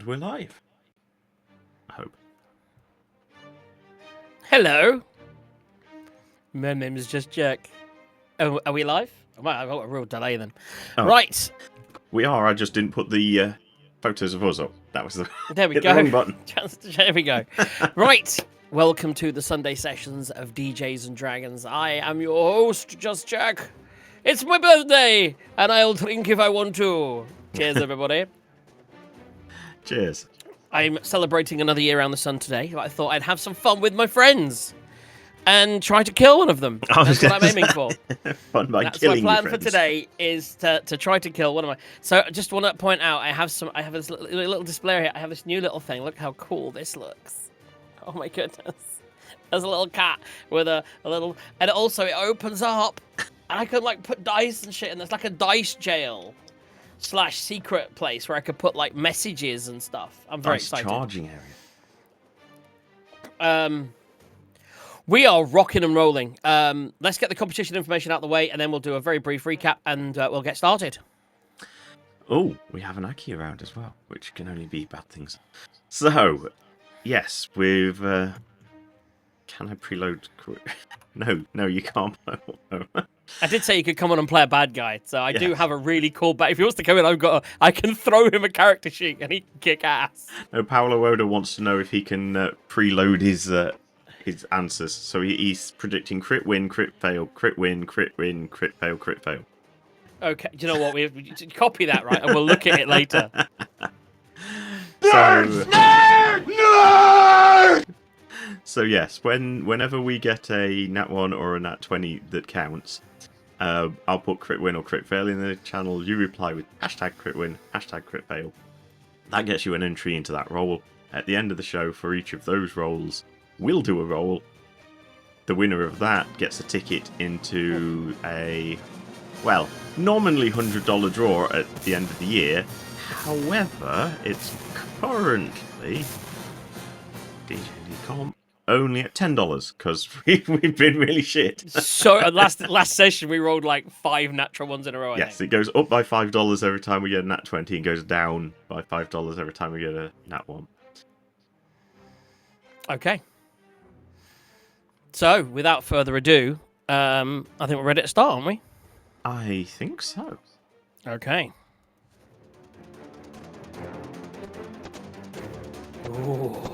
we're live. I hope. Hello. My name is Just Jack. Oh, are we live? Well, I've got a real delay then. Oh, right. We are. I just didn't put the photos of us up. That was the There we hit go. the wrong button. There we go. Right. Welcome to the Sunday sessions of DJs and Dragons. I am your host, Just Jack. It's my birthday, and I'll drink if I want to. Cheers, everybody. Cheers. I'm celebrating another year around the sun today. I thought I'd have some fun with my friends and try to kill one of them. That's what I'm aiming for. Fun by That's killing my your plan for friends. today is to try to kill one of my. So I just want to point out I have this little display here. I have this new little thing. Look how cool this looks. Oh my goodness. There's a little cat with a little, and also it opens up, and I can like put dice and shit, and there's like a dice jail / secret place where I could put like messages and stuff. I'm very excited. Charging area. We are rocking and rolling. Let's get the competition information out of the way, and then we'll do a very brief recap, and we'll get started. Oh, we have an Aki around as well, which can only be bad things. So, yes, we've... Can I preload? No, you can't. I did say you could come on and play a bad guy, so I do have a really cool bad. If he wants to come in, I can throw him a character sheet and he can kick ass. No, Paolo Oda wants to know if he can preload his answers. So he's predicting crit win, crit fail, crit win, crit win, crit fail, crit fail. Okay, do you know what? We copy that, right? And we'll look at it later. Nerd! So yes, whenever we get a Nat 1 or a Nat 20 that counts, I'll put crit win or crit fail in the channel. You reply with hashtag crit win, hashtag crit fail. That gets you an entry into that roll. At the end of the show, for each of those rolls, we'll do a roll. The winner of that gets a ticket into a, well, nominally $100 draw at the end of the year. However, it's currently DJ Comp only at $10 because we've been really shit. So last session we rolled like 5 natural ones in a row. I think. It goes up by $5 every time we get a Nat 20 and goes down by $5 every time we get a Nat 1. Okay. So without further ado, I think we're ready to start, aren't we? I think so. Okay. Ooh.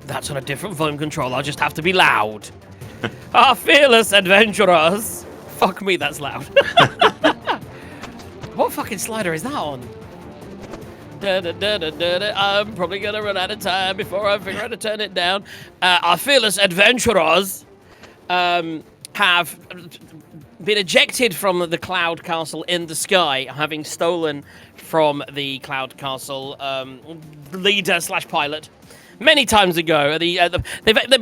That's on a different volume control. I'll just have to be loud. Our fearless adventurers. Fuck me, that's loud. What fucking slider is that on? I'm probably going to run out of time before I figure out to turn it down. Our fearless adventurers have been ejected from the Cloud Castle in the sky, having stolen from the Cloud Castle leader / pilot many times ago. They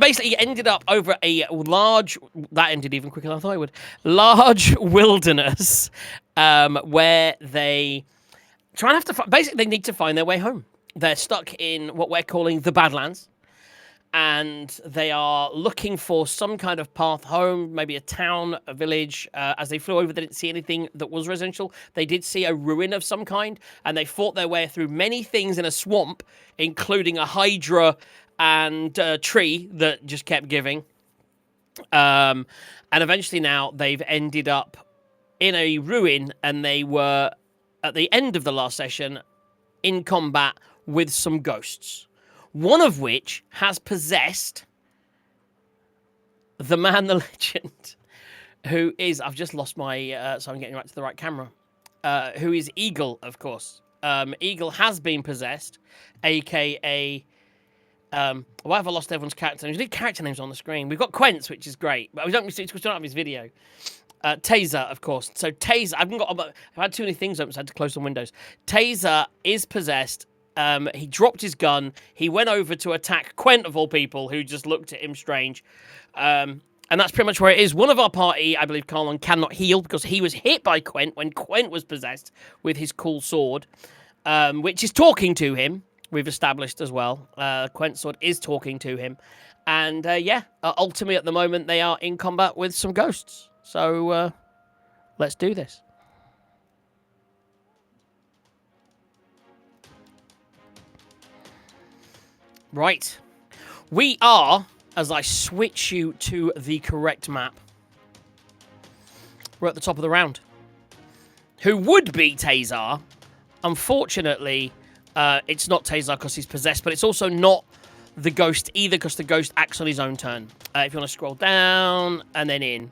basically ended up over a large, that ended even quicker than I thought it would, large wilderness where they basically they need to find their way home. They're stuck in what we're calling the Badlands, and they are looking for some kind of path home, maybe a town, a village. As they flew over, they didn't see anything that was residential. They did see a ruin of some kind, and they fought their way through many things in a swamp, including a hydra and a tree that just kept giving. And eventually now they've ended up in a ruin, and they were, at the end of the last session, in combat with some ghosts. One of which has possessed the man, the legend, who is, I've just lost my, so I'm getting right to the right camera, who is Eagle, of course. Eagle has been possessed, a.k.a., why have I lost everyone's character names? We need character names on the screen. We've got Quentz, which is great, but we don't have his video. Taser, of course. So Taser, I've had too many things open, so I had to close some windows. Taser is possessed. He dropped his gun. He went over to attack Quent, of all people, who just looked at him strange. And that's pretty much where it is. One of our party, I believe Carlon, cannot heal because he was hit by Quent when Quent was possessed with his cool sword, which is talking to him. We've established as well. Quent's sword is talking to him. And ultimately at the moment they are in combat with some ghosts. So let's do this. Right. We are, as I switch you to the correct map, we're at the top of the round. Who would be Tazar? Unfortunately, it's not Tazar because he's possessed, but it's also not the ghost either because the ghost acts on his own turn. If you want to scroll down and then in.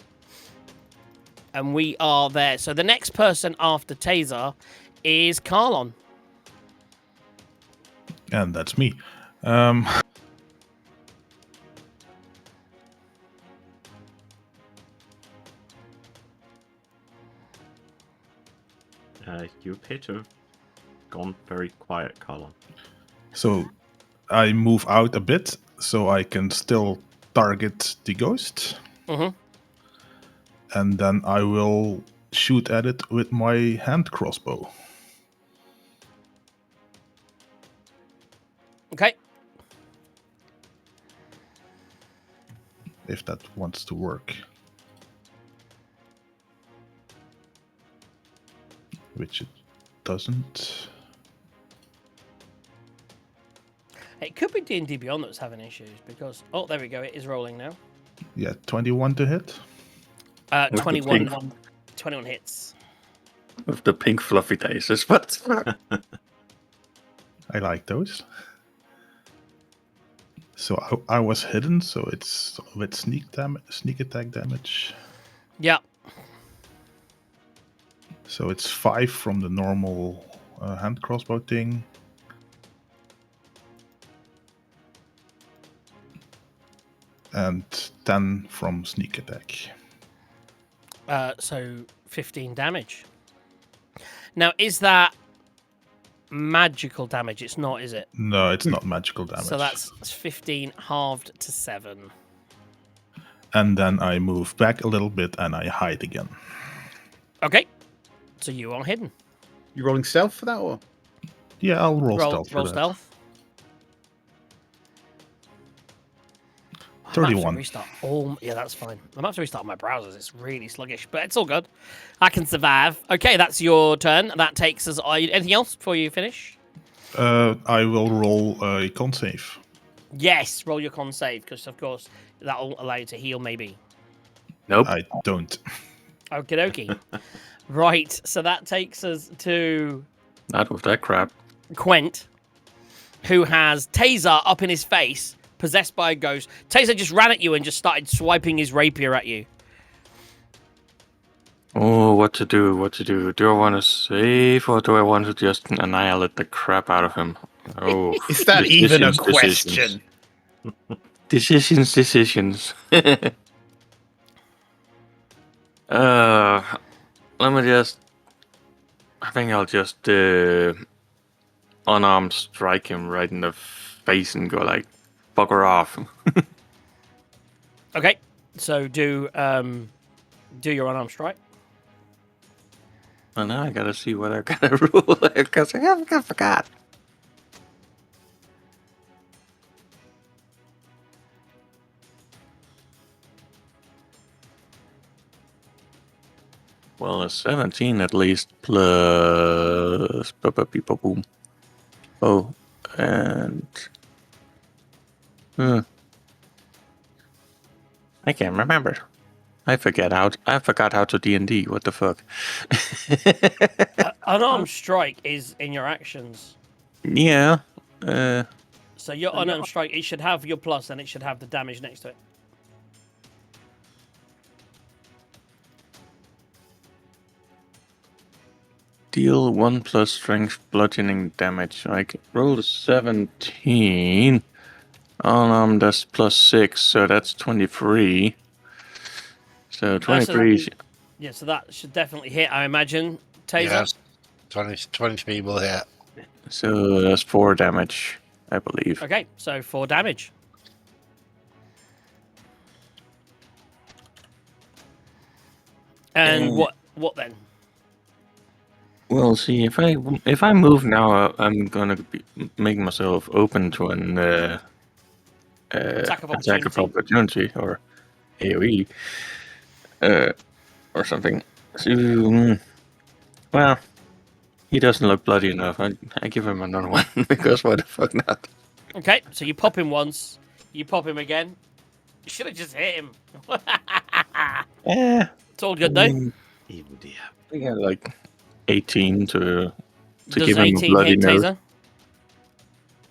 And we are there. So the next person after Tazar is Carlon. And that's me. You appear to have gone very quiet, Colin. So I move out a bit so I can still target the ghost. Mm-hmm. And then I will shoot at it with my hand crossbow. Okay. If that wants to work. Which it doesn't. It could be D&D Beyond that's having issues because... Oh, there we go. It is rolling now. Yeah, 21 to hit. 21 hits. With the pink fluffy dice, but I like those. So I was hidden, so it's with sneak attack damage. Yeah. So it's 5 from the normal hand crossbow thing. And 10 from sneak attack. So 15 damage. Now, is that magical damage? It's not, is it? No, it's not magical damage. So that's 15 halved to 7. And then I move back a little bit and I hide again. Okay. So you are hidden. You rolling stealth for that, or? Yeah, I'll roll stealth for roll that. stealth. 31. Restart all. Yeah, that's fine. I'm going to have to restart my browsers. It's really sluggish, but it's all good. I can survive. Okay, that's your turn. That takes us. Anything else before you finish? I will roll a con save. Yes, roll your con save because, of course, that'll allow you to heal. Maybe. nope. I don't. Okie dokie. Right. So that takes us to Not with that crap. Quent, who has Taser up in his face, possessed by a ghost. Taser just ran at you and just started swiping his rapier at you. Oh, what to do? What to do? Do I want to save or do I want to just annihilate the crap out of him? Oh, Is that even a decisions. question? Decisions. Let me just. I think I'll just unarmed strike him right in the face and go like, "Bugger off." Okay. So do your unarmed strike. Oh, now I gotta see what I gotta rule because I forgot. Well, a 17 at least plus boom. Oh, and I can't remember. I forgot how to D&D. What the fuck? Unarmed strike is in your actions. Yeah. So your unarmed strike, it should have your plus and it should have the damage next to it. Deal 1 plus strength bludgeoning damage. I can roll a 17. Unarmed, that's plus 6, so that's 23. So 23. Yeah, so that should definitely hit, I imagine. Taser. Yes, 23 will hit. So that's 4 damage, I believe. Okay, so 4 damage. And what then? Well, see, if I move now, I'm gonna be making myself open to an Attack of opportunity or AOE or something. So, well, he doesn't look bloody enough. I give him another one because why the fuck not? Okay, so you pop him once, you pop him again. You should have just hit him. Yeah. It's all good though. Evil dear. I got like 18 to Does give him a 18 bloody hit nose. taser?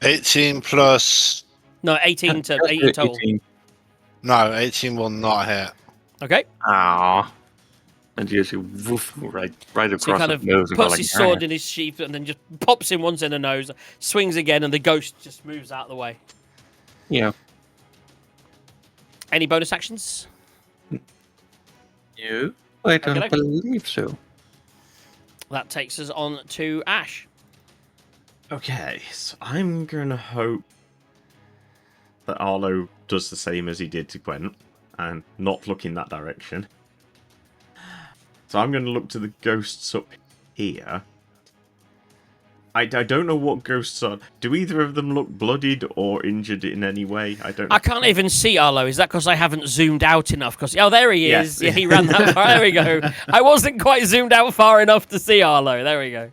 18 plus. No, 18 to 18 total. 18. No, 18 will not hit. Okay. Ah. And you just woof, right So he across kind his of nose. And puts go his like, sword in his sheath and then just pops him once in the nose, swings again, and the ghost just moves out of the way. Yeah. Any bonus actions? You? I don't Okay. believe so. That takes us on to Ash. Okay, so I'm gonna hope that Arlo does the same as he did to Gwent and not look in that direction. So I'm gonna look to the ghosts up here. I don't know what ghosts are. Do either of them look bloodied or injured in any way? I can't even see Arlo. Is that because I haven't zoomed out enough? Because there he Yes. is. Yeah, he ran that far. There we go. I wasn't quite zoomed out far enough to see Arlo. There we go.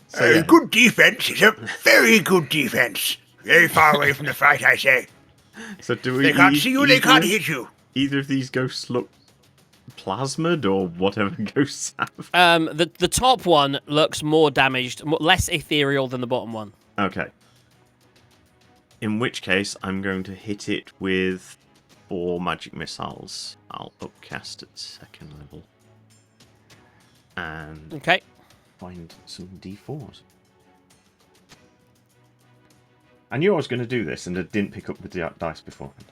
So, yeah. Good defense. It's a very good defense. Very far away from the fight, I say. So do we? They can't see you, they can't hit you. Either of these ghosts look plasmid or whatever ghosts have? The top one looks more damaged, less ethereal than the bottom one. Okay. In which case, I'm going to hit it with 4 magic missiles. I'll upcast at 2nd level. And Okay. find some D4s. I knew I was going to do this and I didn't pick up the dice beforehand.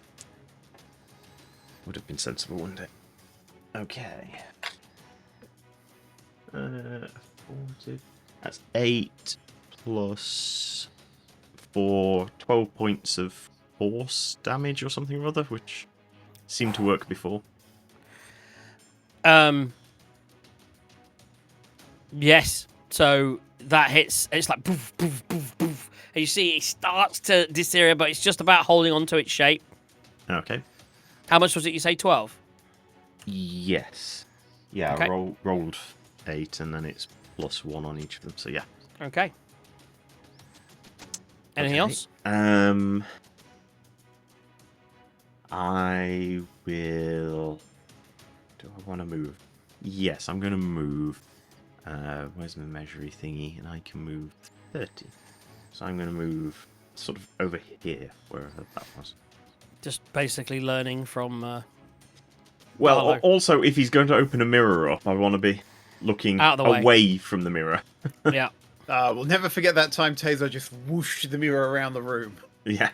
Would have been sensible, wouldn't it? Okay. 40. That's 8 plus 4, 12 points of force damage or something or other, which seemed to work before. Yes. So that hits. It's like poof, poof, poof, poof. And you see it starts to deteriorate, but it's just about holding on to its shape. Okay. How much was it? You say 12. Yes. Yeah, Okay. I rolled 8 and then it's plus 1 on each of them, so yeah. Okay. Anything Okay. else? I will... Do I want to move? Yes, I'm going to move. Where's my measury thingy? And I can move 30. So I'm going to move sort of over here, wherever that was. Just basically learning from. Well, Arlo. also, if he's going to open a mirror up, I want to be looking Out of the way. away from the mirror. Yeah. We'll never forget that time Taser just whooshed the mirror around the room. Yeah.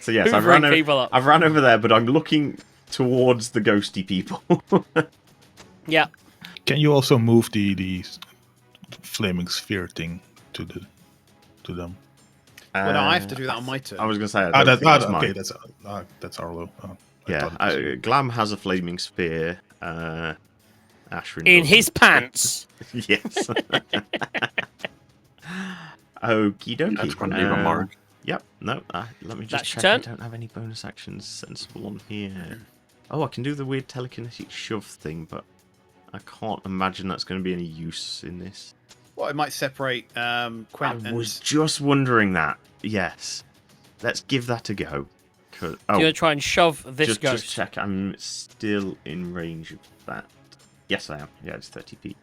So yes, Hoovering people up. I've ran over there, but I'm looking towards the ghosty people. Yeah. Can you also move the flaming sphere thing to them? Well, no, I have to do that on my turn. I was going to say, I don't think that's mine. Okay, that's Arlo. Oh, I Yeah, thought it was- Glam has a flaming spear. Ashrin In doesn't. his pants. Yes. Okie dokie. That's going to leave a mark. Yep. No. Let me just That's check. your I turn. don't have any bonus actions sensible on here. Oh, I can do the weird telekinetic shove thing, but I can't imagine that's going to be any use in this. Well, it might separate Quent I was just wondering that. Yes. Let's give that a go. Do you want to try and shove this ghost? Just check. I'm still in range of that. Yes, I am. Yeah, it's 30 feet.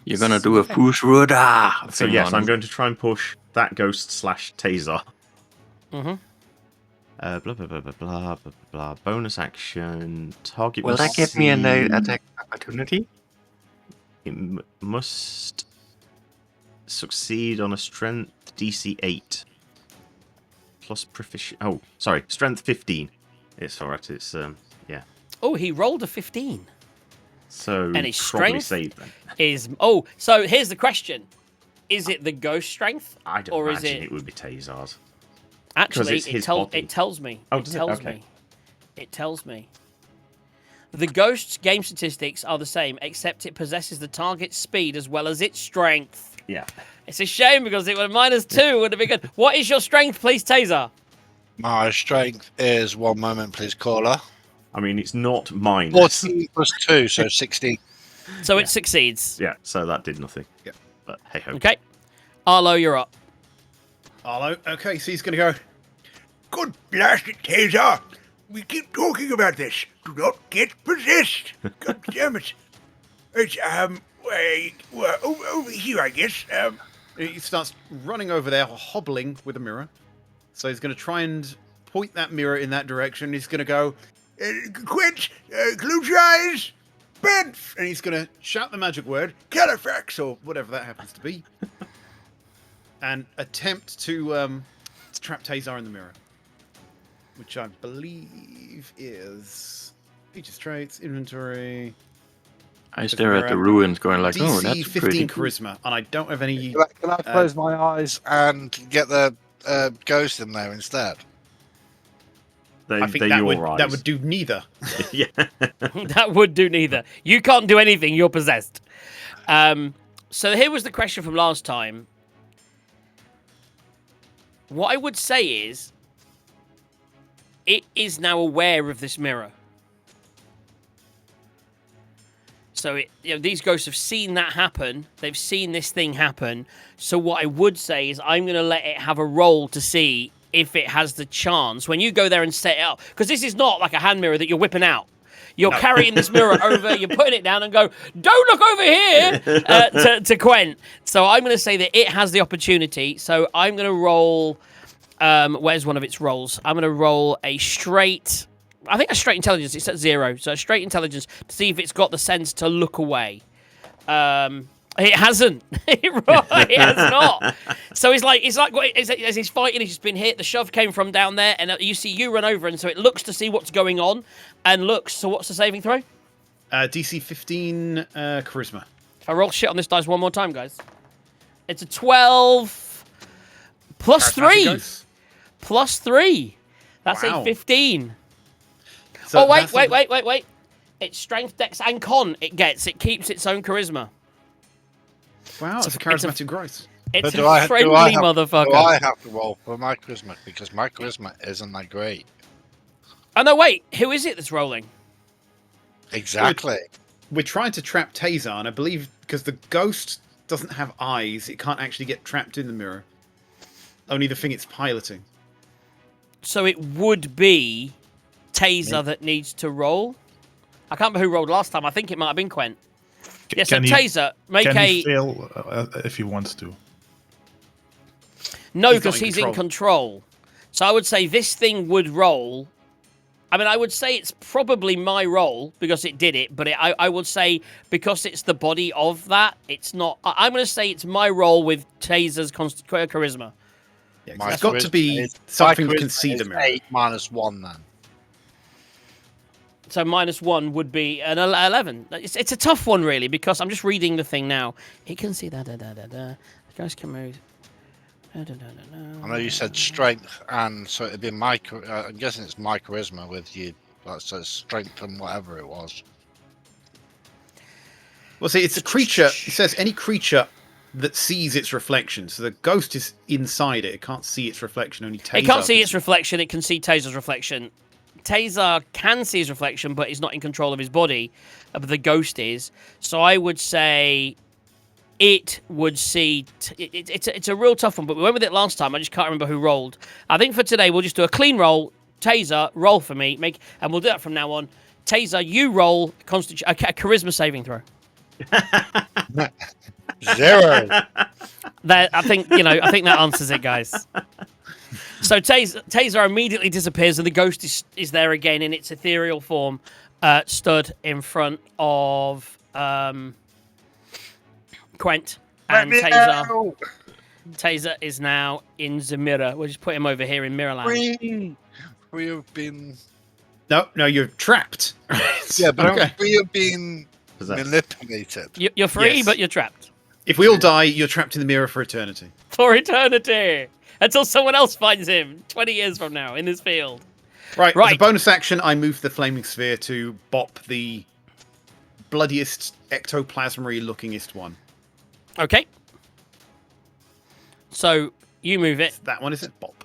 You're going to do a push ruda. So yes, I'm going to try and push that ghost / taser. Mm-hmm. Blah blah blah blah blah blah blah. Bonus action. Target. Will that give me an attack opportunity? It must succeed on a strength DC 8 plus proficiency. Oh, sorry, strength 15. It's alright. It's yeah. Oh, he rolled a 15. So And his probably strength? save then. So here's the question: is it the ghost strength, I don't or is imagine it? it would be Tazar's. Actually, it's his it body. tells me. Oh, it does it? tells Okay. me. It tells me. The ghost's game statistics are the same, except it possesses the target's speed as well as its strength. Yeah. It's a shame because it would -2 would have been good. What is your strength, please, Taser? My strength is 1 moment, please, caller. I mean, it's not minus. 14 plus 2, so 16. So it succeeds. Yeah, so that did nothing. Yeah. But hey ho. Okay. Arlo, you're up. Arlo. Okay, so he's going to go. Good blast it, Taser. We keep talking about this. Do not get possessed. God damn it. It's, well, over here, I guess. He starts running over there, hobbling with a mirror. So he's going to try and point that mirror in that direction. He's going to go, Quint, close your eyes. Benf. And he's going to shout the magic word, Califax, or whatever that happens to be. And attempt to trap Tazar in the mirror. Which I believe is features, traits, inventory. I stare at the ruins going like, oh, DC that's 15 pretty. charisma, and I don't have any. Can I close my eyes and get the ghost in there instead? I think they're that your would, eyes. that would do neither. Yeah. That would do neither. You can't do anything. You're possessed. So here was the question from last time. What I would say is, it is now aware of this mirror. So these ghosts have seen that happen. They've seen this thing happen. So what I would say is I'm going to let it have a roll to see if it has the chance. When you go there and set it up, because this is not like a hand mirror that you're whipping out. You're carrying this mirror over, you're putting it down and go, don't look over here, to Quent. So I'm going to say that it has the opportunity. So I'm going to roll... where's one of its rolls? I'm going to roll a straight... I think a straight intelligence. It's at 0. So a straight intelligence to see if it's got the sense to look away. It hasn't. It has not. So it's like as he's fighting, he's just been hit. The shove came from down there, and you see you run over, and so it looks to see what's going on, and looks. So what's the saving throw? DC 15 charisma. If I roll shit on this dice one more time, guys, it's a 12 plus 3. Plus 3. That's Wow. a 15. So Oh, wait. that's Wait. It's strength, dex, and con it gets. It keeps its own charisma. Wow, it's a charismatic growth. It's But a friendly motherfucker. Do I have to roll for my charisma? Because my charisma isn't that great. Oh, no, wait. Who is it that's rolling? Exactly. We're trying to trap Tazar, and I believe because the ghost doesn't have eyes, it can't actually get trapped in the mirror. Only the thing it's piloting. So it would be Taser that needs to roll. I can't remember who rolled last time. I think it might have been Quent. Yeah, so Taser, make Can a... he fail if he wants to? No, He's not because in he's in control. control. So I would say this thing would roll. I mean, I would say it's probably my roll because it did it, but I would say because it's the body of that, it's not... I'm going to say it's my roll with Taser's charisma. Yeah, 'cause My it's got to charisma be is- something my that can charisma see the is mirror. 8 minus 1 then. So -1 would be an 11. It's a tough one, really, because I'm just reading the thing now. It can see that. The guys can move. I know you said strength, and so it'd be my. I'm guessing it's my charisma with you. That says strength and whatever it was. Well, see, it's a creature. It says any creature that sees its reflection. So the ghost is inside it. It can't see its reflection. Only Tazar It can't see can its reflection. It can see Taser's reflection. Taser can see his reflection, but he's not in control of his body. But the ghost is. So I would say it would see... It's a real tough one, but we went with it last time. I just can't remember who rolled. I think for today, we'll just do a clean roll. Taser, roll for me. And we'll do that from now on. Taser, you roll a charisma saving throw. 0. I think that answers it, guys. So Taser immediately disappears, and the ghost is there again in its ethereal form, stood in front of Quent, and Taser is now in the mirror. We'll just put him over here in Mirrorland. We have been. No, you're trapped. Yeah, but okay. we have been Possessed. manipulated. You're free, Yes. but you're trapped If we all die, you're trapped in the mirror for eternity. for eternity until someone else finds him 20 years from now in this field. Right. As a Right. bonus action, I move the flaming sphere to bop the bloodiest, ectoplasmary-lookingest one. Okay. So you move it. That one is it. Bop.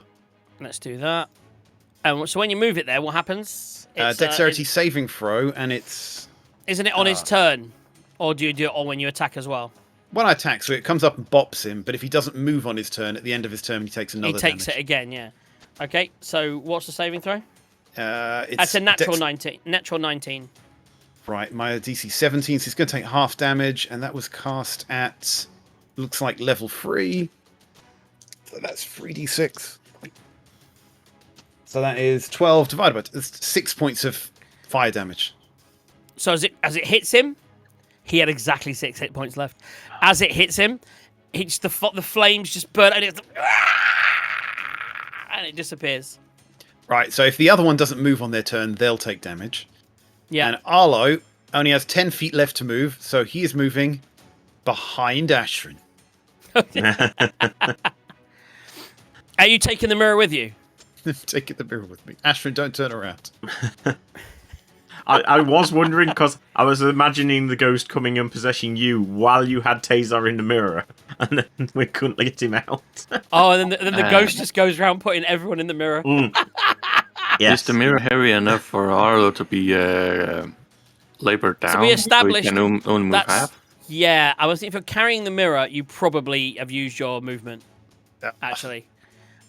Let's do that. So when you move it there, what happens? Dexterity saving throw, and it's Isn't it on his turn? Or do you do it on when you attack as well? One attack, so it comes up and bops him. But if he doesn't move on his turn, at the end of his turn, he takes another. He takes damage. it again, yeah. Okay, so what's the saving throw? It's That's a natural dex- 19. Natural 19. Right, my DC 17, so he's going to take half damage, and that was cast at, looks like level 3. So that's 3d6. So that is 12 divided by 6 points of fire damage. So as it hits him, he had exactly 6 hit points left. As it hits him, it's the flames just burn, and it disappears. Right, so if the other one doesn't move on their turn, they'll take damage. Yeah. And Arlo only has 10 feet left to move, so he is moving behind Ashrin. Are you taking the mirror with you? Take the mirror with me. Ashrin, don't turn around. I was wondering because I was imagining the ghost coming and possessing you while you had Tazar in the mirror, and then we couldn't get him out. Oh, and then the ghost just goes around putting everyone in the mirror. Yes. Is the mirror heavy enough for Arlo to be labored down? So we established so he can only move that's half? yeah. I was thinking, if you're carrying the mirror, you probably have used your movement. Actually,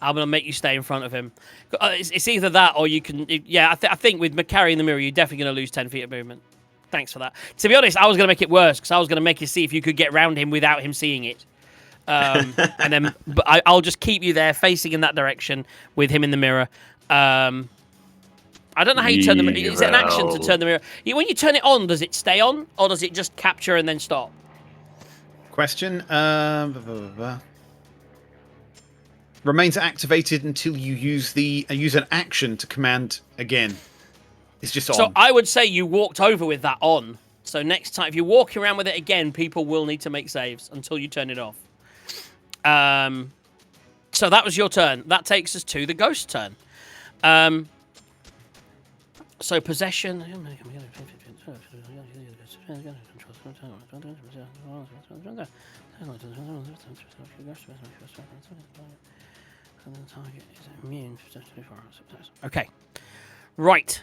I'm gonna make you stay in front of him. It's either that or you can. Yeah, I think with carrying the mirror, you're definitely gonna lose 10 feet of movement. Thanks for that. To be honest, I was gonna make it worse because I was gonna make you see if you could get round him without him seeing it. And then, but I'll just keep you there, facing in that direction with him in the mirror. I don't know how you turn the mirror. Is it an action to turn the mirror? When you turn it on, does it stay on, or does it just capture and then stop? Question. Remains activated until you use an action to command again. It's just on. So I would say you walked over with that on. So next time, if you're walking around with it again, people will need to make saves until you turn it off. So that was your turn. That takes us to the ghost turn. So possession. Okay. Right.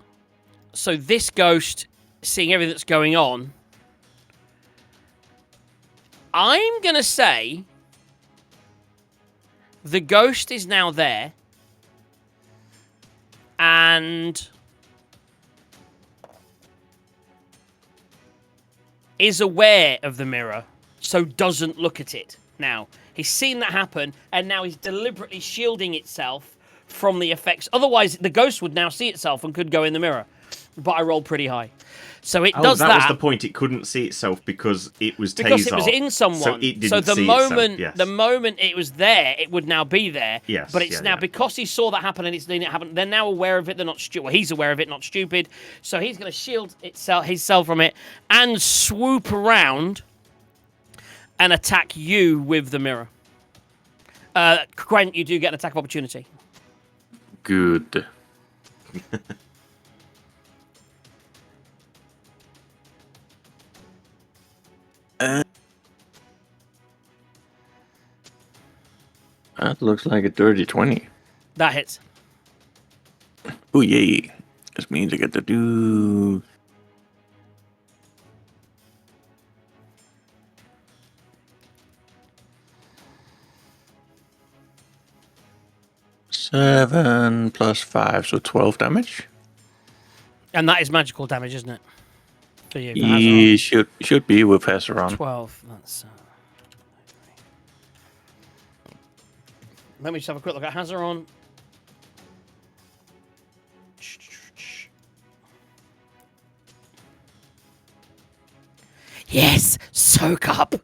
So this ghost, seeing everything that's going on, I'm going to say the ghost is now there and is aware of the mirror, so doesn't look at it now. He's seen that happen, and now he's deliberately shielding itself from the effects. Otherwise, the ghost would now see itself and could go in the mirror. But I rolled pretty high. So it does that. That was the point. It couldn't see itself because it was Tazar. Because it was in someone. So it didn't so the see moment, itself. Yes. the moment it was there, it would now be there. Yes, But it's now because he saw that happen and it's seen it happen. They're now aware of it. They're not stupid. Well, he's aware of it, not stupid. So he's going to shield himself from it and swoop around and attack you with the mirror. Gwent, you do get an attack of opportunity. Good. That looks like a dirty 20. That hits. Oh, yay. This means I get to do... Seven plus 5, so 12 damage. And that is magical damage, isn't it? For you. For He Hazaron. should be with Hazaron. 12. That's... Let me just have a quick look at Hazaron. Yes, soak up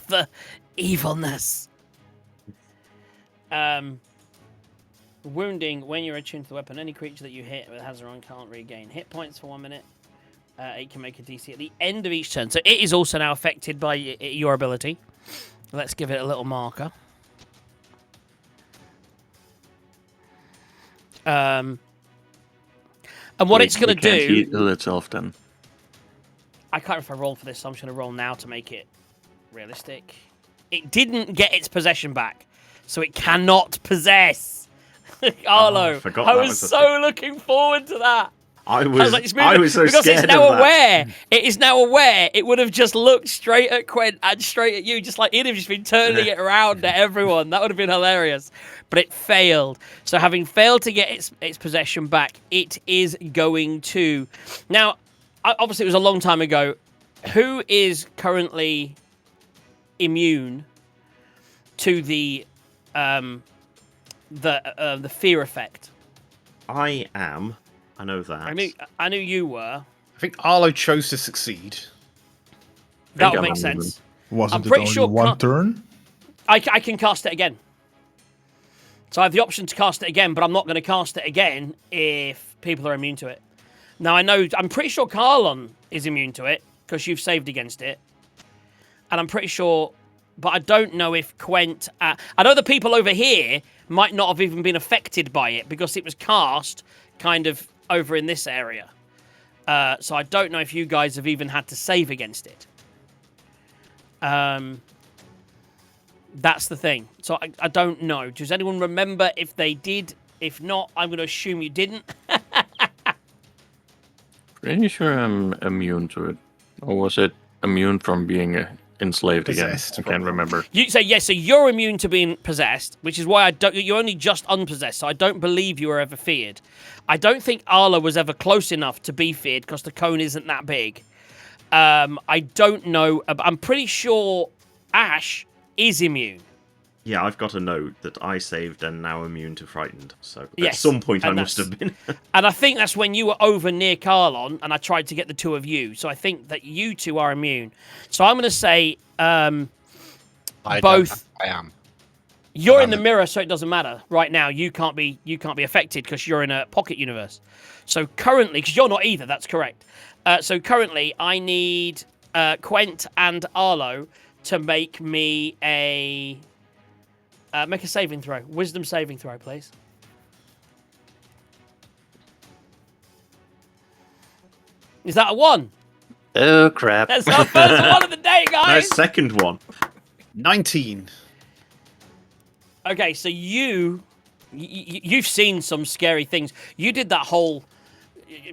the evilness. Wounding, when you're attuned to the weapon, any creature that you hit with Hazaron can't regain hit points for 1 minute. It can make a DC at the end of each turn. So it is also now affected by your ability. Let's give it a little marker. And what it's going to do... It heal itself then. I can't remember if I rolled for this, so I'm just going to roll now to make it realistic. It didn't get its possession back, so it cannot possess. Arlo, I forgot I that was was a so looking forward to that. I was like, it's moving, was so because scared it's now of that. aware. It is now aware. It would have just looked straight at Quinn and straight at you, just like it'd have just been turning it around at everyone. That would have been hilarious. But it failed. So having failed to get its possession back, it is going to. Now, obviously, it was a long time ago. Who is currently immune to the fear effect? I am. I know that. I knew you were. I think Arlo chose to succeed. That would I'm make immune. sense. Wasn't I'm it pretty only sure one turn? I can cast it again. So I have the option to cast it again, but I'm not going to cast it again if people are immune to it. Now, I'm pretty sure Carlon is immune to it, because you've saved against it. And I'm pretty sure, but I don't know if Quent... I know the people over here might not have even been affected by it, because it was cast kind of over in this area. So I don't know if you guys have even had to save against it. That's the thing. So I don't know. Does anyone remember if they did? If not, I'm going to assume you didn't. Pretty sure I'm immune to it. Or was it immune from being enslaved Possessed, again? I can't remember. You say yes, so you're immune to being possessed, which is why you're only just unpossessed, so I don't believe you were ever feared. I don't think Arla was ever close enough to be feared, because the cone isn't that big. I don't know, I'm pretty sure Ash is immune. Yeah, I've got a note that I saved and now immune to frightened. So at Yes, some point I and must have been. And I think that's when you were over near Carlon, and I tried to get the two of you. So I think that you two are immune. So I'm going to say both. I am. You're in the mirror, so it doesn't matter. Right now, you can't be affected because you're in a pocket universe. So currently, because you're not either, that's correct. So currently, I need Quent and Arlo to make me a saving throw. Wisdom saving throw, please. Is that a 1? Oh, crap. That's our first one of the day, No, guys. second one. 19. Okay, so you've seen some scary things. You did that whole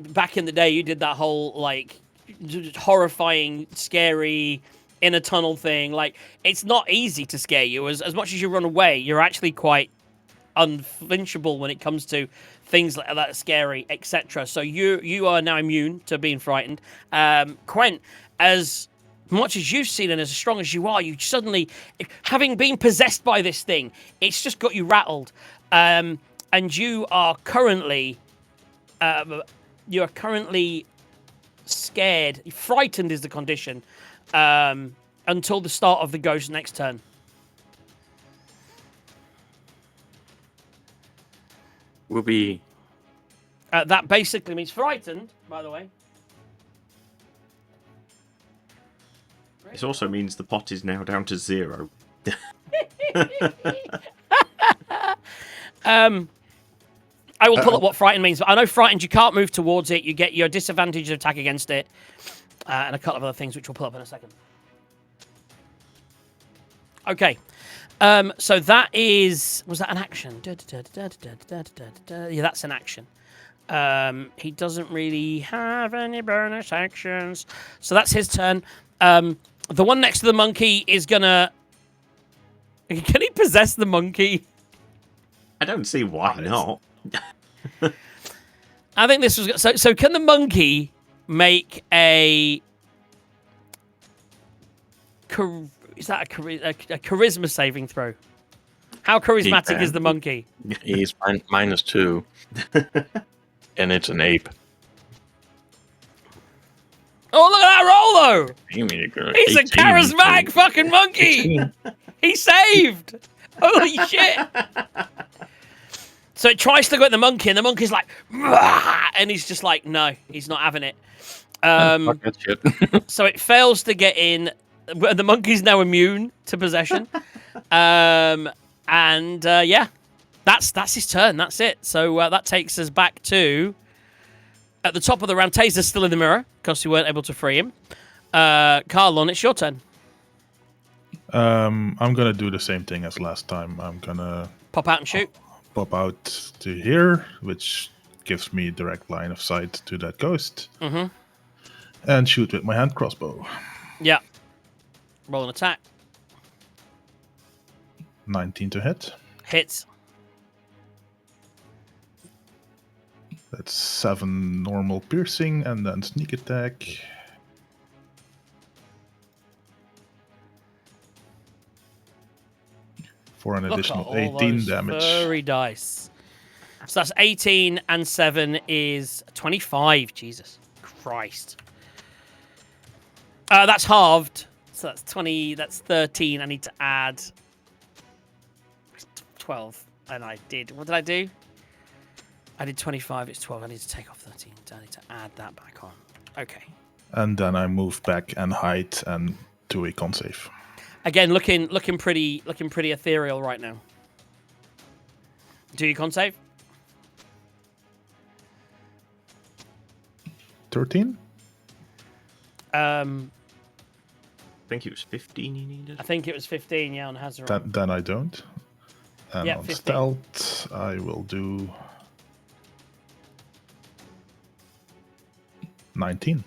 back in the day. You did that whole like horrifying, scary in a tunnel thing. Like, it's not easy to scare you. As much as you run away, you're actually quite unflinchable when it comes to things like that, scary, etc. So you are now immune to being frightened. Quent, as much as you've seen and as strong as you are, you suddenly, having been possessed by this thing, it's just got you rattled. And you are currently scared. Frightened is the condition. Until the start of the ghost next turn. Will be. That basically means frightened, by the way. This also means the pot is now down to 0. I will pull up what frightened means, but I know frightened, you can't move towards it. You get your disadvantage of attack against it. And a couple of other things, which we'll pull up in a second. Okay. So that is... Was that an action? Yeah, that's an action. He doesn't really have any bonus actions. So that's his turn. The one next to the monkey is gonna... Can he possess the monkey? I don't see why not. I think this was... So can the monkey make a... Is that a charisma saving throw? How charismatic is the monkey? He's -2. And it's an ape. Oh, look at that roll, though! He's 18, a charismatic fucking monkey! He saved! Holy shit! So it tries to go at the monkey, and the monkey's like... And he's just like, no, he's not having it. Fuck that shit. So it fails to get in. The monkey's now immune to possession. Yeah, that's his turn. That's it. So that takes us back to at the top of the round. Taser's still in the mirror because we weren't able to free him. Carlon, it's your turn. I'm gonna do the same thing as last time. I'm gonna Pop out and shoot. pop out to here, which gives me direct line of sight to that ghost. Mm-hmm. And shoot with my hand crossbow. Yeah. Roll an attack. 19 to hit. Hits. That's 7 normal piercing, and then sneak attack. For an Look at additional all 18 those damage. furry dice. So that's 18 and 7 is 25. Jesus Christ. That's halved. So that's 20. That's 13. I need to add 12. And I did. What did I do? I did 25. It's 12. I need to take off 13. I need to add that back on. Okay. And then I move back and hide and do a con save. Again, looking pretty ethereal right now. Do you con save? 13? I think it was 15 you needed. I think it was 15, yeah, on Hazaron. Then I don't. And Yeah, on 15. stealth, I will do 19.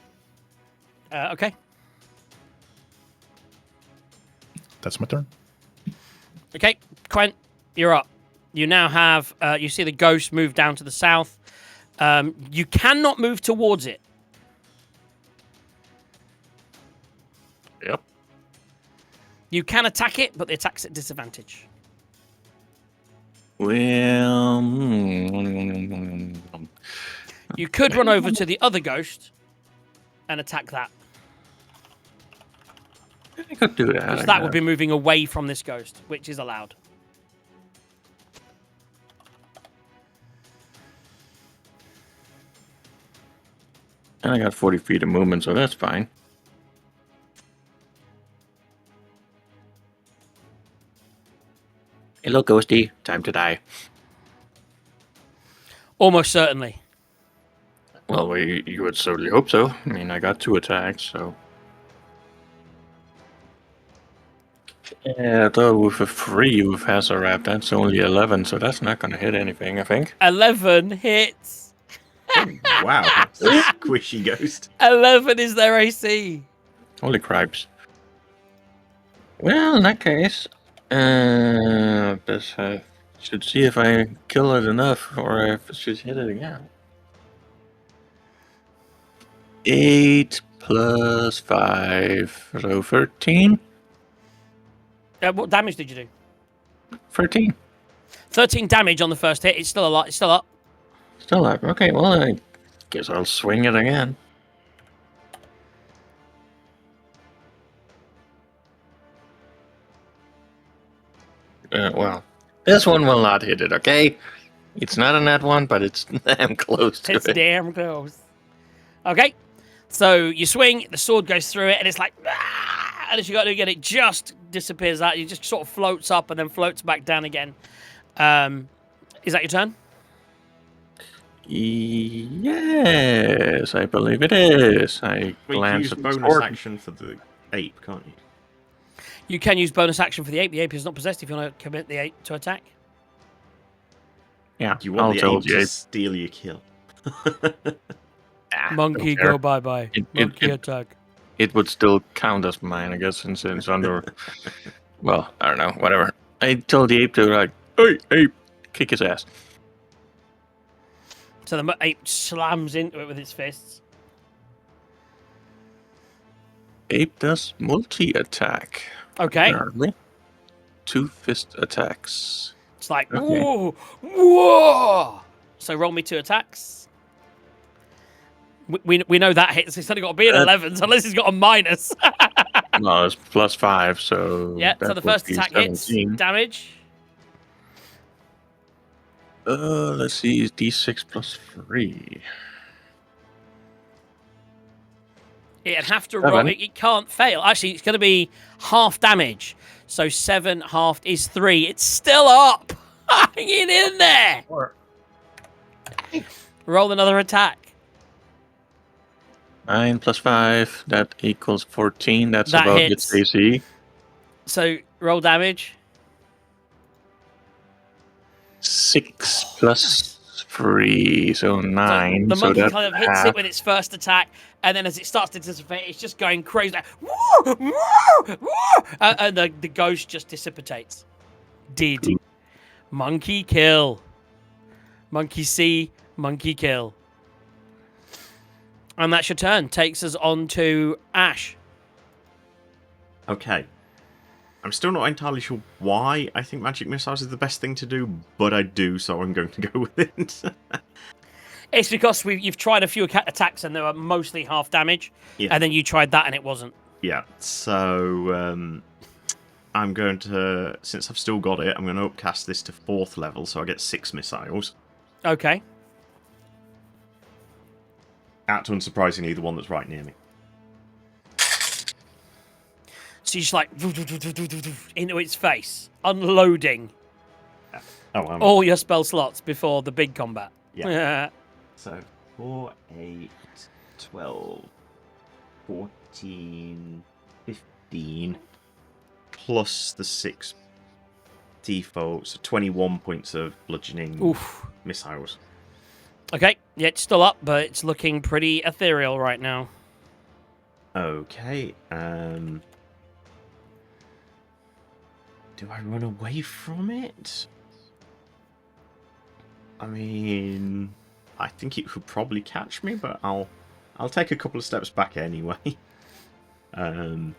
Okay. That's my turn. Okay, Quent, you're up. You now have, you see the ghost move down to the south. You cannot move towards it. Yep. You can attack it, but the attack's at disadvantage. Well, You could run over to the other ghost and attack that. I could do that. Because I that would guess. be moving away from this ghost, which is allowed. And I got 40 feet of movement, so that's fine. Hello, Ghosty. Time to die. Almost certainly. Well, you would certainly hope so. I mean, I got 2 attacks, so... Yeah, though with a 3 with Hazarab, that's only 11, so that's not going to hit anything, I think. 11 hits. Wow, that's a squishy ghost. 11 is their AC. Holy cripes. Well, in that case, should see if I kill it enough, or if I should hit it again. 8 plus 5, so 13? What damage did you do? 13. 13 damage on the first hit. It's still a lot. It's still up. Still up. Okay, well, I guess I'll swing it again. Well, this one will not hit it, okay? It's not a net one, but it's damn close to It's it. damn close. Okay. So you swing, the sword goes through it, and it's like, ah! And as you got to get it, just disappears out. It just sort of floats up and then floats back down again. Is that your turn? Yes, I believe it is. I Wait, you glance use at the bonus sword. action for the ape, can't you? You can use bonus action for the ape. The ape is not possessed if you want to commit the ape to attack. Yeah, Do you I'll want the tell ape the to ape. steal your kill? Monkey, don't care. go bye-bye. Monkey attack. It would still count as mine, I guess, since it's under. Well, I don't know, whatever. I told the ape to, like, hey, ape, kick his ass. So the ape slams into it with its fists. Ape does multi-attack. Okay. Apparently. 2 fist attacks. It's like, Okay. whoa, whoa. So roll me 2 attacks. We know that hits. It's only got to be an 11, so unless it's got a minus. No, it's plus 5, so. Yeah, so that the would first be attack 17. hits. Damage. Let's see, D6 plus 3. It'd have to 7. roll. It can't fail. Actually, it's going to be half damage. So 7 halved is 3. It's still up. Hanging in there. Roll another attack. 9 plus 5, that equals 14. That's That about hits. its AC. So roll damage. 6 plus 3, so 9. The So monkey that's kind of hits half. it with its first attack, and then as it starts to dissipate, it's just going crazy. Like, woo, woo, woo, and the ghost just dissipates. Did. Monkey kill. Monkey see, monkey kill. And that's your turn. Takes us on to Ash. Okay. I'm still not entirely sure why I think magic missiles is the best thing to do, but I do, so I'm going to go with it. It's because you've tried a few attacks and they were mostly half damage, Yeah. and then you tried that and it wasn't. Yeah, so I'm going to, since I've still got it, I'm going to upcast this to 4th level, so I get 6 missiles. Okay. At unsurprisingly, the one that's right near me. So you just like into its face, unloading Oh, all your spell slots before the big combat. Yeah. So 4, 8, 12, 14, 15, plus the 6 default, so 21 points of bludgeoning Oof. missiles. Okay, yeah, it's still up, but it's looking pretty ethereal right now. Okay, do I run away from it? I mean, I think it could probably catch me, but I'll take a couple of steps back anyway. I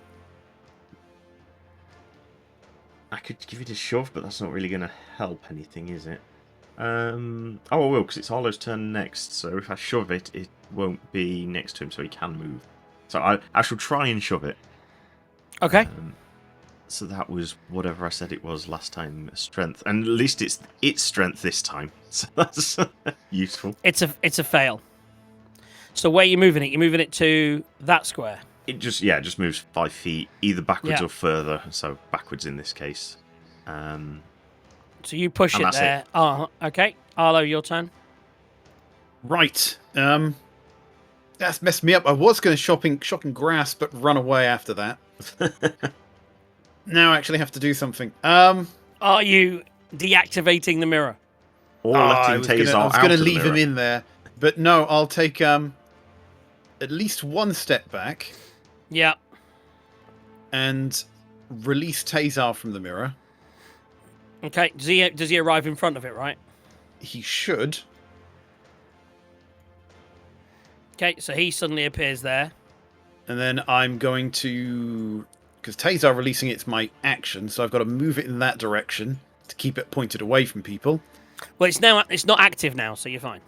could give it a shove, but that's not really going to help anything, is it? Oh, I will, because it's Harlow's turn next, so if I shove it, it won't be next to him, so he can move. So I shall try and shove it. Okay. So that was whatever I said it was last time, strength. And at least it's strength this time, so that's useful. It's a fail. So where are you moving it? You're moving it to that square. It just moves 5 feet, either backwards Yeah. or further, so backwards in this case. So you push And it that's it. there. Oh, okay. Arlo, your turn. Right. That's messed me up. I was going to shock and grasp, but run away after that. Now I actually have to do something. Are you deactivating the mirror? Or I letting was Taser out going to of the leave him mirror. in there, but no, I'll take at least one step back Yeah. and release Tazar from the mirror. Okay. Does he arrive in front of it, right? He should. Okay, so he suddenly appears there. And then I'm going to... Because Tazar releasing it's my action, so I've got to move it in that direction to keep it pointed away from people. Well, it's not active now, so you're fine.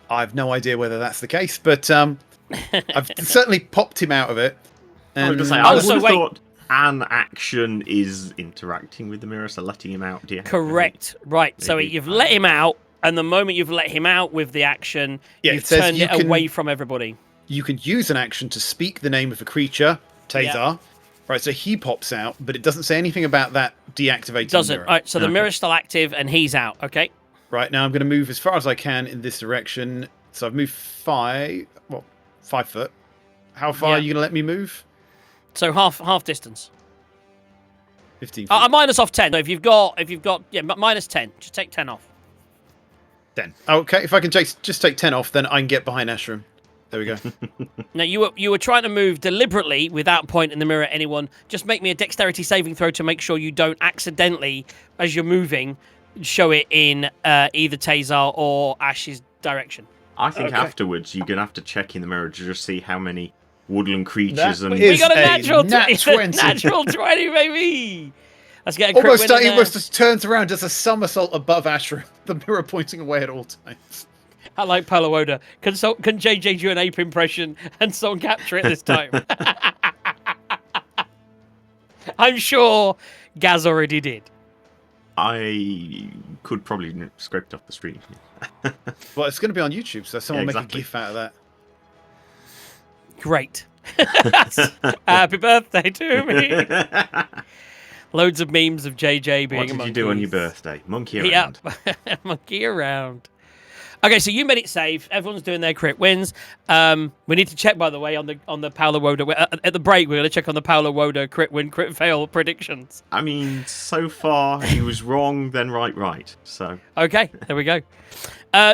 I've no idea whether that's the case, but I've certainly popped him out of it. I was And going to say, I Oh, would so have wait. thought an action is interacting with the mirror, so letting him out. Correct. Right. So Maybe. you've let him out, and the moment you've let him out with the action, Yeah, you've it says turned you it can- away from everybody. you can use an action to speak the name of a creature, Tazar. Right, so he pops out, but it doesn't say anything about that deactivating Doesn't. mirror. All right, so the Okay. mirror's still active, and he's out. Okay. Right, now I'm going to move as far as I can in this direction. So I've moved 5 foot. How far Yeah. are you going to let me move? So half distance. 15 feet. Minus off 10. So if you've got minus 10. Just take 10 off. 10. Okay, if I can just take 10 off, then I can get behind Ashram. There we go. Now you were trying to move deliberately without pointing the mirror at anyone. Just make me a dexterity saving throw to make sure you don't accidentally, as you're moving, show it in either Tazar or Ash's direction. I think Okay. afterwards you're going to have to check in the mirror to just see how many woodland creatures That and... is- We got a a natural nat 20. 20. Natural 20, baby. Let's get a crit Almost, win in he there. almost just turns around, does a somersault above Ashram, the mirror pointing away at all times. I like Palawoda. Can JJ do an ape impression and someone capture it this time? I'm sure Gaz already did. I could probably scrape it off the screen. Well, it's going to be on YouTube, so someone make exactly. a gif out of that. Great. Happy birthday to me. Loads of memes of JJ being What a did monkey. you do on your birthday? Monkey Yeah, around. monkey around. Okay, so you made it safe. Everyone's doing their crit wins. We need to check, by the way, on the Paolo Woda. At the break, we're going to check on the Paolo Woda crit win, crit fail predictions. I mean, so far he was wrong, then right. So Okay, there we go.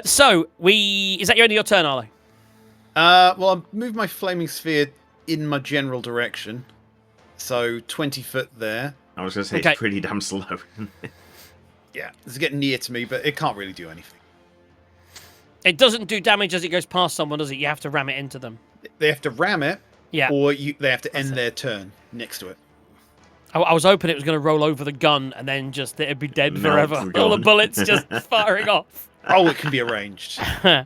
So is that your end of your turn, Arlo? Well, I've moved my flaming sphere in my general direction. So 20 foot there. I was going to say Okay. it's pretty damn slow. Yeah, it's getting near to me, but it can't really do anything. It doesn't do damage as it goes past someone, does it? You have to ram it into them. They have to ram it, Yeah. or they have to end their turn next to it. I was hoping it was going to roll over the gun and then just it'd be dead No, forever. it's All the gone. bullets just firing off. Oh, it can be arranged. Right,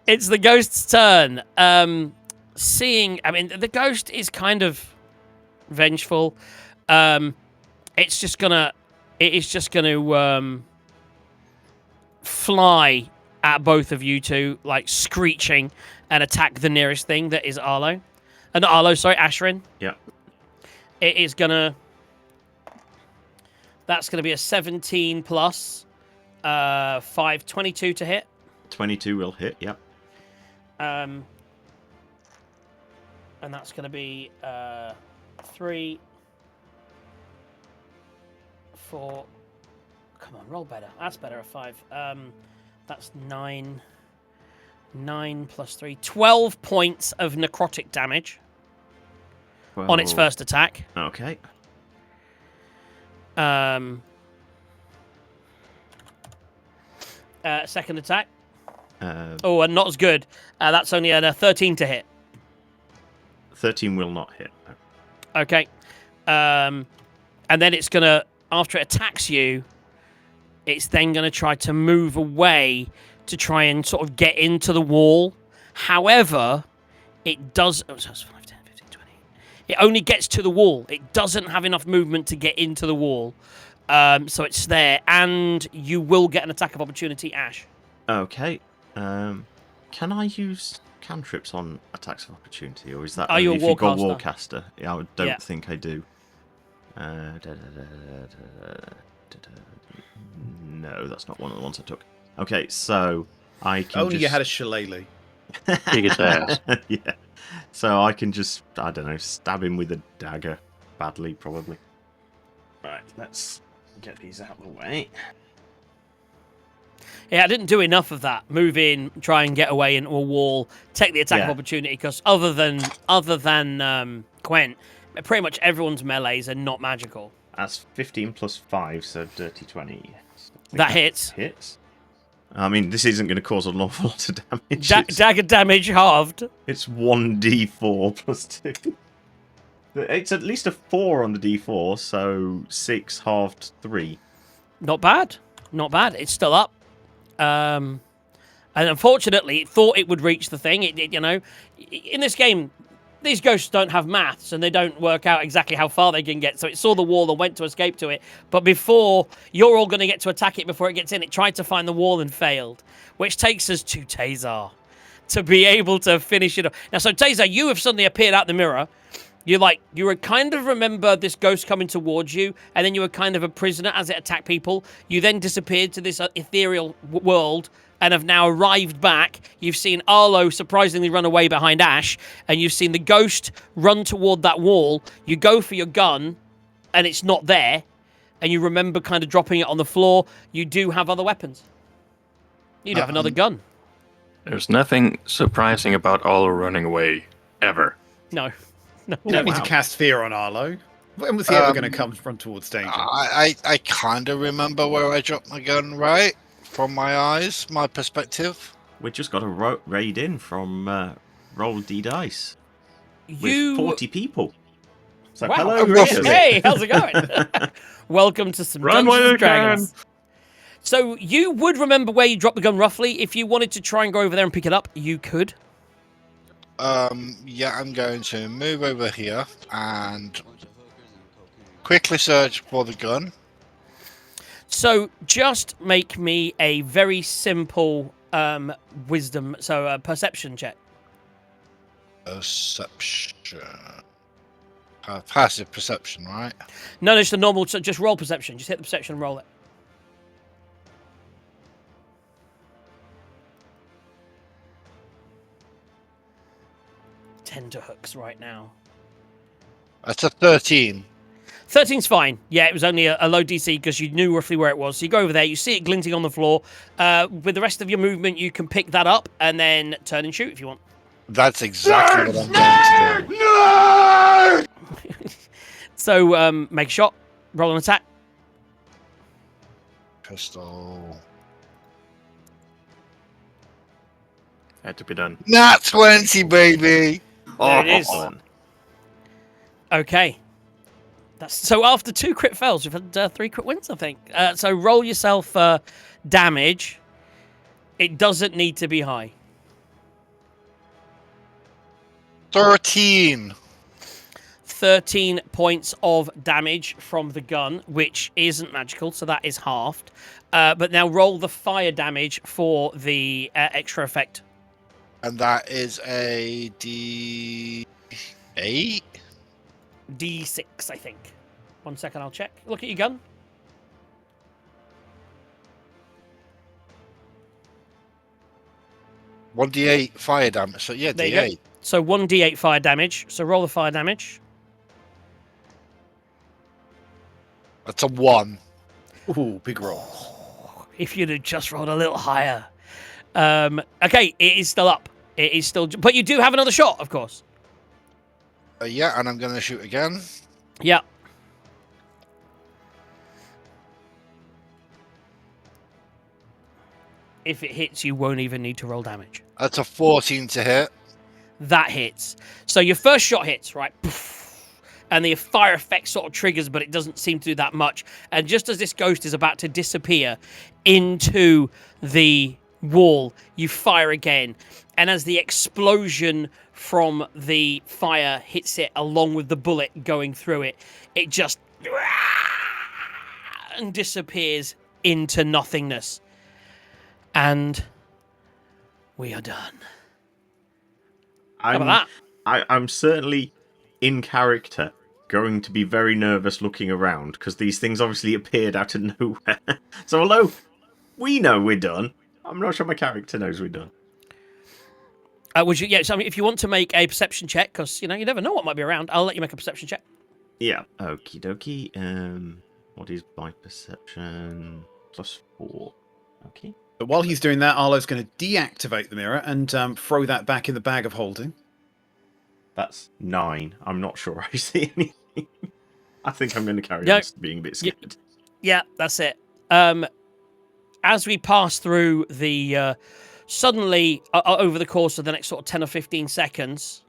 it's the ghost's turn. Seeing, I mean, the ghost is kind of vengeful. It is just gonna fly at both of you two, like screeching, and attack the nearest thing that is Arlo. Not Arlo, sorry, Ashrin. Yeah. It is gonna. That's gonna be a 17 plus 5, 22 to hit. 22 will hit, yep. And that's going to be 3, 4. Come on, roll better. That's better. A 5. That's 9. 9 plus 3. 12 points of necrotic damage on its first attack. Okay. Second attack. And not as good. That's only a 13 to hit. 13 will not hit. No. Okay. And then it's going to, after it attacks you, it's then going to try to move away to try and sort of get into the wall. However, it does... Oh, so it's 5, 10, 15, 20. It only gets to the wall. It doesn't have enough movement to get into the wall. So it's there. And you will get an attack of opportunity, Ash. Okay. Can I use cantrips on attacks of opportunity, or is that Are you a if you've got warcaster? warcaster? Yeah, I don't Yeah. think I do. No, that's not one of the ones I took. Okay, so I can Only just... you had a shillelagh. Kick its ass. Yeah. So I can just, I don't know, stab him with a dagger. Badly, probably. Right, let's get these out of the way. Yeah, I didn't do enough of that. Move in, try and get away into a wall, take the attack of Yeah. opportunity. Because other than Quent, pretty much everyone's melees are not magical. That's 15 plus 5, so dirty 20. That hits. Hits. I mean, this isn't going to cause an awful lot of damage. Dagger damage halved. It's 1d4 plus 2. It's at least a 4 on the d4, so 6 halved 3. Not bad. Not bad. It's still up. And unfortunately, it thought it would reach the thing. You know, in this game, these ghosts don't have maths and they don't work out exactly how far they can get. So it saw the wall and went to escape to it. But before you're all going to get to attack it before it gets in, it tried to find the wall and failed, which takes us to Tazar to be able to finish it off. Now, so Tazar, you have suddenly appeared out the mirror. You would kind of remember this ghost coming towards you, and then you were kind of a prisoner as it attacked people. You then disappeared to this ethereal world and have now arrived back. You've seen Arlo surprisingly run away behind Ash, and you've seen the ghost run toward that wall. You go for your gun, and it's not there, and you remember kind of dropping it on the floor. You do have other weapons. You'd have another gun. There's nothing surprising about Arlo running away, ever. No. No. You don't need to cast fear on Arlo. When was he ever going to come run towards danger? I kind of remember where I dropped my gun, right? From my eyes, my perspective. We just got a raid in from Roll D Dice with You 40 people. So Wow. hello, Oh, Richard. Hey, how's it going? Welcome to some Run Dungeons while you and Dragons. So you would remember where you dropped the gun roughly. If you wanted to try and go over there and pick it up, you could. Yeah, I'm going to move over here and quickly search for the gun. So just make me a very simple wisdom, so a perception check. Perception. Passive perception, right? No, it's the normal, so just roll perception. Just hit the perception and roll it. Tenterhooks right now. That's a 13. 13's fine. Yeah, it was only a low DC because you knew roughly where it was. So you go over there, you see it glinting on the floor. With the rest of your movement, you can pick that up and then turn and shoot if you want. That's exactly what I'm going to do. So make a shot, roll an attack. Pistol. Had to be done. Nat 20, baby! There it is. Okay. So after 2 crit fails, you've had 3 crit wins, I think. So roll yourself damage. It doesn't need to be high. 13. 13 points of damage from the gun, which isn't magical, so that is halved. But now roll the fire damage for the extra effect. And that is a D8? D6, I think. 1 second, I'll check. Look at your gun. One D8 fire damage. So yeah, There you D8. go. So 1d8 fire damage. So roll the fire damage. That's a 1. Ooh, big roll. If you'd have just rolled a little higher. Okay, it is still up. It is still... But you do have another shot, of course. Yeah, and I'm going to shoot again. Yeah. If it hits, you won't even need to roll damage. That's a 14 to hit. That hits. So your first shot hits, right? And the fire effect sort of triggers, but it doesn't seem to do that much. And just as this ghost is about to disappear into the wall, you fire again. And as the explosion from the fire hits it, along with the bullet going through it, it just and disappears into nothingness. And we are done. How about that? I'm certainly in character going to be very nervous looking around because these things obviously appeared out of nowhere. So although we know we're done, I'm not sure my character knows we're done. Would you? Yeah. So I mean, if you want to make a perception check, because you never know what might be around, I'll let you make a perception check. Yeah. Okie dokie. What is my perception? +4. Okay. But while he's doing that, Arlo's going to deactivate the mirror and throw that back in the bag of holding. That's 9. I'm not sure I see anything. I think I'm going to carry on being a bit scared. Yeah, that's it. As we pass through the... suddenly, over the course of the next sort of 10 or 15 seconds,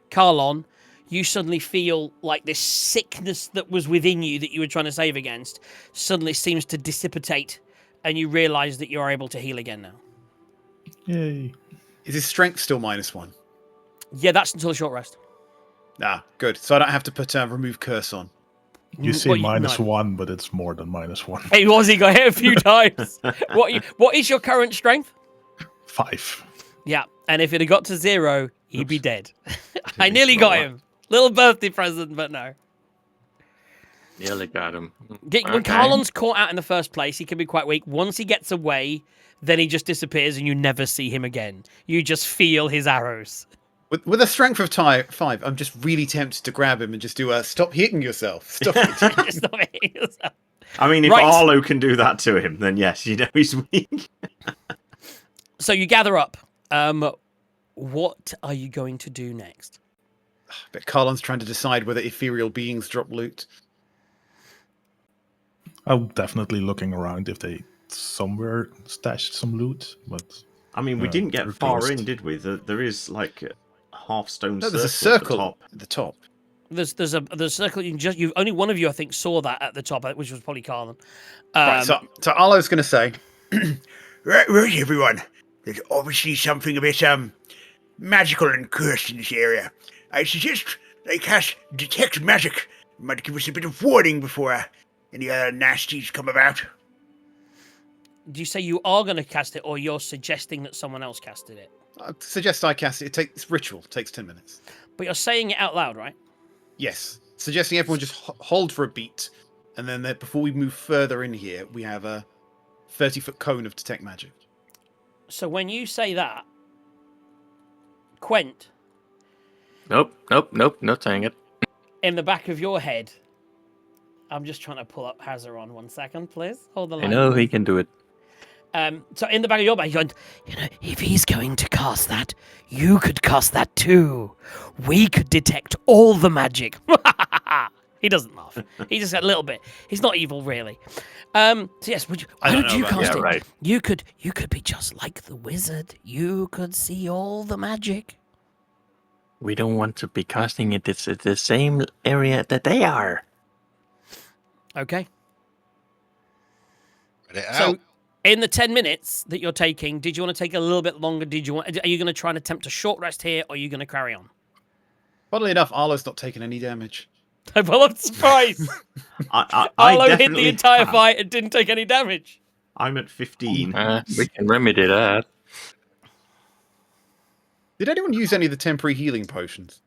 Carlon, you suddenly feel like this sickness that was within you that you were trying to save against suddenly seems to dissipate, and you realise that you're able to heal again now. Yay. Is his strength still -1? Yeah, that's until a short rest. Ah, good. So I don't have to put remove curse on. You say Well, -1, but it's more than -1. Hey, he got hit a few times. What is your current strength? 5. Yeah, and if it had got to 0, he'd be dead. I nearly got him. Little birthday present, but no. Nearly got him. When Carlon's caught out in the first place, he can be quite weak. Once he gets away, then he just disappears and you never see him again. You just feel his arrows. With a strength of 5, I'm just really tempted to grab him and just do a stop hitting yourself. Stop hitting. Stop hitting yourself. I mean, if Arlo can do that to him, then yes, he's weak. So you gather up. What are you going to do next? But Carlon's trying to decide whether ethereal beings drop loot. I'm definitely looking around if they somewhere stashed some loot, but... I mean, we didn't get they're far closed. in, did we? There is like a half-stone No, there's a circle circle at the top. There's a circle. You only one of you, I think, saw that at the top, which was probably Carlon. Right, so Arlo's going to say, Right, everyone. There's obviously something a bit magical and cursed in this area. I suggest they cast Detect Magic. It might give us a bit of warning before any other nasties come about. Do you say you are going to cast it, or you're suggesting that someone else casted it? I suggest I cast it. It's ritual. It takes 10 minutes. But you're saying it out loud, right? Yes. Suggesting everyone just hold for a beat, and then before we move further in here, we have a 30-foot cone of Detect Magic. So when you say that, Quent, Nope, not saying it. in the back of your head, I'm just trying to pull up Hazaron 1 second, please. Hold the I line. know he can do it. So in the back of your mind, you're going, you know, if he's going to cast that, you could cast that too. We could detect all the magic. He doesn't laugh. He just a little bit. He's not evil, really. So yes, why don't you cast it? right. You could be just like the wizard. You could see all the magic. We don't want to be casting it. It's at the same area that they are. Okay. Put it So, out. in the 10 minutes that you're taking, did you want to take a little bit longer? Are you going to try and attempt a short rest here, or are you going to carry on? Funnily enough, Arlo's not taking any damage. Well, I'm surprised. I Arlo hit definitely the entire have. fight and didn't take any damage. I'm at 15. We can remedy that. Did anyone use any of the temporary healing potions?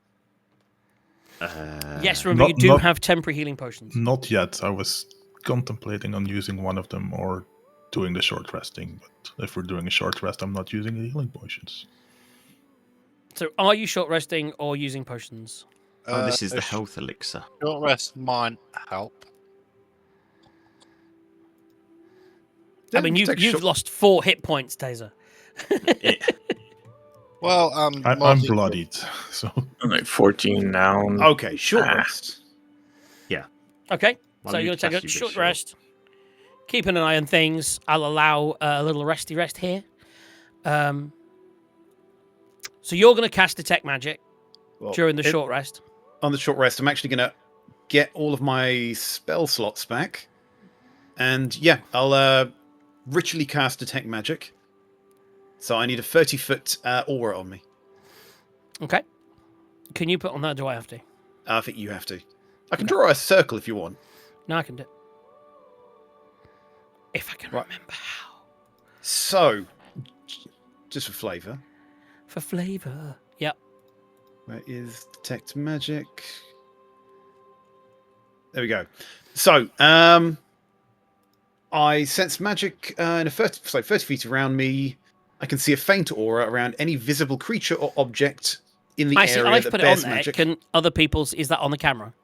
Yes, remember, you do not- have temporary healing potions. Not yet. I was contemplating on using one of them or doing the short resting. But if we're doing a short rest, I'm not using the healing potions. So, are you short resting or using potions? Oh, this is a the health elixir. Short rest might help. I mean, you've lost 4 hit points, Taser. Well, I'm bloodied, so I'm like 14 now. Okay, short rest. Okay, While so you you're going to take cast a your short shield. rest. Keeping an eye on things. I'll allow a little resty rest here. So you're going to cast Detect Magic Well, during the short rest. On the short rest, I'm actually going to get all of my spell slots back. And yeah, I'll ritually cast Detect Magic. So I need a 30-foot aura on me. Okay. Can you put on that? Or do I have to? I think you have to. I can draw a circle if you want. No, I can do it. If I can Right. remember how. So, just for flavour, For flavour. Yep. where is Detect Magic? There we go. So, I sense magic in 30 feet around me. I can see a faint aura around any visible creature or object in the I see. area I've that put it on bears there. magic. Can other people's? Is that on the camera?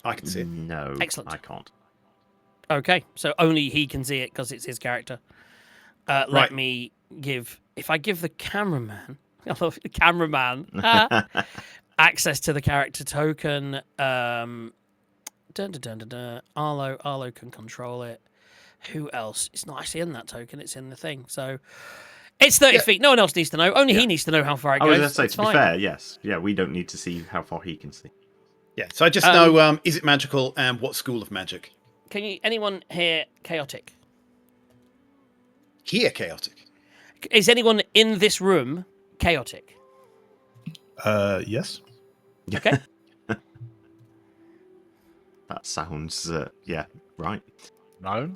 I can see it. No, Excellent. I can't. Okay, so only he can see it because it's his character. Let Right. me give. If I give the cameraman, the cameraman access to the character token. Arlo can control it. Who else? It's not actually in that token. It's in the thing. So it's 30 feet. No one else needs to know. Only he needs to know how far it I goes. was going to say, It's to be fine. fair, yes. Yeah, we don't need to see how far he can see. Yeah, so I just know is it magical and what school of magic? Can you? Anyone hear chaotic? Here, chaotic. Is anyone in this room chaotic? Yes. Okay. That sounds, yeah, right. No.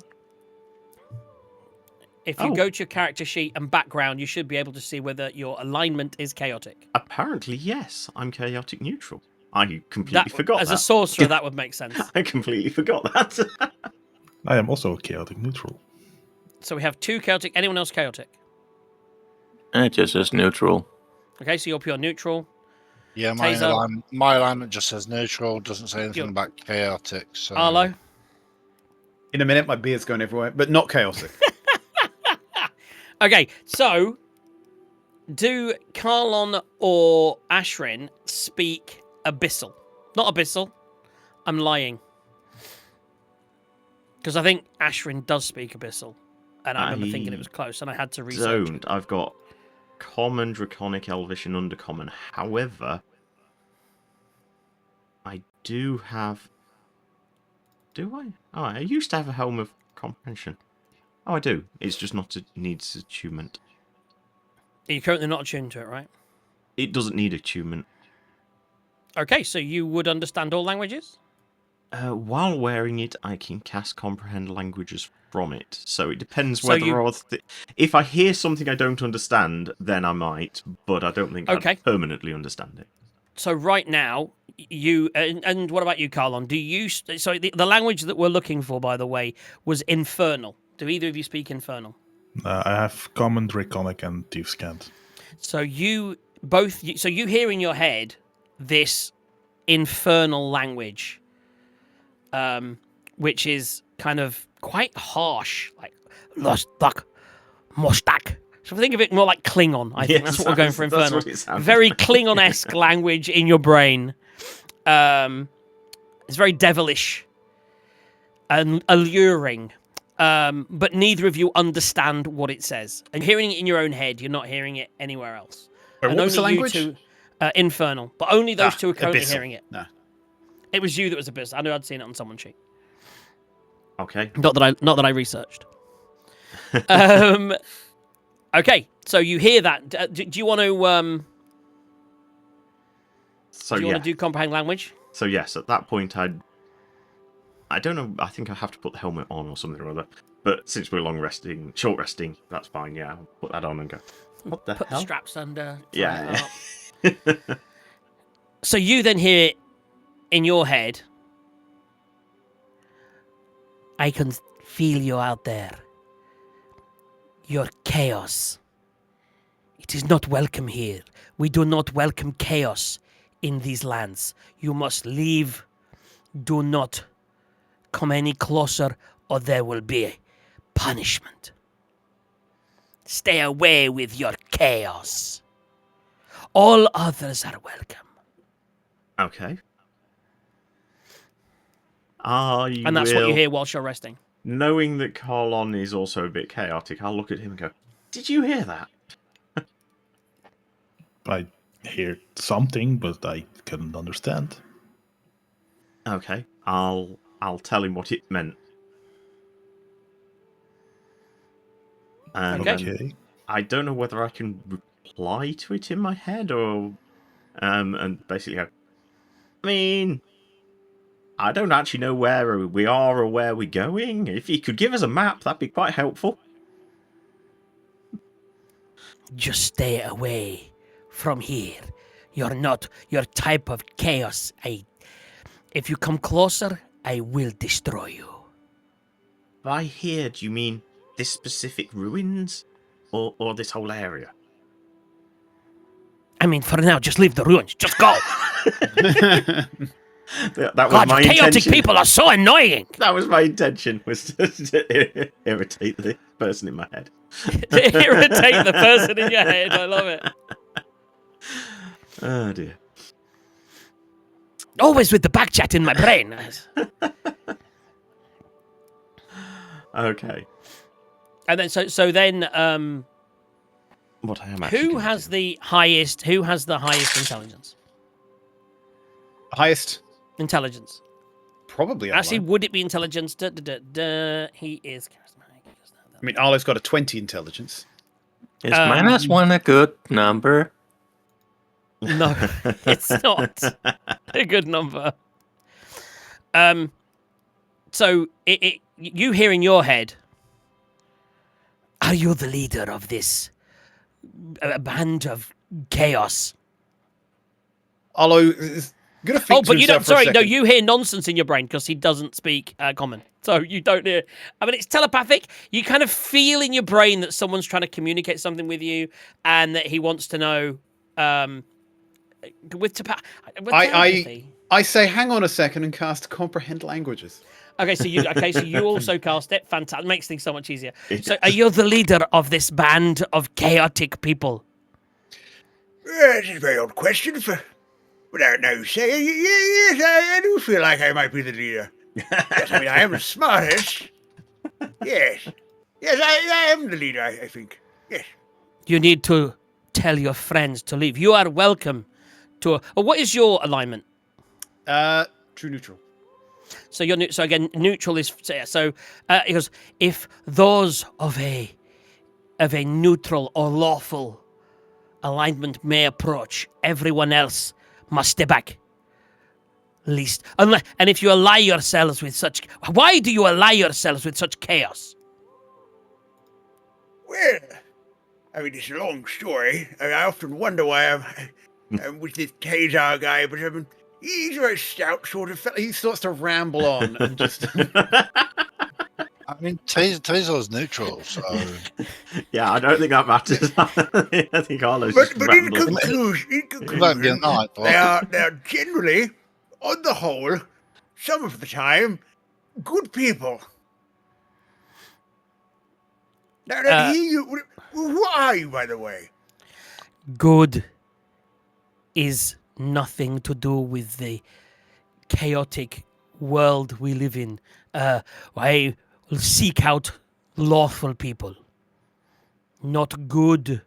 If you Oh. go to your character sheet and background, you should be able to see whether your alignment is chaotic. Apparently, yes, I'm chaotic neutral. I completely That, forgot as that. a sorcerer, that would make sense. I completely forgot that. I am also chaotic neutral. So we have 2 chaotic. Anyone else chaotic? It just says neutral. Okay, so you're pure neutral. Yeah, Taser. my alignment just says neutral, doesn't say anything You're- about chaotic. So Arlo? In a minute, my beard's going everywhere, but not chaotic. Okay, so do Carlon or Ashrin speak Abyssal? Not Abyssal. I'm lying. Because I think Ashrin does speak Abyssal. And I remember thinking it was close, and I had to research. Don't. I've got Common, Draconic, Elvish, and Undercommon. However, I do have... Do I? Oh, I used to have a Helm of Comprehension. Oh, I do. It's just not needs attunement. You're currently not attuned to it, right? It doesn't need attunement. Okay, so you would understand all languages? While wearing it, I can cast Comprehend languages from it. So it depends So whether you- or... If I hear something I don't understand, then I might. But I don't think Okay. I'd permanently understand it. So right now, you and what about you, Carlon? Do you? So the language that we're looking for, by the way, was Infernal. Do either of you speak Infernal? I have common, draconic, and thieves' cant. So you both. So you hear in your head this Infernal language, which is kind of quite harsh, like Lostak, Mostak. So think of it more like Klingon. I think that's what we're going for That's Infernal. what it sounds Very like. Klingon-esque language in your brain. It's very devilish and alluring, but neither of you understand what it says. And hearing it in your own head, you're not hearing it anywhere else. Wait, And what was the only you language? two, Infernal, but only those two are currently Abyssal. hearing it. No. It was you that was Abyss. I knew I'd seen it on someone's sheet. Okay. Not that I researched. Okay, so you hear that. Do you want to? So Do you yeah. want to do comprehend language? So yes, at that point I don't know. I think I have to put the helmet on or something or other. But since we're short resting, that's fine. Yeah, I'll put that on and go. What the Put the hell? straps under. Yeah. So you then hear it in your head. I can feel you out there. Your chaos. It is not welcome here. We do not welcome chaos in these lands. You must leave. Do not come any closer, or there will be punishment. Stay away with your chaos. All others are welcome. Okay. And that's what you hear whilst you're resting. Knowing that Carlon is also a bit chaotic, I'll look at him and go, "Did you hear that?" I hear something, but I couldn't understand. Okay. I'll tell him what it meant. And Okay. I don't know whether I can reply to it in my head or and basically go, I mean, I don't actually know where we are or where we're going. If you could give us a map, that'd be quite helpful. Just stay away from here. You're not your type of chaos. If you come closer, I will destroy you. By here, do you mean this specific ruins or this whole area? I mean, for now, just leave the ruins. Just go. That was God, my chaotic intention. people are so annoying. That was my intention, was to irritate the person in my head. To irritate the person in your head. I love it. Oh dear. Always with the back chat in my brain. Okay. And then so then What I am actually who gonna has do. the highest intelligence? Highest, Intelligence. probably. Actually, Arlo. would it be intelligence? He is charismatic. I mean, Arlo's got a 20 intelligence. Is -1 a good number? No, it's not a good number. So you hear in your head, are you the leader of this band of chaos? Arlo is gonna think Oh, to but you don't. himself for a Sorry, no, second. you hear nonsense in your brain because he doesn't speak common. So you don't hear. I mean, it's telepathic. You kind of feel in your brain that someone's trying to communicate something with you, and that he wants to know. With telepathy. I say, hang on a second and cast comprehend languages. Okay, so you also cast it. Fantastic, makes things so much easier. So, are you the leader of this band of chaotic people? This is a very odd question for, without no saying. Yes, I do feel like I might be the leader. Yes, I mean, I am the smartest. Yes. Yes, I am the leader, I think. Yes. You need to tell your friends to leave. You are welcome to. What is your alignment? True neutral. So you're so again neutral is so. He goes, if those of a neutral or lawful alignment may approach, everyone else must stay back. Least unless, and if you ally yourselves with such, why do you ally yourselves with such chaos? Well, I mean, it's a long story. I often wonder why I'm with this Kazar guy, but I mean, he's a very stout sort of fella. He starts to ramble on and just. I mean, Tazor's neutral, so Yeah, I don't think that matters. I think Arlo's But just in rambling. conclusion, it won't be a night. they But are generally, on the whole, some of the time, good people. Now, who are you, by the way? Good is nothing to do with the chaotic world we live in. I will seek out lawful people, not good.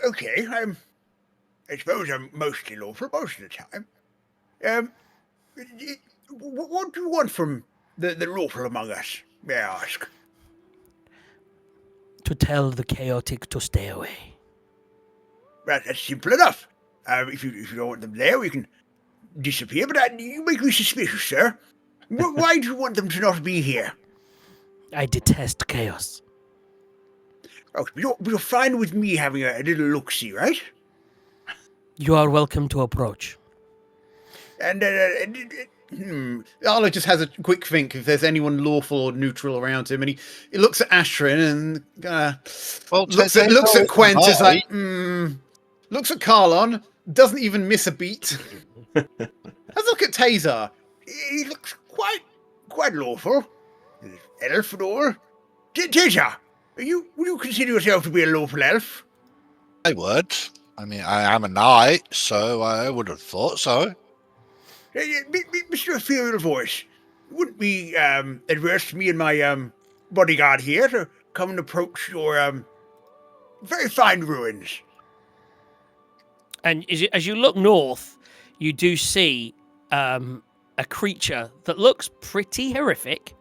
Okay, I suppose I'm mostly lawful most of the time. What do you want from the lawful among us, may I ask? To tell the chaotic to stay away. That's simple enough. If you don't want them there, we can disappear, but you make me suspicious, sir. Why do you want them to not be here? I detest chaos. Oh, you're fine with me having a little look-see, right? You are welcome to approach. And, Arlo just has a quick think if there's anyone lawful or neutral around him, and he looks at Astrid and looks at Quent, is like, looks at Carlon, doesn't even miss a beat. Has a look at Taser. he looks quite lawful. Elf and all. Taser, would you consider yourself to be a lawful elf? I would. I mean, I am a knight, so I would have thought so. Mr. Ethereal Voice, it wouldn't be adverse to me and my bodyguard here to come and approach your very fine ruins. And as you look north, you do see a creature that looks pretty horrific.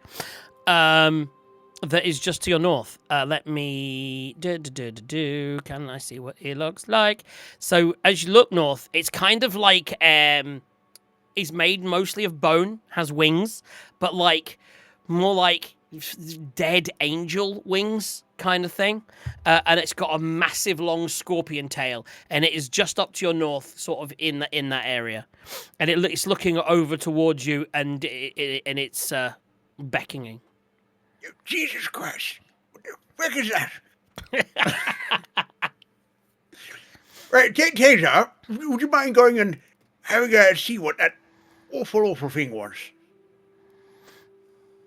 That is just to your north. Let me Can I see what it looks like? So as you look north, it's kind of like it's made mostly of bone, has wings, but like more like dead angel wings kind of thing. And it's got a massive long scorpion tail, and it is just up to your north, sort of in that area. And it's looking over towards you, and it's beckoning. Jesus Christ. What the frick is that? Right, Taser, would you mind going and having a see what that awful thing was?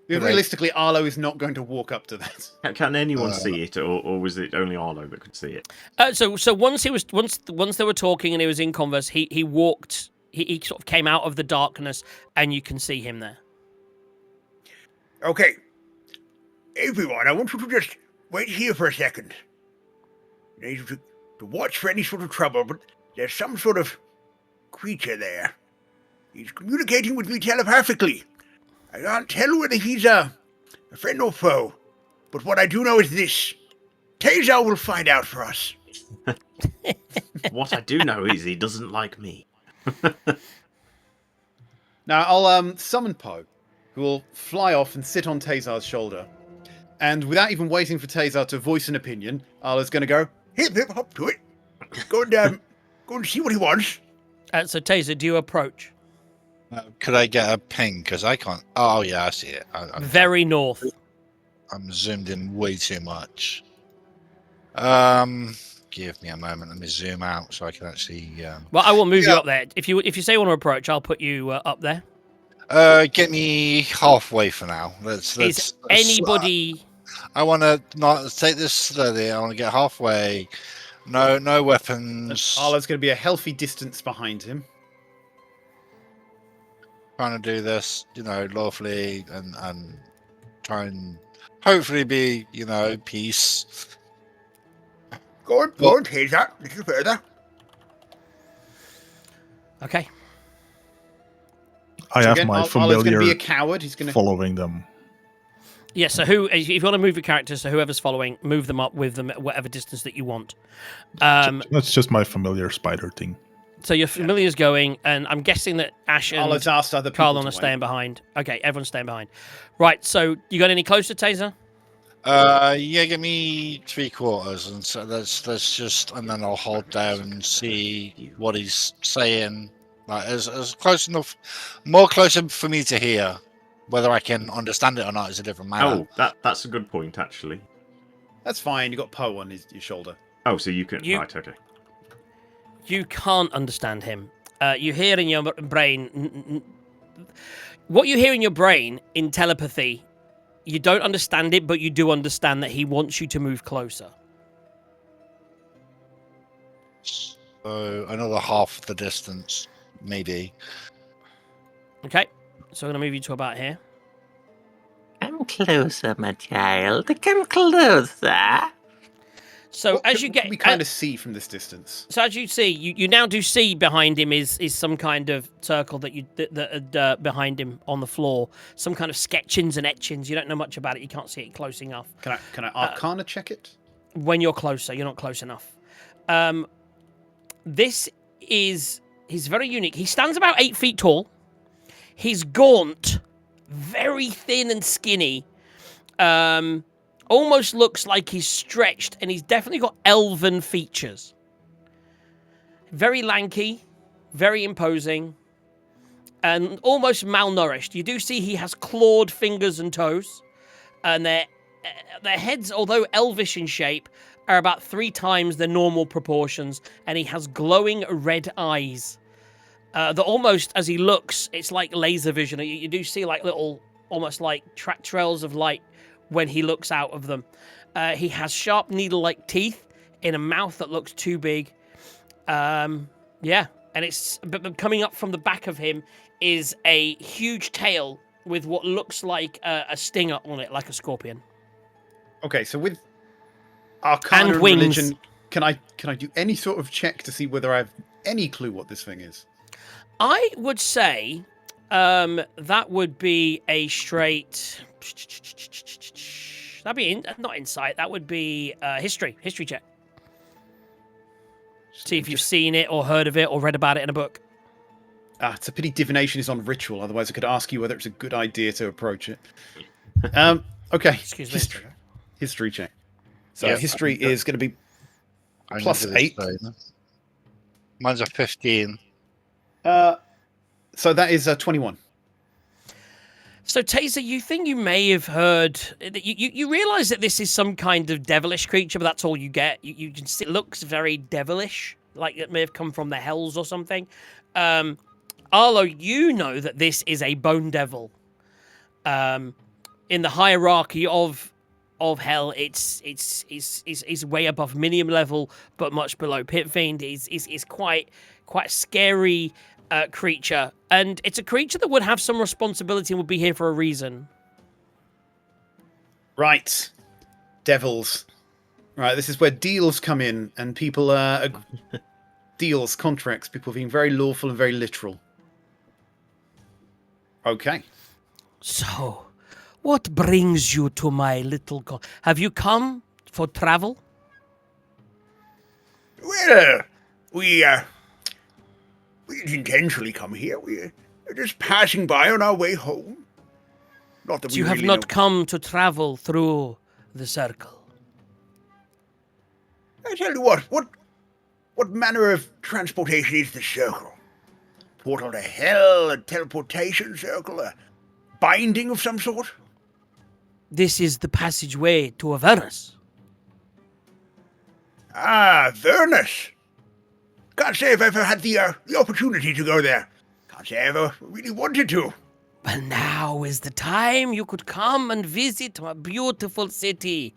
Realistically, Arlo is not going to walk up to that. Can anyone see it, or was it only Arlo that could see it? So once they were talking and he was in converse, he walked. He sort of came out of the darkness, and you can see him there. Okay. Everyone, I want you to just wait here for a second. I need you to watch for any sort of trouble, but there's some sort of creature there. He's communicating with me telepathically. I can't tell whether he's a friend or foe, but what I do know is this. Taser will find out for us. What I do know is he doesn't like me. Now, I'll summon Poe, who will fly off and sit on Tazar's shoulder. And without even waiting for Tazar to voice an opinion, Arlo's going to go, Hip, hop to it. Go and see what he wants. So Taser, do you approach? Could I get a ping? Because I can't. Oh, yeah, I see it. Very north. I'm zoomed in way too much. Give me a moment. Let me zoom out so I can actually. Well, I will move you up there. If you say you want to approach, I'll put you up there. Get me halfway for now. Let's anybody? I want to not take this slowly. I want to get halfway. No weapons. Arlo's going to be a healthy distance behind him. Trying to do this, lawfully and try and hopefully be, peace. Go on, Taser. A little further. Okay. I So have again, my Arlo's going to familiar be a coward. He's going to following them. Yeah, so if you want to move your characters, so whoever's following, move them up with them at whatever distance that you want. That's just my familiar spider thing. So your familiar's going, and I'm guessing that Ash and Arlo's asked other people Carlon to are wait. staying behind. Okay, everyone's staying behind. Right, so you got any closer, Taser? Yeah, give me 3/4, and so let's just, and then I'll hold down and see what he's saying. Like as close enough, more closer for me to hear. Whether I can understand it or not is a different matter. Oh, that's a good point, actually. That's fine. You got Poe on your shoulder. Oh, so you can... Right, okay. You can't understand him. You hear in your brain what you hear in your brain in telepathy, you don't understand it, but you do understand that he wants you to move closer. So another half the distance, maybe. Okay, so I'm going to move you to about here. Come closer, my child. Come closer. So What as can you get, we kind of see from this distance? so as you see, you now do see behind him is some kind of circle that behind him on the floor, some kind of sketchings and etchings. You don't know much about it. You can't see it close enough. Can I Arcana check it? When you're closer, you're not close enough. He's very unique. He stands about 8 feet tall. He's gaunt, very thin and skinny. Almost looks like he's stretched, and he's definitely got elven features. Very lanky, very imposing, and almost malnourished. You do see he has clawed fingers and toes, and their heads, although elvish in shape, are about 3 times their normal proportions, and he has glowing red eyes. That almost, as he looks, it's like laser vision. You do see like little, almost like track trails of light when he looks out of them. He has sharp needle-like teeth in a mouth that looks too big. And but coming up from the back of him is a huge tail with what looks like a stinger on it, like a scorpion. Okay, so with Arcana And wings. religion, can I do any sort of check to see whether I have any clue what this thing is? I would say that would be a straight. That'd be not insight. That would be history check. See if you've seen it or heard of it or read about it in a book. It's a pity divination is on ritual. Otherwise, I could ask you whether it's a good idea to approach it. Okay. Excuse me. History check. So Yeah, history is going to be I'm plus gonna do 8. the same. Mine's a 15. So that is 21. So, Taser, you think you may have heard that you realize that this is some kind of devilish creature, but that's all you get. You just, it looks very devilish, like it may have come from the hells or something. Arlo, you know that this is a bone devil. In the hierarchy of hell, it's way above minimum level, but much below pit fiend. Is quite scary. Creature, and it's a creature that would have some responsibility and would be here for a reason. Right. Devils. Right, this is where deals come in, and people deals, contracts, people being very lawful and very literal. Okay. So, what brings you to my little... Have you come for travel? Well, we didn't intentionally come here. We're just passing by on our way home. Not that So we you have really not know. come to travel through the circle. I tell you what manner of transportation is the circle? Portal to hell, a teleportation circle, a binding of some sort? This is the passageway to Avernus. Ah, Avernus. Can't say I've ever had the opportunity to go there. Can't say I ever really wanted to. Well, now is the time you could come and visit my beautiful city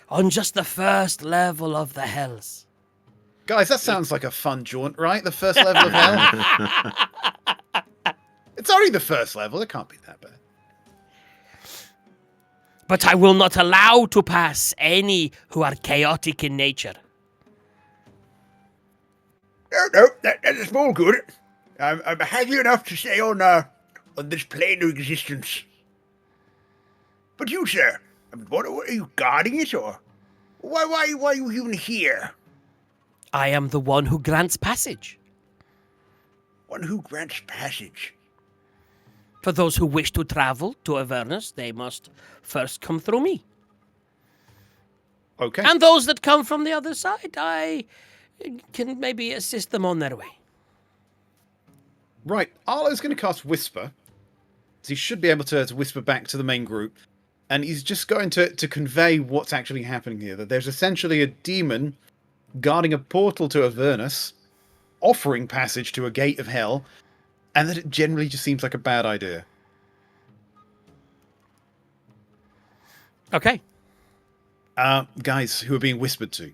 on just the first level of the hells. Guys, that sounds like a fun jaunt, right? The first level of hell. It's only the first level. It can't be that bad. But I will not allow to pass any who are chaotic in nature. No, that is all good. I'm happy enough to stay on this plane of existence. But you, sir, what are you guarding it, or why are you even here? I am the one who grants passage. One who grants passage. For those who wish to travel to Avernus, they must first come through me. Okay. And those that come from the other side, I can maybe assist them on their way. Right. Arlo's going to cast Whisper. So he should be able to whisper back to the main group. And he's just going to convey what's actually happening here. That there's essentially a demon guarding a portal to Avernus, offering passage to a gate of hell. and that it generally just seems like a bad idea. Okay. Guys who are being whispered to.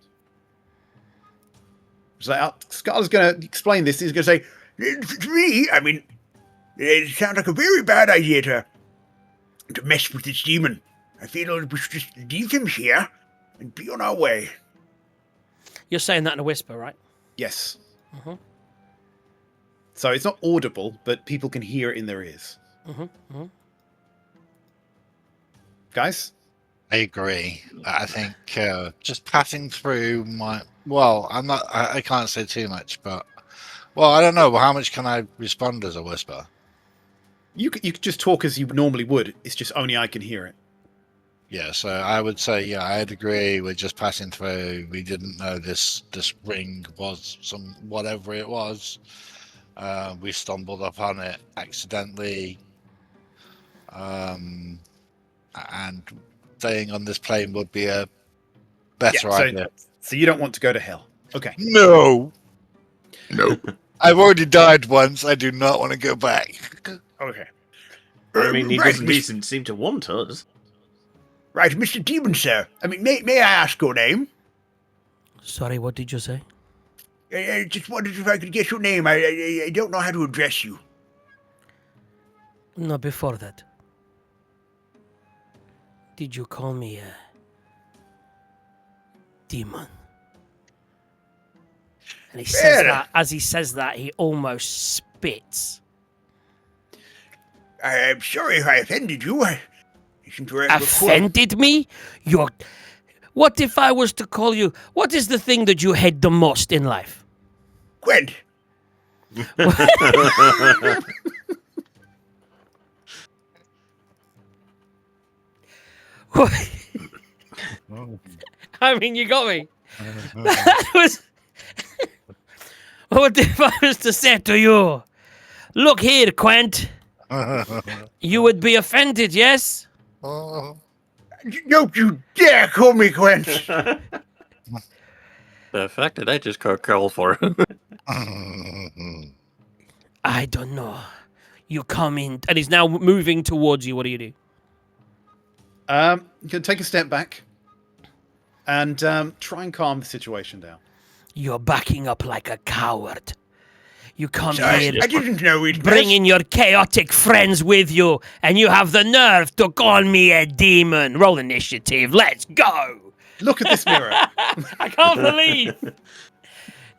So Scarlet's going to explain this. He's going to say, to me, I mean, it sounds like a very bad idea to mess with this demon. I feel we should just leave him here and be on our way. You're saying that in a whisper, right? Yes. Mm-hmm. So it's not audible, but people can hear it in their ears. Mm-hmm. Mm-hmm. Guys? I agree. I think just passing through my... Well, I can't say too much, but... Well, I don't know. How much can I respond as a whisper? You could just talk as you normally would. It's just only I can hear it. Yeah, so I would say, yeah, I'd agree. We're just passing through. We didn't know this ring was some whatever it was. We stumbled upon it accidentally. And staying on this plane would be a better idea. So you don't want to go to hell. Okay. No. I've already died once. I do not want to go back. Okay. I mean, he Right, doesn't seem to want us. Right, Mr. Demon, sir. I mean, may I ask your name? Sorry, what did you say? I just wondered if I could get your name. I don't know how to address you. No, before that. Did you call me a demon? And he says that, as he says that, he almost spits. I'm sorry if I offended you. I seem to Offended me? What if I was to call you... What is the thing that you hate the most in life? Gwent. I mean, you got me. That was... What if I was to say to you, look here, Quent. You would be offended, yes? Don't you dare call me Gwent. The fact that I just got called for. I don't know. You come in, and he's now moving towards you. What do you do? You can take a step back and try and calm the situation down. You're backing up like a coward. You come Sorry, here, I didn't know we'd bringing your chaotic friends with you, and you have the nerve to call me a demon. Roll initiative. Let's go. Look at this mirror. I can't believe.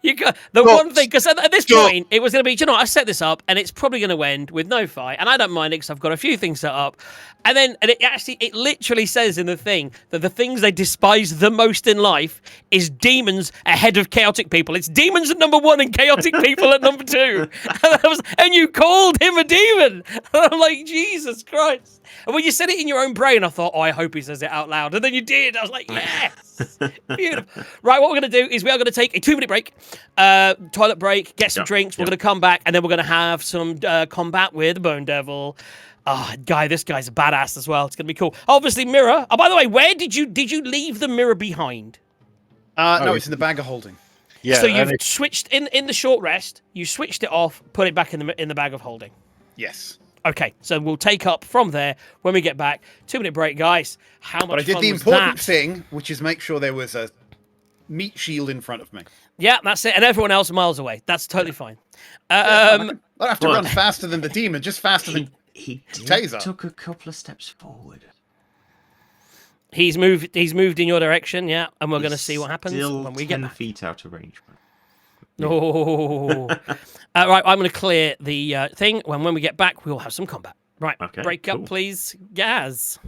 You got one thing, because at this point it was going to be, you know, I set this up and it's probably going to end with no fight, and I don't mind it because I've got a few things set up, and it literally says in the thing that the things they despise the most in life is demons ahead of chaotic people. It's demons at number 1 and chaotic people at number 2, and you called him a demon. I'm like, Jesus Christ. And when you said it in your own brain, I thought, oh, I hope he says it out loud. And then you did. I was like, yes. Beautiful. Right, what we're going to do is we are going to take a 2-minute break, toilet break, get some drinks. We're going to come back, and then we're going to have some combat with the Bone Devil. Oh, this guy's a badass as well. It's going to be cool. Obviously, mirror. Oh, by the way, where did you leave the mirror behind? No, it's in the bag of holding. Yeah. So you've switched in the short rest. You switched it off, put it back in the bag of holding. Yes. Okay, so we'll take up from there when we get back. 2-minute break, guys. How much But I did fun the was important that? thing, which is make sure there was a meat shield in front of me. Yeah, that's it. And everyone else miles away. That's totally fine. I don't have to run faster than the demon, just faster than He Taser. took a couple of steps forward. He's moved in your direction, yeah, and we're going to see what happens Still when we get 10 back. feet out of range. No. Right, I'm going to clear the thing. When we get back, we'll have some combat. Right, Okay, break cool. up, please. Gaz.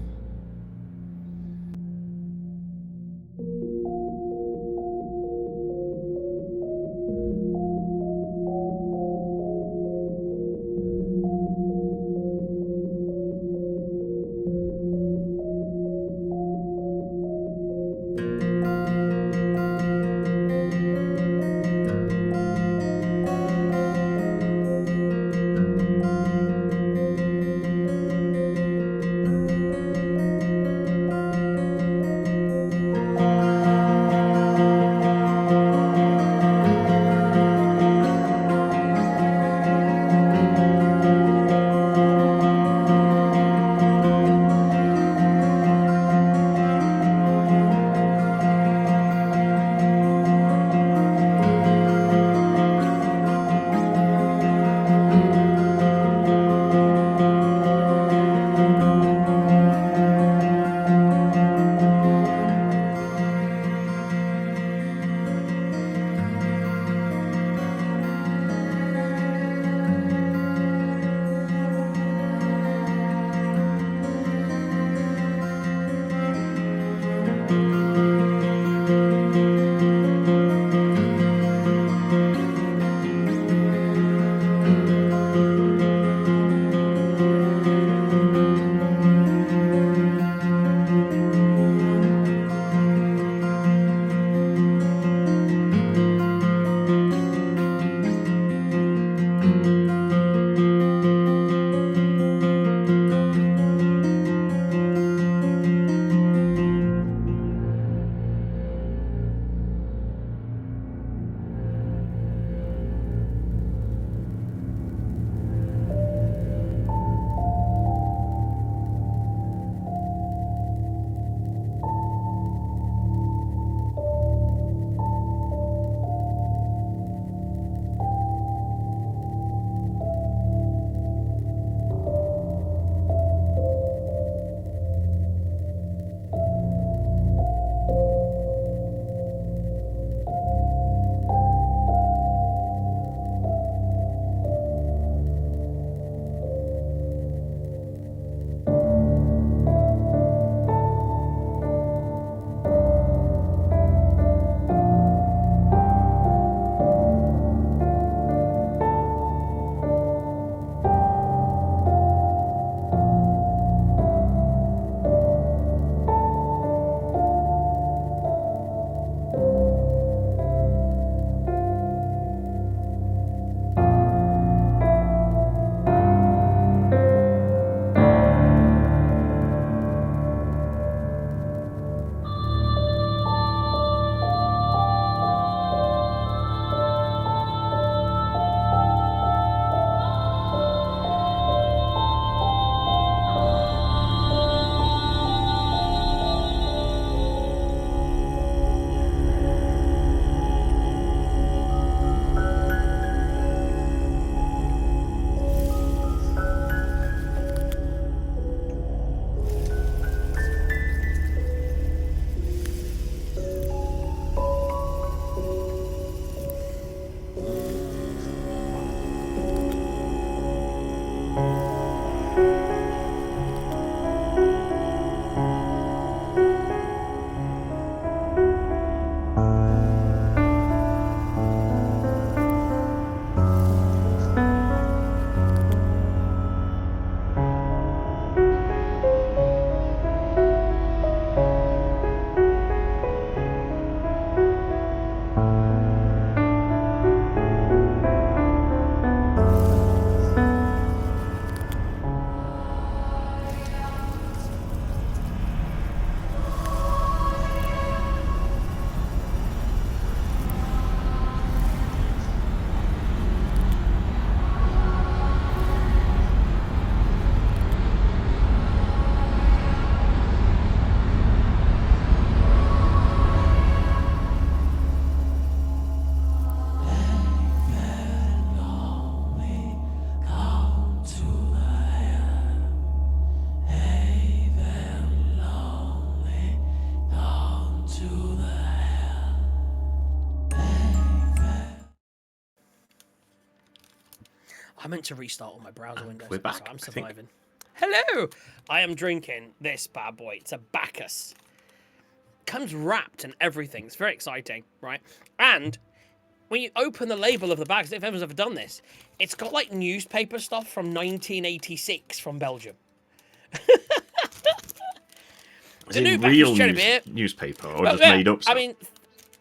I meant to restart all my browser windows. we're back, So I'm I think. surviving. Hello! I am drinking this bad boy. It's a Bacchus. Comes wrapped and everything. It's very exciting, right? And when you open the label of the bag, if anyone's ever done this, it's got like newspaper stuff from 1986 from Belgium. Is The new it real Bacchus cherry beer. newspaper or Well, just yeah, made up stuff? I mean,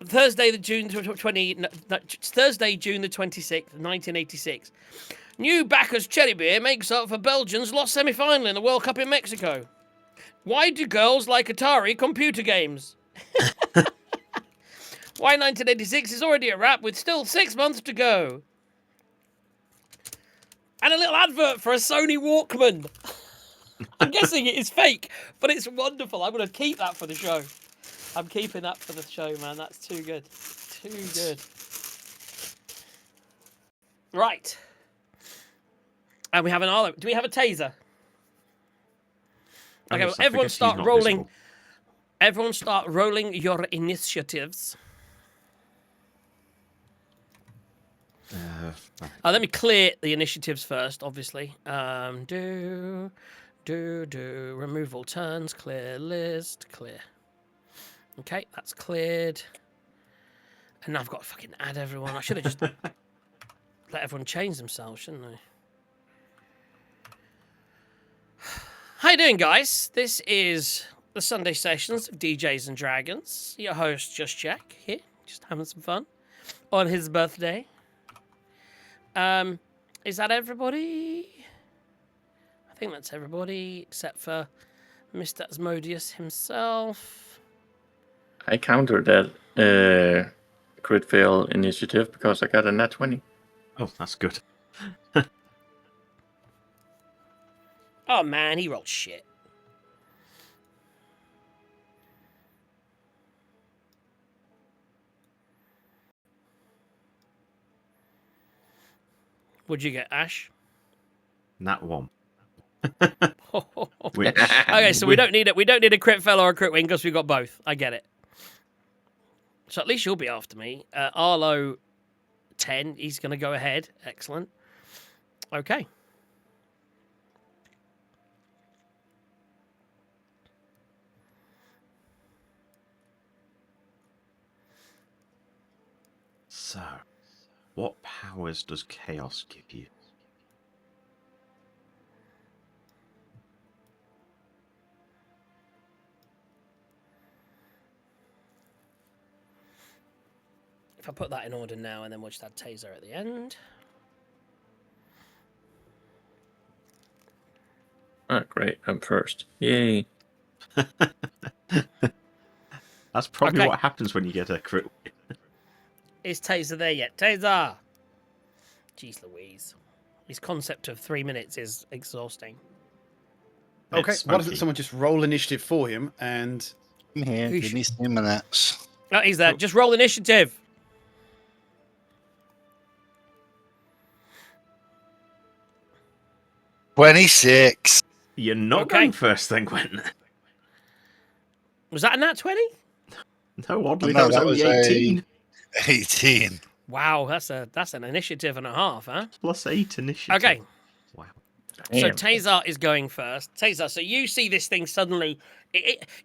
Thursday, June the 26th, 1986. New Bacchus cherry beer makes up for Belgium's lost semi-final in the World Cup in Mexico. Why do girls like Atari computer games? Why 1986 is already a wrap with still 6 months to go. And a little advert for a Sony Walkman. I'm guessing it is fake, but it's wonderful. I'm going to keep that for the show. I'm keeping that for the show, man. That's too good. Too good. Right. And we have an Arlo. Do we have a taser? Okay, well, I everyone guess he's start not rolling. visible. Everyone start rolling your initiatives. Let me clear the initiatives first, obviously. Do. Remove all turns. Clear list. Clear. Okay, that's cleared. And now I've got to fucking add everyone. I should have just let everyone change themselves, shouldn't I? How you doing, guys? This is the Sunday Sessions of DJs and Dragons. Your host, Just Jack, here, just having some fun on his birthday. Is that everybody? I think that's everybody except for Mr. Asmodeus himself. I countered that crit fail initiative because I got a nat 20. Oh, that's good. Oh man, he rolled shit. What'd you get, Ash? Nat 1. Okay, so we don't need it. We don't need a crit fail or a crit win because we got both. I get it. So at least you'll be after me. Arlo 10. He's going to go ahead. Excellent. Okay. So, what powers does chaos give you? If I put that in order now and then we'll just add taser at the end. Oh, great. I'm first. Yay. That's probably Okay. what happens when you get a crit. Is taser there yet? Taser! Jeez Louise. His concept of 3 minutes is exhausting. Okay, It's why doesn't smoky. someone just roll initiative for him and In here, Who give me 3 minutes. Oh, he's there. Just roll initiative. $26. You're not Okay. going first then, Gwen. Was that a nat 20? No, oddly, No, that was only 18. 18. Wow, that's an initiative and a half, huh? Plus 8 initiative. Okay. Wow. So Damn. Tazar is going first. Tazar, so you see this thing suddenly.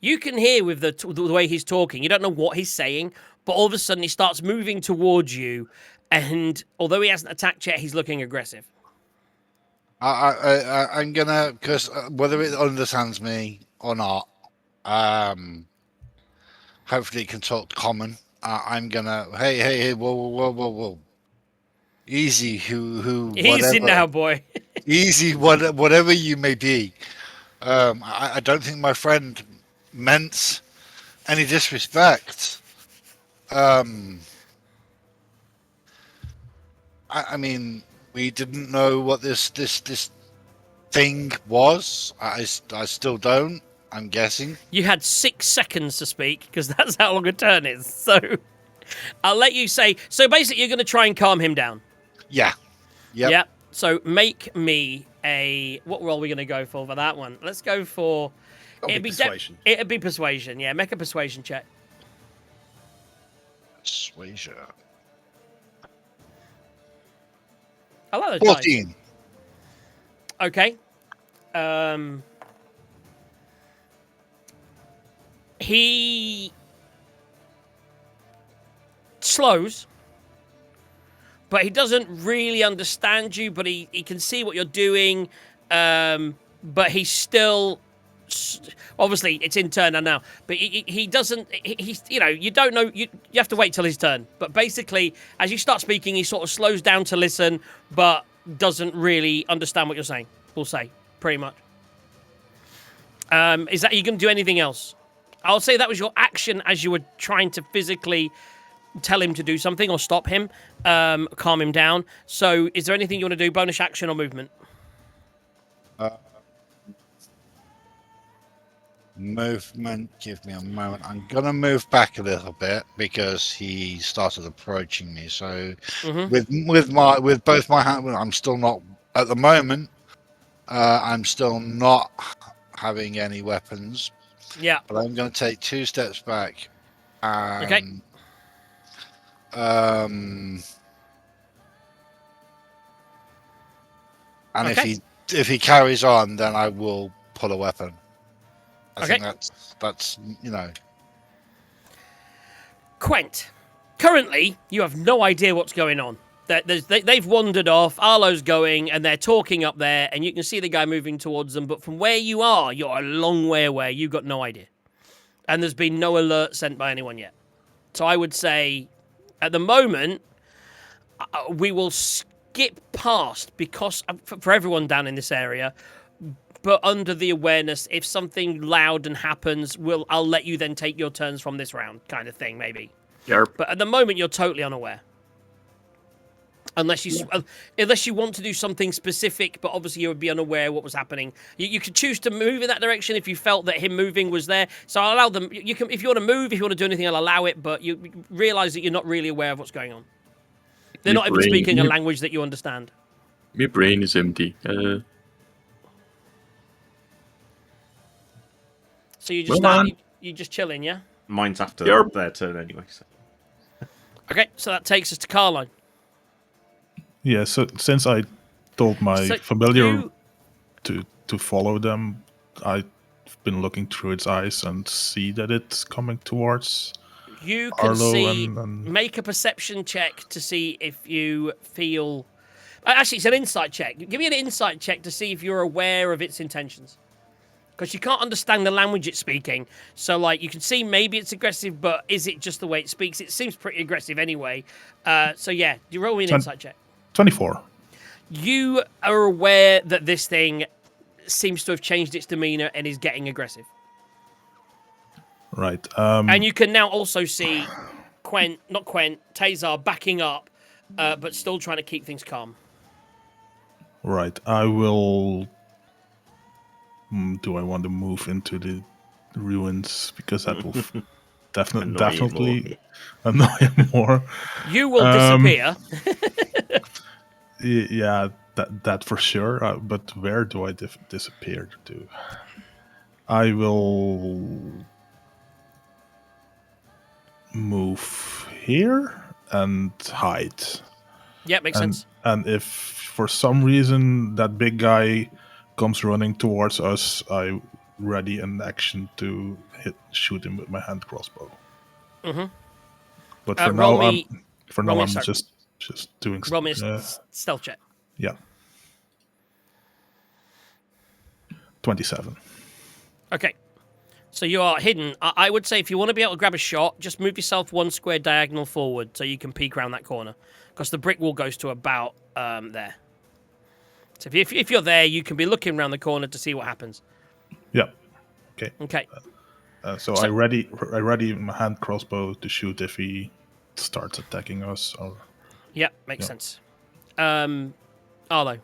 You can hear with the way he's talking. You don't know what he's saying, but all of a sudden he starts moving towards you. And although he hasn't attacked yet, he's looking aggressive. I'm gonna, because whether it understands me or not, hopefully it can talk common. I'm gonna, hey, whoa, easy, who, whatever, Easy now, boy. easy, whatever you may be. I don't think my friend meant any disrespect. I mean, we didn't know what this thing was. I still don't. I'm guessing. You had 6 seconds to speak because that's how long a turn is. So I'll let you say. So basically, you're going to try and calm him down. Yeah. Yep. Yeah. So make me a. What role are we going to go for that one? Let's go for. Gotta be persuasion. It'd be persuasion. Yeah. Make a persuasion check. Persuasion. I like those dice. 14. Okay. He slows, but he doesn't really understand you, but he can see what you're doing. But he's still obviously it's in turn now, but he doesn't he's you don't know, you have to wait till his turn. But basically as you start speaking, he sort of slows down to listen, but doesn't really understand what you're saying, we'll say, pretty much. Is that, are you going to do anything else? I'll say that was your action as you were trying to physically tell him to do something or stop him, calm him down. So is there anything you want to do, bonus action or movement? Movement, give me a moment. I'm gonna move back a little bit because he started approaching me. So with both my hands, I'm still not at the moment. I'm still not having any weapons. Yeah. But I'm gonna take 2 steps back. And, Okay. And Okay. if he carries on, then I will pull a weapon. I Okay. think that's Quent, currently you have no idea what's going on. They've wandered off, Arlo's going, and they're talking up there, and you can see the guy moving towards them, but from where you are, you're a long way away. You've got no idea. And there's been no alert sent by anyone yet. So I would say, at the moment, we will skip past, because for everyone down in this area, but under the awareness, if something loud and happens, I'll let you then take your turns from this round, kind of thing, maybe. Yarp. But at the moment, you're totally unaware. Unless you want to do something specific, but obviously you would be unaware what was happening. You could choose to move in that direction if you felt that him moving was there. So I'll allow them. You can, if you want to move, if you want to do anything, I'll allow it. But you realize that you're not really aware of what's going on. They're not even speaking a language that you understand. My brain is empty. So you just you just chilling, yeah? Mine's after Yarp. their turn anyway. So. Okay, so that takes us to Carline. Yeah, so since I told my So familiar to follow them, I've been looking through its eyes and see that it's coming towards You can Arlo see. and Make a perception check to see if you feel. Actually, it's an insight check. Give me an insight check to see if you're aware of its intentions. Because you can't understand the language it's speaking. So, like, you can see maybe it's aggressive, but is it just the way it speaks? It seems pretty aggressive anyway. So, yeah, you roll me an insight check. 24. You are aware that this thing seems to have changed its demeanor and is getting aggressive. Right. And you can now also see Tazar backing up, but still trying to keep things calm. Right. I will. Do I want to move into the ruins because that will definitely annoy him more. You will disappear. Yeah, that for sure. But where do I disappear to? I will move here and hide. Yeah, makes sense. And if for some reason that big guy comes running towards us, I ready an action to shoot him with my hand crossbow. Mhm. But for roll now, me- roll me I'm a start. just doing. Roll me a stealth check. Yeah. 27. Okay. So you are hidden. I would say if you want to be able to grab a shot, just move yourself 1 square diagonal forward so you can peek around that corner. Because the brick wall goes to about there. So if you're there, you can be looking around the corner to see what happens. Yeah. Okay. Okay. So I ready my hand crossbow to shoot if he starts attacking us. Or Yeah, makes sense. Arlo.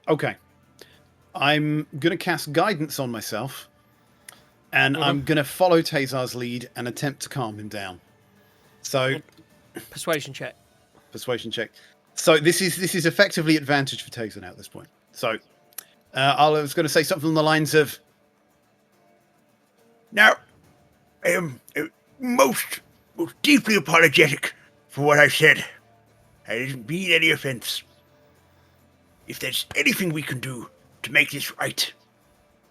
Okay. I'm going to cast guidance on myself, and I'm going to follow Tazar's lead and attempt to calm him down. So, Persuasion check. persuasion check. So this is effectively advantage for Tazar now at this point. So, I was going to say something on the lines of, Now, I am most deeply apologetic for what I said. I didn't mean any offense. If there's anything we can do to make this right,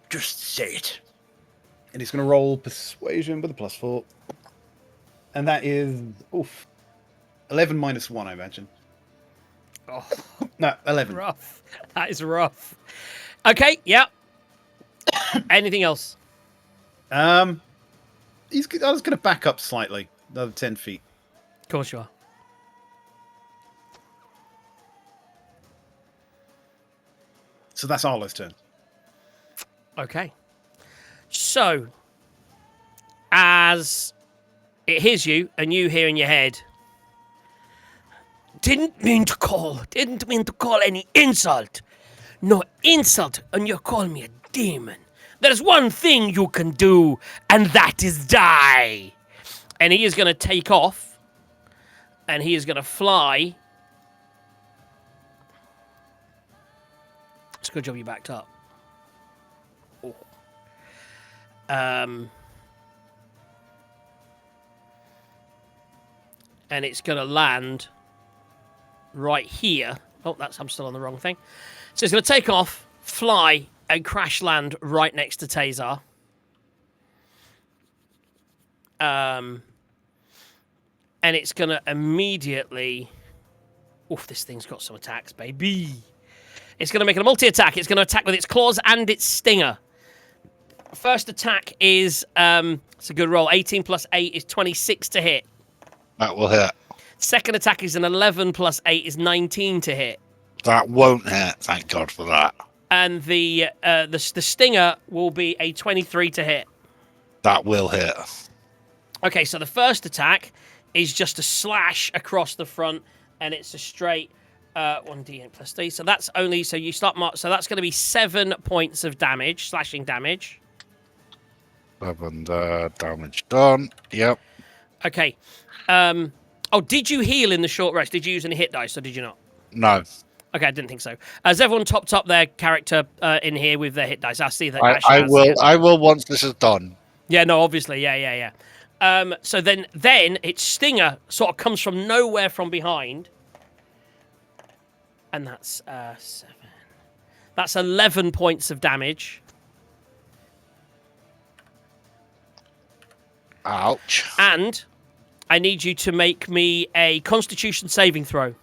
just say it. and he's going to roll persuasion with a +4, and that is 11 minus 1, I imagine. Oh, No, 11. rough. That is rough. Okay, yeah. Anything else? I was going to back up slightly, another 10 feet. Of course you are. So that's Arlo's turn. Okay. So, as it hears you, and you hear in your head, didn't mean to call any insult. No insult, and you call me a demon. There's one thing you can do, and that is die. And he is going to take off, and he is going to fly. It's a good job you backed up. Oh. And it's going to land right here. Oh, I'm still on the wrong thing. So it's going to take off, fly, and crash land right next to Tazar. And it's going to immediately... Oof, this thing's got some attacks, baby. It's going to make a multi-attack. It's going to attack with its claws and its stinger. First attack is... it's a good roll. 18 plus 8 is 26 to hit. That will hit. Second attack is an 11 plus 8 is 19 to hit. That won't hit. Thank God for that. And the stinger will be a 23 to hit. That will hit. Okay, so the first attack is just a slash across the front, and it's a straight 1d8 plus 3. So that's only so you start mark. So that's going to be 7 points of damage, slashing damage. 7 damage done. Yep. Okay. Did you heal in the short rest? Did you use any hit dice, or did you not? No. Okay, I didn't think so. Has everyone topped up their character in here with their hit dice? I see that. I will once this is done. Yeah, no, obviously, yeah. So then its stinger sort of comes from nowhere from behind, and that's 7. That's 11 points of damage. Ouch. And I need you to make me a Constitution saving throw.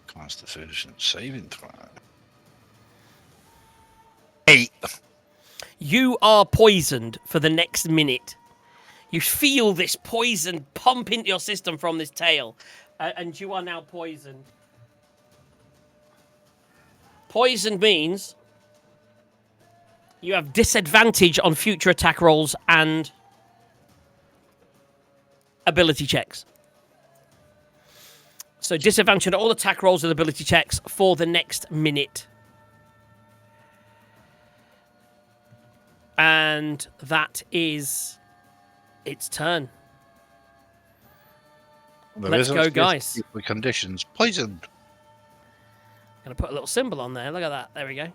Constitution saving throw. 8. You are poisoned for the next minute. You feel this poison pump into your system from this tail, and you are now poisoned. Poison means you have disadvantage on future attack rolls and ability checks. So disadvantage on all attack rolls and ability checks for the next minute. And that is its turn. Let's go, guys. The conditions. Poisoned. Gonna put a little symbol on there. Look at that. There we go.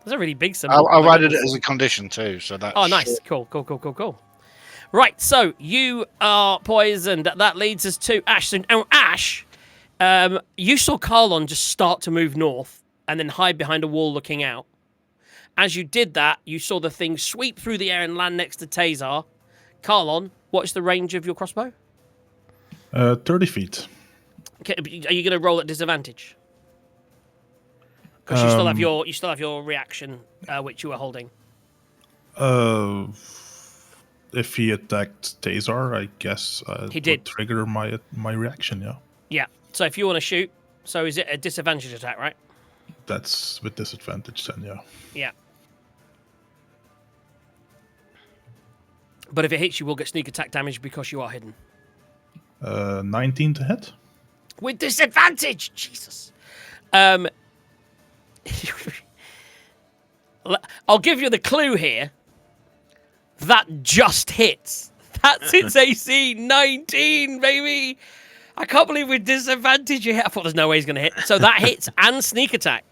There's a really big symbol. I added it as a condition too, so that's... Oh, nice. Cool. Right, so you are poisoned. That leads us to Ash. So now Ash You saw Carlon just start to move north and then hide behind a wall looking out. As you did that, you saw the thing sweep through the air and land next to Tazar. Carlon, what's the range of your crossbow? 30 feet. Okay, are you going to roll at disadvantage? Because you still have your reaction, which you were holding. If he attacked Tazar, I guess He did. would trigger my reaction. Yeah, Yeah. So if you want to shoot, so is it a disadvantage attack, right? that's with disadvantage then. Yeah. Yeah. But if it hits, you will get sneak attack damage because you are hidden. 19 to hit. With disadvantage, Jesus. I'll give you the clue here. That just hits. That's its AC 19, baby. I can't believe with disadvantage you hit. I thought there's no way he's going to hit. So that hits and sneak attack.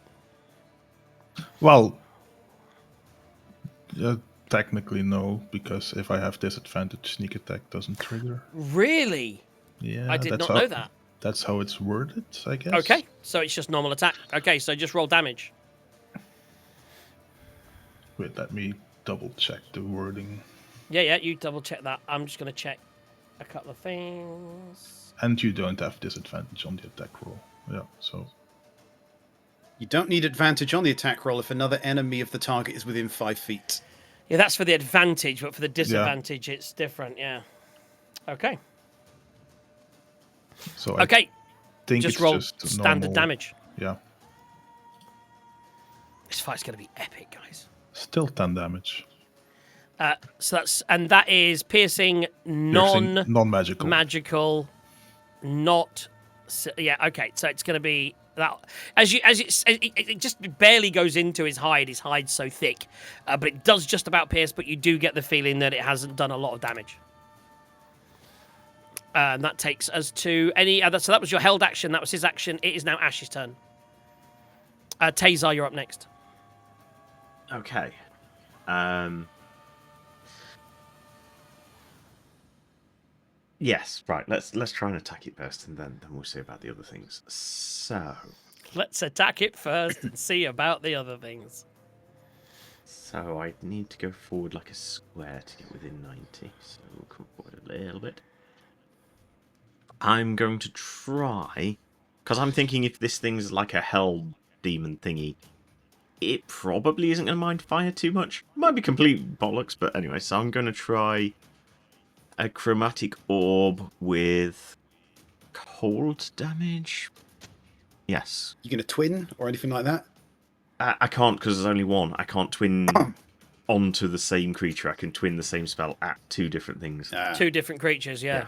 Well, technically no, because if I have disadvantage, sneak attack doesn't trigger. Really? Yeah, I did not know that. That's how it's worded, I guess. Okay, so it's just normal attack. Okay, so just roll damage. Wait, let me double check the wording. Yeah, you double check that. I'm just going to check a couple of things. And you don't have disadvantage on the attack roll. Yeah, so. You don't need advantage on the attack roll if another enemy of the target is within 5 feet. Yeah, that's for the advantage, but for the disadvantage, it's different. Yeah. Okay. So okay. I think just it's roll just standard normal. damage. Yeah. This fight's going to be epic, guys. Still 10 damage. So that is piercing, non-magical. Magical, not. Yeah. Okay. So it's going to be that it just barely goes into his hide. His hide's so thick, but it does just about pierce. But you do get the feeling that it hasn't done a lot of damage. And that takes us to any other. So that was your held action. That was his action. It is now Ash's turn. Tazar, you're up next. Okay. Yes, right. Let's try and attack it first, and then we'll see about the other things. So. Let's attack it first and see about the other things. So I need to go forward like a square to get within 90. So we'll come forward a little bit. I'm going to try, because I'm thinking if this thing's like a hell demon thingy, it probably isn't going to mind fire too much. Might be complete bollocks, but anyway, so I'm going to try a chromatic orb with cold damage. Yes. You going to twin or anything like that? I can't, because there's only one. I can't twin onto the same creature. I can twin the same spell at two different things. Two different creatures, yeah.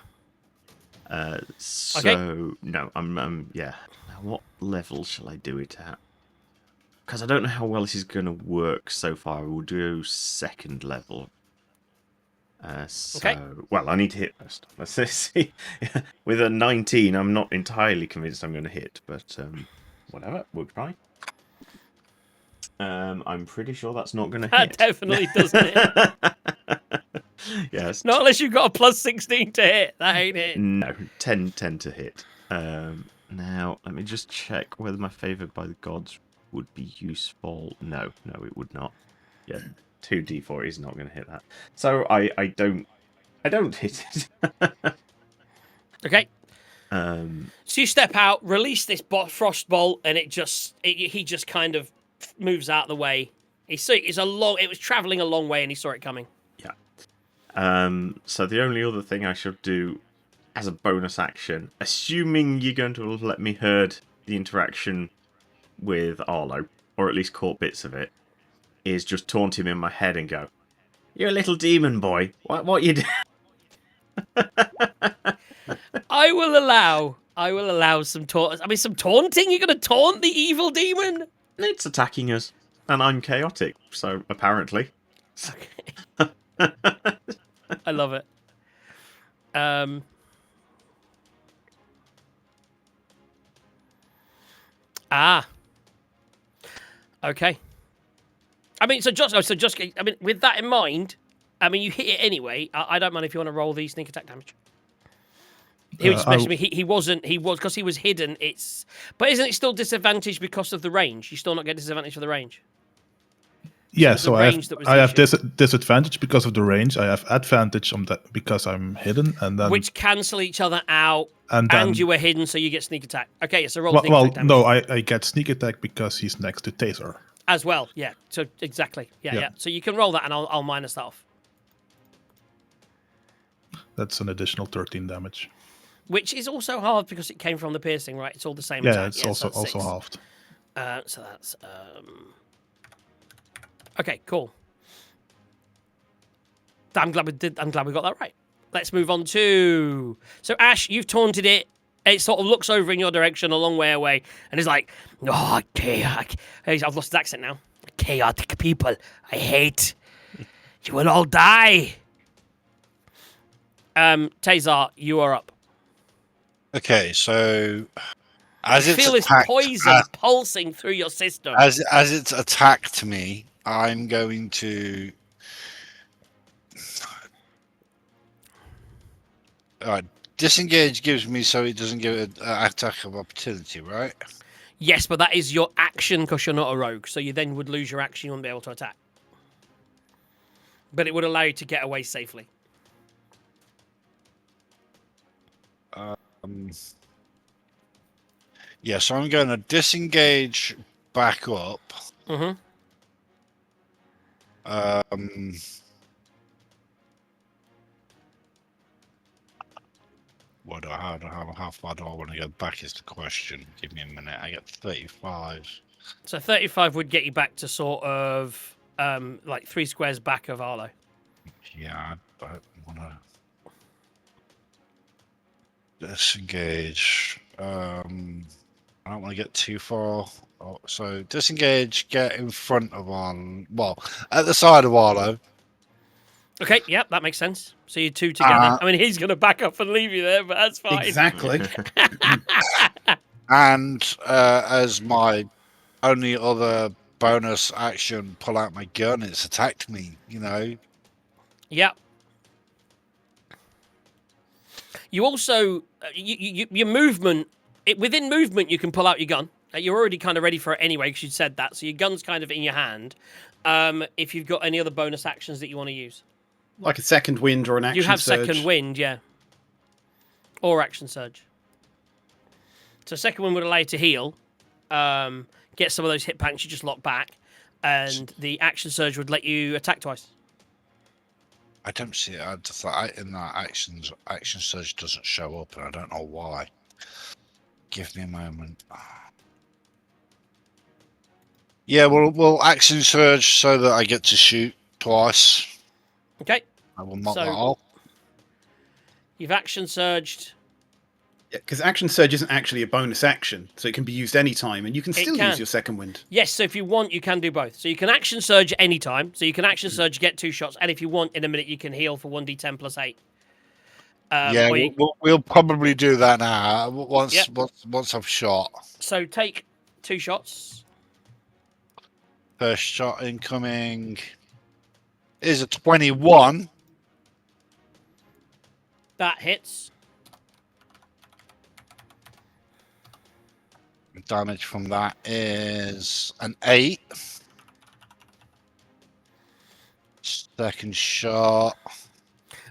So okay. No, I'm yeah. Now, what level shall I do it at? Because I don't know how well this is going to work so far. We'll do second level. Okay. Well, I need to hit first. Let's see. With a 19, I'm not entirely convinced I'm going to hit, but whatever, we'll try. I'm pretty sure that's not going to hit. That definitely doesn't hit. Yes. Not unless you've got a plus 16 to hit. That ain't it. No, 10 to hit. Now, let me just check whether my favoured by the gods would be useful. No, it would not. Yeah, 2d4 is not going to hit that. So I don't hit it. Okay. So you step out, release this frost bolt, and he just kind of moves out of the way. It was travelling a long way, and he saw it coming. Yeah. So the only other thing I should do as a bonus action, assuming you're going to let me heard the interaction with Arlo, or at least caught bits of it, is just taunt him in my head and go, "You're a little demon boy. What you do?" I will allow some taunt. I mean, some taunting. You're going to taunt the evil demon? It's attacking us, and I'm chaotic, so apparently. Okay. I love it. Okay. I mean, with that in mind, I mean, you hit it anyway. I don't mind if you want to roll the sneak attack damage. He was messaging me. He wasn't. He was because he was hidden. But isn't it still disadvantaged because of the range? You still not get disadvantage for the range. Yeah, So so it was the range that was I the have issue. disadvantage because of the range. I have advantage on that because I'm hidden, and then Which cancel each other out, and then and you were hidden, so you get sneak attack. Okay, so roll well, sneak well attack damage. no, I get sneak attack because he's next to Taser. As well, yeah. So exactly, yeah, Yeah. yeah. So you can roll that, and I'll minus that off. That's an additional 13 damage. Which is also hard because it came from the piercing, right? It's all the same Yeah, attack. it's so also that's 6. halved. So that's okay, cool. I'm glad we got that right. Let's move on to Ash. You've taunted it. It sort of looks over in your direction a long way away, and is like, "Oh, chaotic." I've lost his accent now. Chaotic people, I hate. You will all die. Tazar, you are up. Okay, so as You it's feel this attacked, poison pulsing through your system. as it's attacked me, I'm going to. Disengage gives me so it doesn't give it an attack of opportunity, right? Yes, but that is your action because you're not a rogue, so you then would lose your action. You wouldn't be able to attack. But it would allow you to get away safely. Yeah, so I'm going to disengage back up. Mm-hmm. How far do I want to go back is the question. Give me a minute. I get 35. So 35 would get you back to sort of like 3 squares back of Arlo. Yeah, I don't want to disengage. I don't want to get too far. Oh, so disengage, get in front of Arlo. Well, at the side of Arlo. Okay, yep, that makes sense. So you two together. I mean, he's going to back up and leave you there, but that's fine. Exactly. And as my only other bonus action, pull out my gun. It's attacked me, you know. Yep. You also, your movement, within movement, you can pull out your gun. You're already kind of ready for it anyway because you said that. So your gun's kind of in your hand. If you've got any other bonus actions that you want to use. Like a second wind or an action You have surge. second wind, yeah. Or action surge. So second wind would allow you to heal. Get some of those hit points you just lock back. And the action surge would let you attack twice. I don't see it. I just thought in that action surge doesn't show up, and I don't know why. Give me a moment. Yeah, we'll action surge so that I get to shoot twice. Okay. I will knock that off. You've action surged. Yeah, because action surge isn't actually a bonus action, so it can be used anytime, and you can still can. use your second wind. Yes, so if you want, you can do both. So you can action surge anytime. So you can action surge, get 2 shots, and if you want, in a minute, you can heal for 1d10 plus 8. Yeah, we'll probably do that now. Once I've shot. So take 2 shots. First shot incoming is a 21. That hits. Damage from that is an 8. Second shot.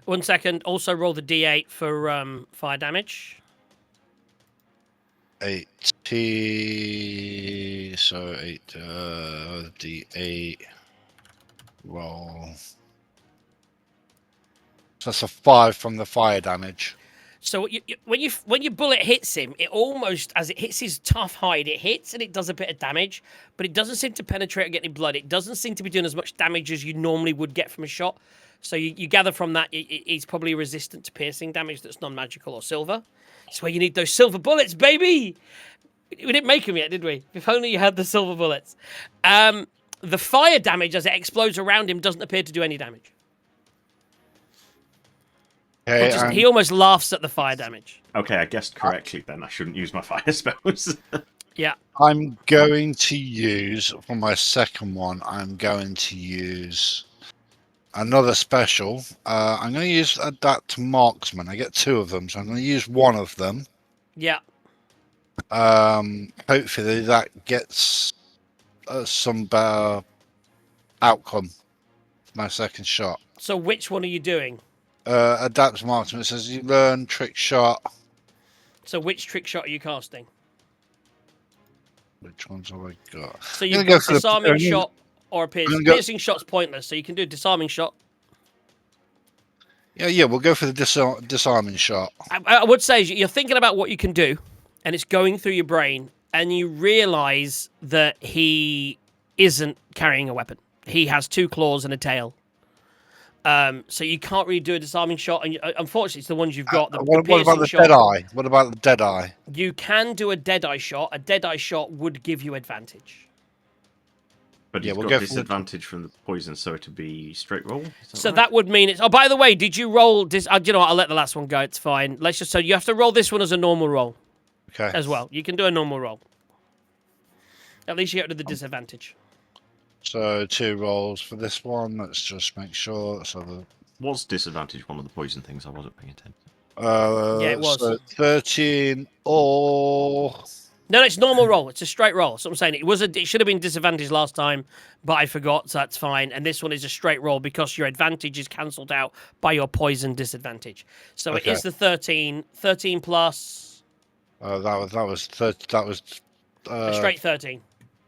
1 second. Also roll the d8 for fire damage. 80. So 8 d8 roll. So that's a 5 from the fire damage. So when your bullet hits him, it almost, as it hits his tough hide, it hits and it does a bit of damage, but it doesn't seem to penetrate or get any blood. It doesn't seem to be doing as much damage as you normally would get from a shot. So you gather from that he's probably resistant to piercing damage that's non-magical or silver. That's where you need those silver bullets, baby! We didn't make them yet, did we? If only you had the silver bullets. The fire damage as it explodes around him doesn't appear to do any damage. Okay, He almost laughs at the fire damage. Okay, I guessed correctly then. I shouldn't use my fire spells. Yeah. I'm going to use, for my second one, I'm going to use another special. I'm going to use Adapt Marksman. I get 2 of them, so I'm going to use one of them. Yeah. Hopefully that gets some better outcome for my second shot. So which one are you doing? Adapt Marksman. It says you learn trick shot. So which trick shot are you casting? Which ones have I got? So I'm you've gonna go got for the- disarming shot or a piercing. I'm gonna go- Piercing shot's pointless, so you can do a disarming shot. Yeah, we'll go for the disarming shot. I would say you're thinking about what you can do, and it's going through your brain, and you realise that he isn't carrying a weapon. He has 2 claws and a tail. So you can't really do a disarming shot, and unfortunately, it's the ones you've got. What about the dead eye? What about the dead eye? You can do a deadeye shot. A deadeye shot would give you advantage. But Yeah, you've we'll got go for the- disadvantage from the poison, so it'd be straight roll. So that would mean it's. Oh, by the way, did you roll this? You know what? I'll let the last one go. It's fine. Let's just. So you have to roll this one as a normal roll Okay. as well. You can do a normal roll. At least you get rid of the disadvantage. So 2 rolls for this one. Let's just make sure. So Was disadvantage one of the poison things? I wasn't paying attention. Yeah, it was. So 13 or No, it's normal roll. It's a straight roll. That's what I'm saying. It should have been disadvantage last time, but I forgot, so that's fine. And this one is a straight roll because your advantage is cancelled out by your poison disadvantage. So it is the 13. 13 plus that was a straight 13.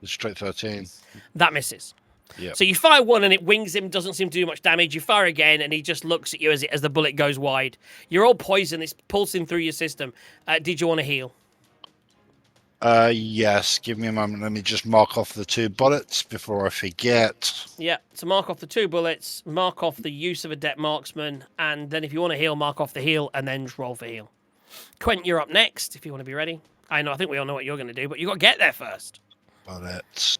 straight 13. That misses. Yeah. So you fire one and it wings him, doesn't seem to do much damage. You fire again and he just looks at you as the bullet goes wide. You're all poison. It's pulsing through your system. Did you want to heal? Yes. Give me a moment. Let me just mark off the 2 bullets before I forget. Yeah, so mark off the 2 bullets, mark off the use of Adept Marksman, and then if you want to heal, mark off the heal, and then just roll for heal. Quentin, you're up next, if you want to be ready. I think we all know what you're going to do, but you got to get there first. Bullets.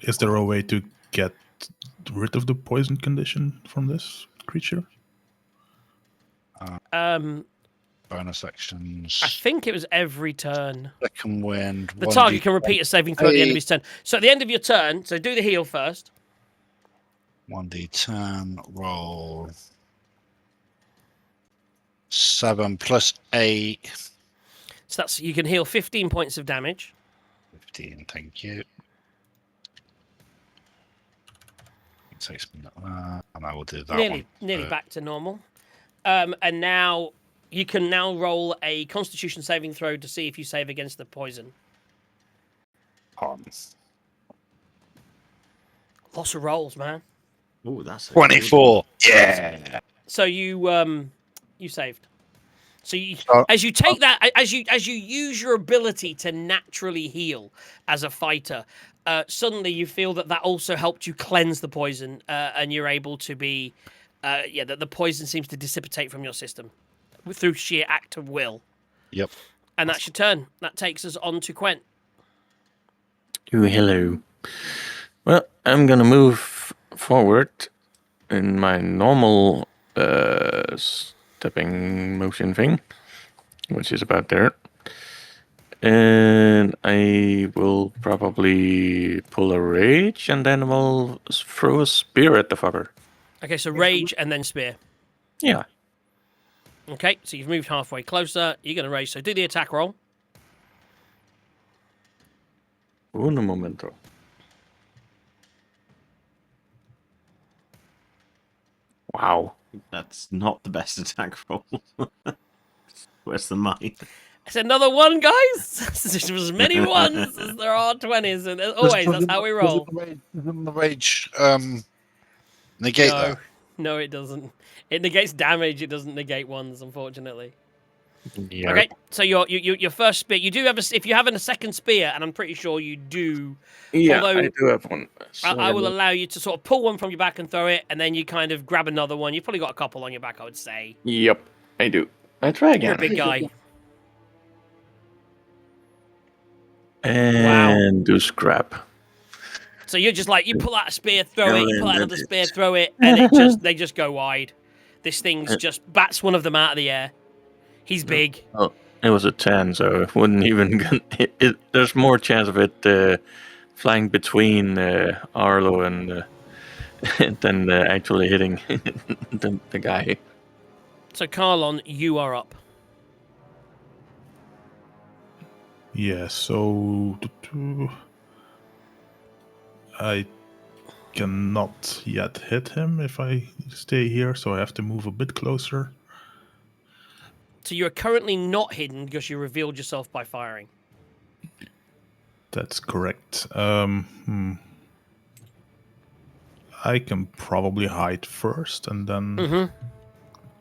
Is there a way to get rid of the poison condition from this creature? Bonus actions. I think it was every turn. Second wind. The target can repeat a saving throw at the end of his turn. So at the end of your turn, so do the heal first. 1d10 roll. 7 plus 8. So that's you can heal 15 points of damage. 15, thank you. It takes me and I will do that Nearly one. back to normal. And now you can now roll a Constitution saving throw to see if you save against the poison. Lots of rolls, man. Oh, that's a 24. Yeah. So you saved. So you, as you take that, as you use your ability to naturally heal as a fighter, suddenly you feel that also helped you cleanse the poison, and you're able to be, that the poison seems to dissipate from your system through sheer act of will. Yep. And that's your turn. That takes us on to Quent. Hello. Well, I'm gonna move forward in my normal stepping motion thing, which is about there. And I will probably pull a rage, and then we'll throw a spear at the fucker. Okay, so rage and then spear. Yeah. Okay, so you've moved halfway closer. You're going to rage. So do the attack roll. Uno momento. Wow. That's not the best attack roll. Worse than mine. It's another one, guys. There's as many ones as there are 20s, and as always, that's how we roll. Doesn't the rage negate that? No, it doesn't. It negates damage. It doesn't negate ones, unfortunately. Yeah. Okay, so your first spear. You do have if you have a second spear, and I'm pretty sure you do. Yeah, although I do have one. I will allow you to sort of pull one from your back and throw it, and then you kind of grab another one. You've probably got a couple on your back, I would say. Yep, I do. I try again. You're a big guy. And do scrap. So you're just like, you pull out a spear, throw it, you pull out another spear, throw it, and they just go wide. This thing's just bats one of them out of the air. He's big. Oh, it was a 10, so it wouldn't even... There's more chance of it flying between Arlo and than actually hitting the guy. So, Carlon, you are up. Yeah, so I cannot yet hit him if I stay here, so I have to move a bit closer. So, you're currently not hidden because you revealed yourself by firing. That's correct. I can probably hide first and then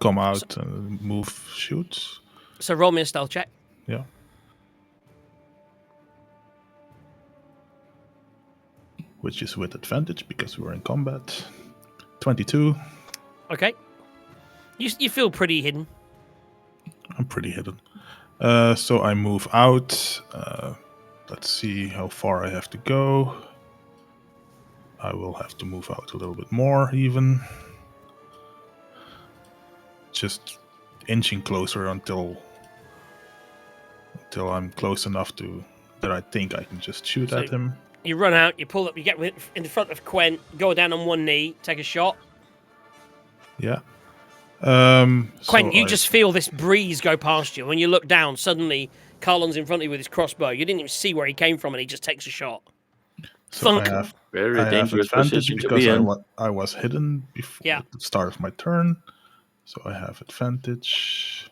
come out and move, shoot. So, roll me a stealth check. Yeah. Which is with advantage because we're in combat. 22. Okay. You feel pretty hidden. I'm pretty hidden. So I move out. Let's see how far I have to go. I will have to move out a little bit more, even. Just inching closer until I'm close enough that I think I can just shoot at him. You run out, you pull up, you get in front of Quent, go down on one knee, take a shot. Yeah. Quent, you just feel this breeze go past you. When you look down, suddenly Carlon's in front of you with his crossbow. You didn't even see where he came from, and he just takes a shot. So Thunk. I have Very I have dangerous advantage position to because be in. I was hidden before Yeah. the start of my turn. So I have advantage,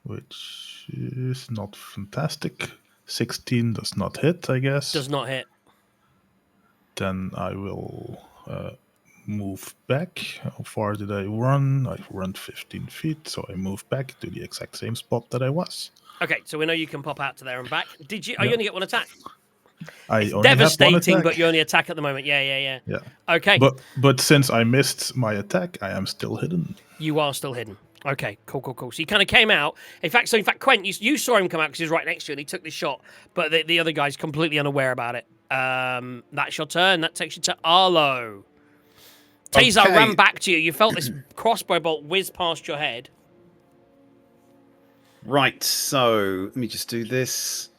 which is not fantastic. 16 does not hit, I guess. Does not hit. Then I will move back. How far did I run? I've run 15 feet, so I move back to the exact same spot that I was. Okay, so we know you can pop out to there and back. Did you? Oh, Yeah. you only get one attack. I only Devastating, have one but attack. you only attack at the moment. Yeah. Yeah. Okay. But since I missed my attack, I am still hidden. You are still hidden. Okay, cool. So you kind of came out. In fact, Quent, you saw him come out because he was right next to you and he took the shot, but the other guy's completely unaware about it. That's your turn. That takes you to Arlo. Tazar Okay. ran back to you. You felt this crossbow bolt whiz past your head. Right, so let me just do this.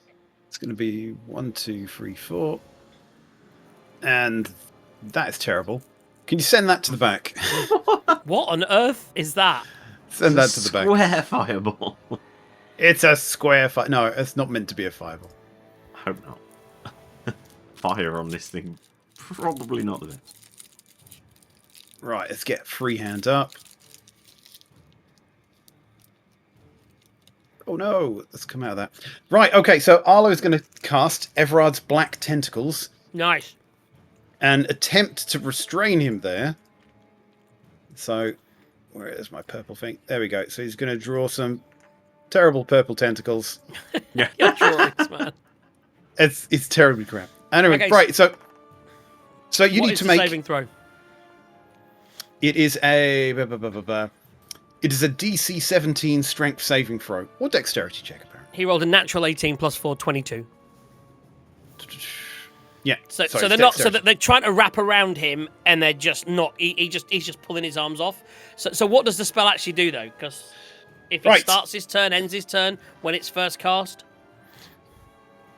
It's going to be 1, 2, 3, 4. And that is terrible. Can you send that to the back? What on earth is that? Send that to the back. Square fireball. It's a square fire. No, it's not meant to be a fireball. Hope not. Fire on this thing. Probably not the best. Right, let's get free hand up. Oh no, let's come out of that. Right, okay, so Arlo is going to cast Everard's Black Tentacles Nice. and attempt to restrain him there. So, where is my purple thing? There we go. So he's going to draw some terrible purple tentacles. Yeah. Your drawings, man. It's terribly crap. Anyway, Okay, right, so you What need is to the make... saving throw? It is a... It is a DC 17 strength saving throw. Or dexterity check, apparently. He rolled a natural 18 plus 4, 22. Yeah. So sorry, they're it's not. So dexterity. that they're trying to wrap around him, and they're just not. He's just pulling his arms off. So what does the spell actually do though? Because if he Right. starts his turn, ends his turn when it's first cast.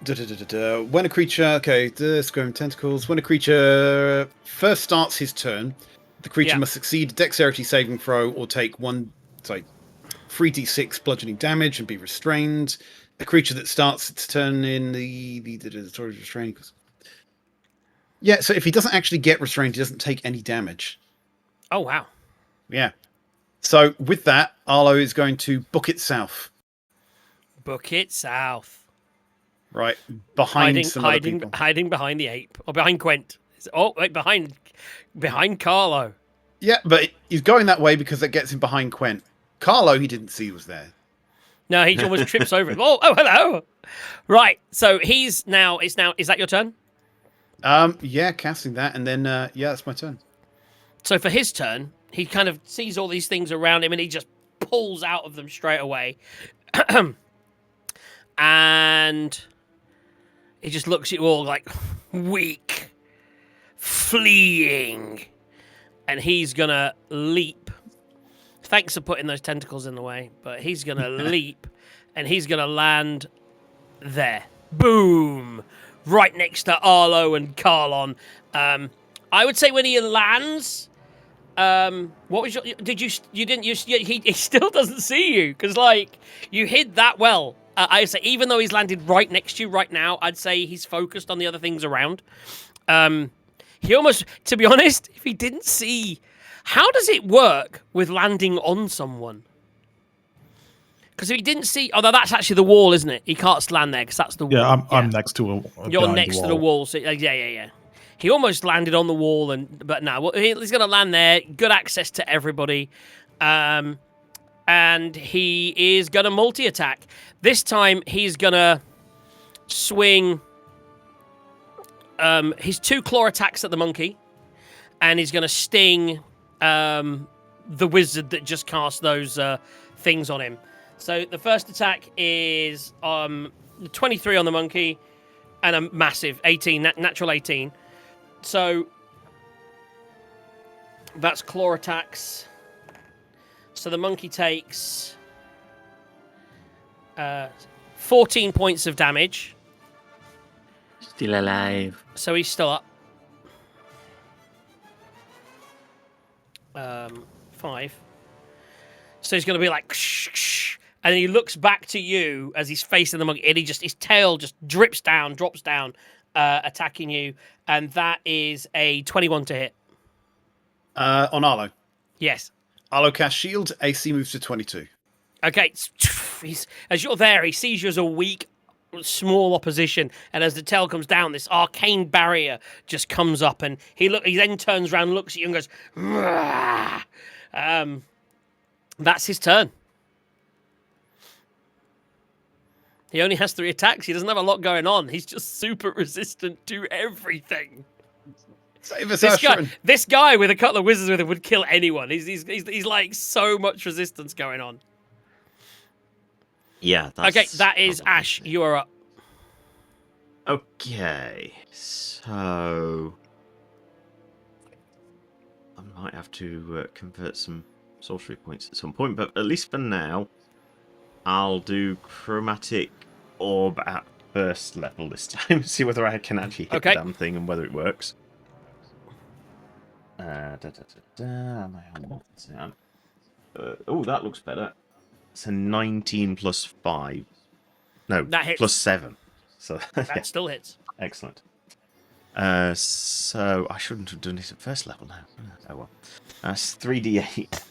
When a creature... Okay, the square tentacles. When a creature first starts his turn, the creature Yeah. must succeed a dexterity saving throw or take 3d6 bludgeoning damage and be restrained. A creature that starts its turn in the restraining. Yeah, so if he doesn't actually get restrained, he doesn't take any damage. Oh wow. Yeah. So with that, Arlo is going to book it south. Book it south. Right. Behind some other hiding people. behind the ape or behind Quent. Oh wait, behind Carlo. Yeah, but he's going that way because that gets him behind Quent. Carlo, he didn't see was there. No, he almost trips over him. Oh, hello. Right. So he's now. Is that your turn? Yeah, casting that, and then yeah, that's my turn. So for his turn, he kind of sees all these things around him and he just pulls out of them straight away. And he just looks at you all like weak, fleeing. And he's going to leap. Thanks for putting those tentacles in the way, but he's going to leap and he's going to land there. Boom! Right next to Arlo and Carlon. I would say when he lands, what was your? Did you didn't you? He still doesn't see you because like you hid that well. I'd say even though he's landed right next to you right now, I'd say he's focused on the other things around. He almost, to be honest, if he didn't see, how does it work with landing on someone? Because if he didn't see, although that's actually the wall, isn't it? He can't land there because that's the wall. Yeah, I'm next to a You're behind next to the wall, so yeah. He almost landed on the wall, but no, he's going to land there. Good access to everybody, and he is going to multi-attack. This time, he's going to swing his 2 claw attacks at the monkey, and he's going to sting the wizard that just cast those things on him. So the first attack is 23 on the monkey, and a massive 18, natural 18. So that's claw attacks. So the monkey takes 14 points of damage. Still alive. So he's still up. 5. So he's going to be like, shh, and then he looks back to you as he's facing the monkey, and his tail just drops down, attacking you, and that is a 21 to hit. On Arlo. Yes. Arlo cast shield. AC moves to 22. Okay. As you're there, he sees you as a weak, small opposition, and as the tail comes down, this arcane barrier just comes up, and he then turns around, looks at you, and goes, "Rah!" That's his turn. He only has 3 attacks. He doesn't have a lot going on. He's just super resistant to everything. Save us, This guy with a couple of wizards with him would kill anyone. He's like so much resistance going on. Yeah. Okay, that is Ash. You are up. Okay, so I might have to convert some sorcery points at some point, but at least for now, I'll do chromatic orb at first level this time. See whether I can actually hit the damn thing and whether it works. Am I on? Oh, that looks better. It's a 19 plus 5. No, that hits. Plus 7. So that still hits. Excellent. So I shouldn't have done this at first level now. Oh well. That's 3d8.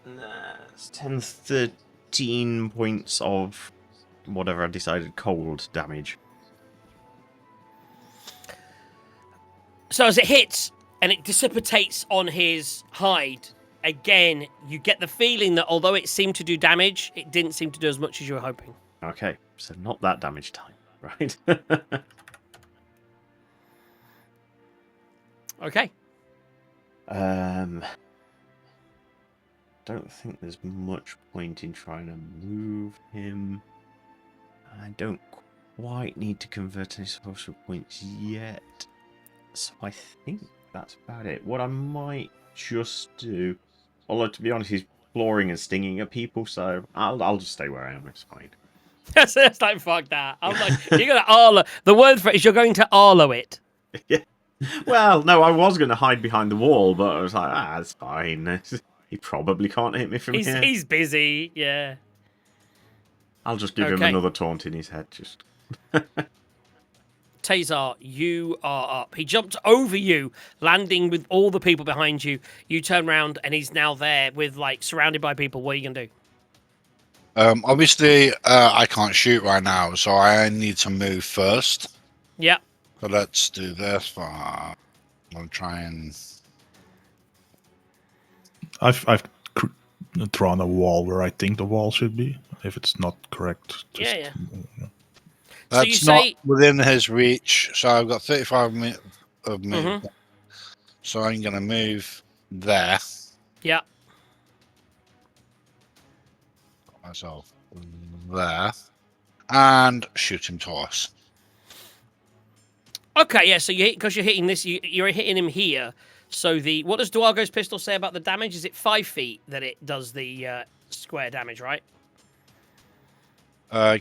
That's 10, 13 points of whatever I decided cold damage. So as it hits and it dissipates on his hide, again, you get the feeling that although it seemed to do damage, it didn't seem to do as much as you were hoping. Okay, so not that damage time, right? Okay. Don't think there's much point in trying to move him. I don't quite need to convert any social points yet. So I think that's about it. What I might just do, although to be honest, he's clawing and stinging at people, so I'll just stay where I am. It's fine. It's like, fuck that. I'm like, you're going to Arlo. The word for it is you're going to Arlo it. Yeah. Well, no, I was going to hide behind the wall, but I was like, it's fine. He probably can't hit me from here. He's busy, yeah. I'll just give him another taunt in his head. Just. Tazar, you are up. He jumped over you, landing with all the people behind you. You turn around and he's now there with surrounded by people. What are you gonna do? Obviously, I can't shoot right now, so I need to move first. Yeah. So let's do this. I'll try and. I've drawn a wall where I think the wall should be. If it's not correct, just, yeah. That's so not within his reach. So I've got 35 of movement. Mm-hmm. So I'm going to move there. Yeah. Myself there. And shoot him twice. Okay, yeah, so because you're hitting this, you're hitting him here. So what does Duago's pistol say about the damage? Is it 5 feet that it does the square damage, right?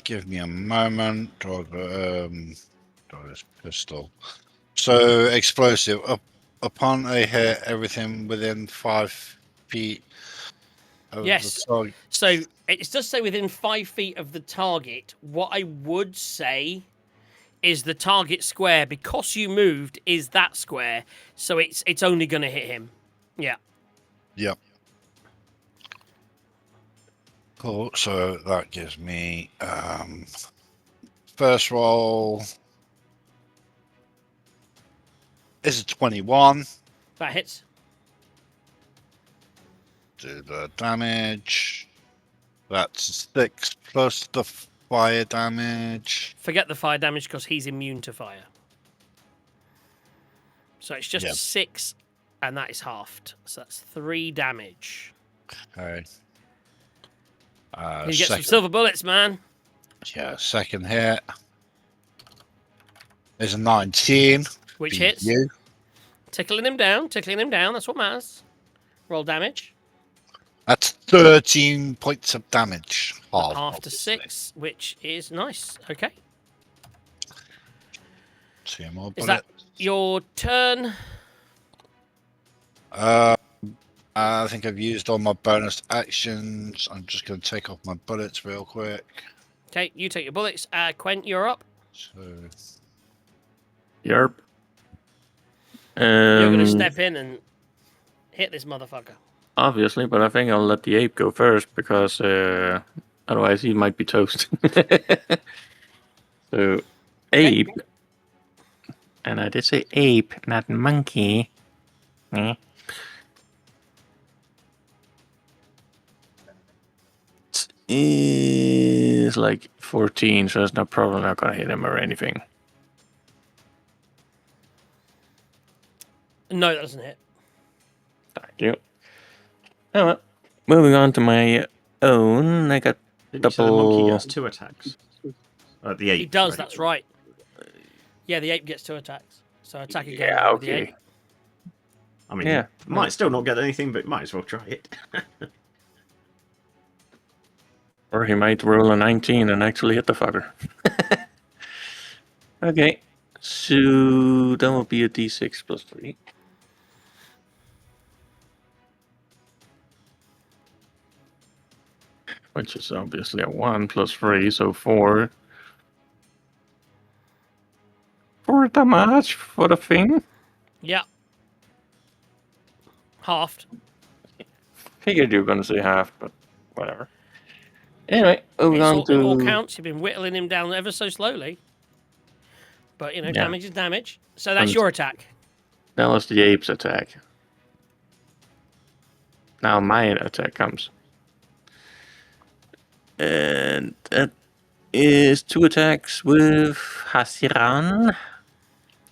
Give me a moment. Draw this pistol. So explosive. Upon a hit, everything within 5 feet of Yes. the target. So it does say within 5 feet of the target. What I would say is the target square, because you moved, is that square. So it's only going to hit him. Yeah. Yep. Cool. So that gives me first roll is a 21. That hits. Do the damage. That's 6 plus the fire damage. Forget the fire damage because he's immune to fire. So it's just Yep. 6, and that is halved. So that's 3 damage. Okay. You get some silver bullets, man. Yeah, second hit is a 19. Which Beat hits. you. Tickling him down. That's what matters. Roll damage. That's 13 points of damage. Half, After obviously. 6, which is nice. Okay. 2 more Is that bullets. your turn? I think I've used all my bonus actions. I'm just going to take off my bullets real quick. Okay, you take your bullets. Quent, you're up. So, Yerp. You're going to step in and hit this motherfucker. Obviously, but I think I'll let the ape go first because otherwise he might be toast. So, ape. And I did say ape, not monkey. Eh. Is like 14, so it's probably not gonna hit him or anything. No, that doesn't hit. Thank you. Oh well. Moving on to my own, I got Didn't you say the monkey double. gets 2 attacks? The ape. He does, sorry. that's right. Yeah, the ape gets 2 attacks. So attack again. Yeah, with the ape. okay. I mean, Yeah. might still not get anything, but might as well try it. Or he might roll a 19 and actually hit the fucker. Okay, so that will be a d6 plus 3. Which is obviously a 1 plus 3, so 4. 4 damage for the thing. Yeah. Halved. Figured you were gonna say half, but whatever. Anyway, moving on It all to. counts. You've been whittling him down ever so slowly. But, Yeah. damage is damage. So that's And- your attack. That was the ape's attack. Now my attack comes. And that is 2 attacks with Hasiran.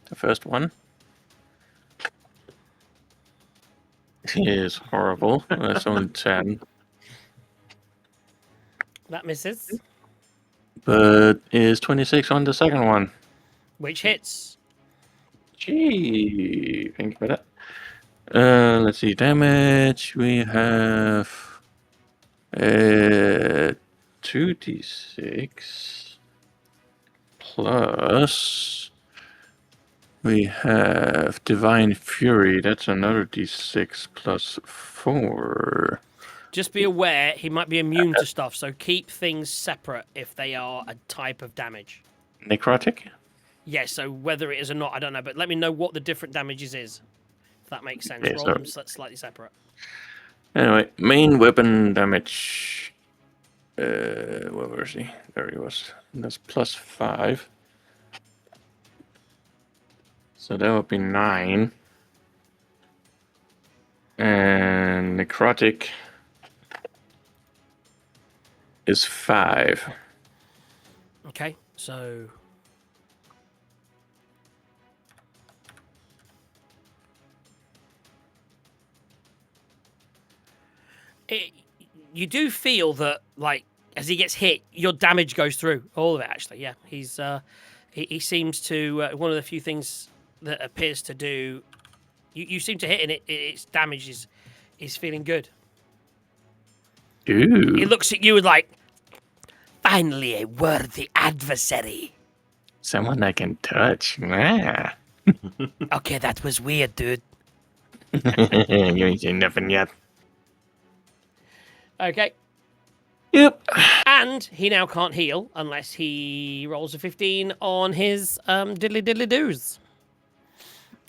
The first one. He is horrible. That's only 10. That misses. But is 26 on the second one. Which hits. Gee, thank you for that. Let's see, damage. We have 2d6 plus we have Divine Fury. That's another d6 plus 4. Just be aware he might be immune to stuff, so keep things separate if they are a type of damage. Necrotic? Yeah, so whether it is or not, I don't know, but let me know what the different damages is. If that makes sense. Yeah, Roll so- them slightly separate. Anyway, main weapon damage. Where was he? There he was. That's plus 5. So that would be 9. And necrotic is 5. Okay, so you do feel that, like, as he gets hit, your damage goes through all of it. Actually, yeah, he seems to one of the few things that appears to do. You seem to hit, and its damage is feeling good. Ooh. He looks at you with like, for Finally, a worthy adversary. Someone I can touch. Ah. Okay, that was weird, dude. You ain't seen nothing yet. Okay. Yep. And he now can't heal unless he rolls a 15 on his diddly diddly doos.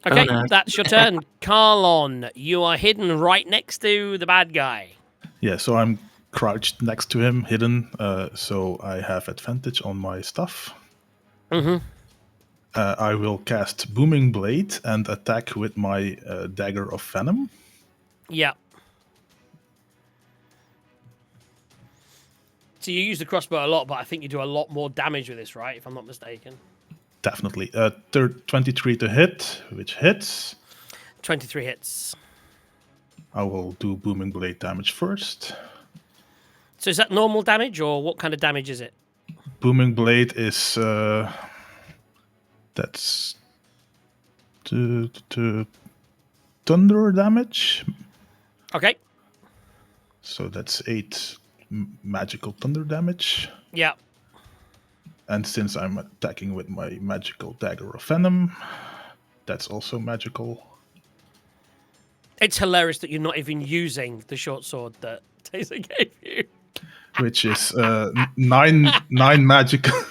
Okay, no. that's your turn. Carlon, you are hidden right next to the bad guy. Yeah, so I'm crouched next to him, hidden, so I have advantage on my stuff. Mm-hmm. I will cast Booming Blade and attack with my Dagger of Venom. Yeah. So you use the crossbow a lot, but I think you do a lot more damage with this, right? If I'm not mistaken. Definitely. 23 to hit, which hits. 23 hits. I will do Booming Blade damage first. So is that normal damage, or what kind of damage is it? Booming Blade is... that's... thunder damage. Okay. So that's 8 magical thunder damage. Yeah. And since I'm attacking with my magical Dagger of Venom, that's also magical. It's hilarious that you're not even using the short sword that Taser gave you. Which is 9 magical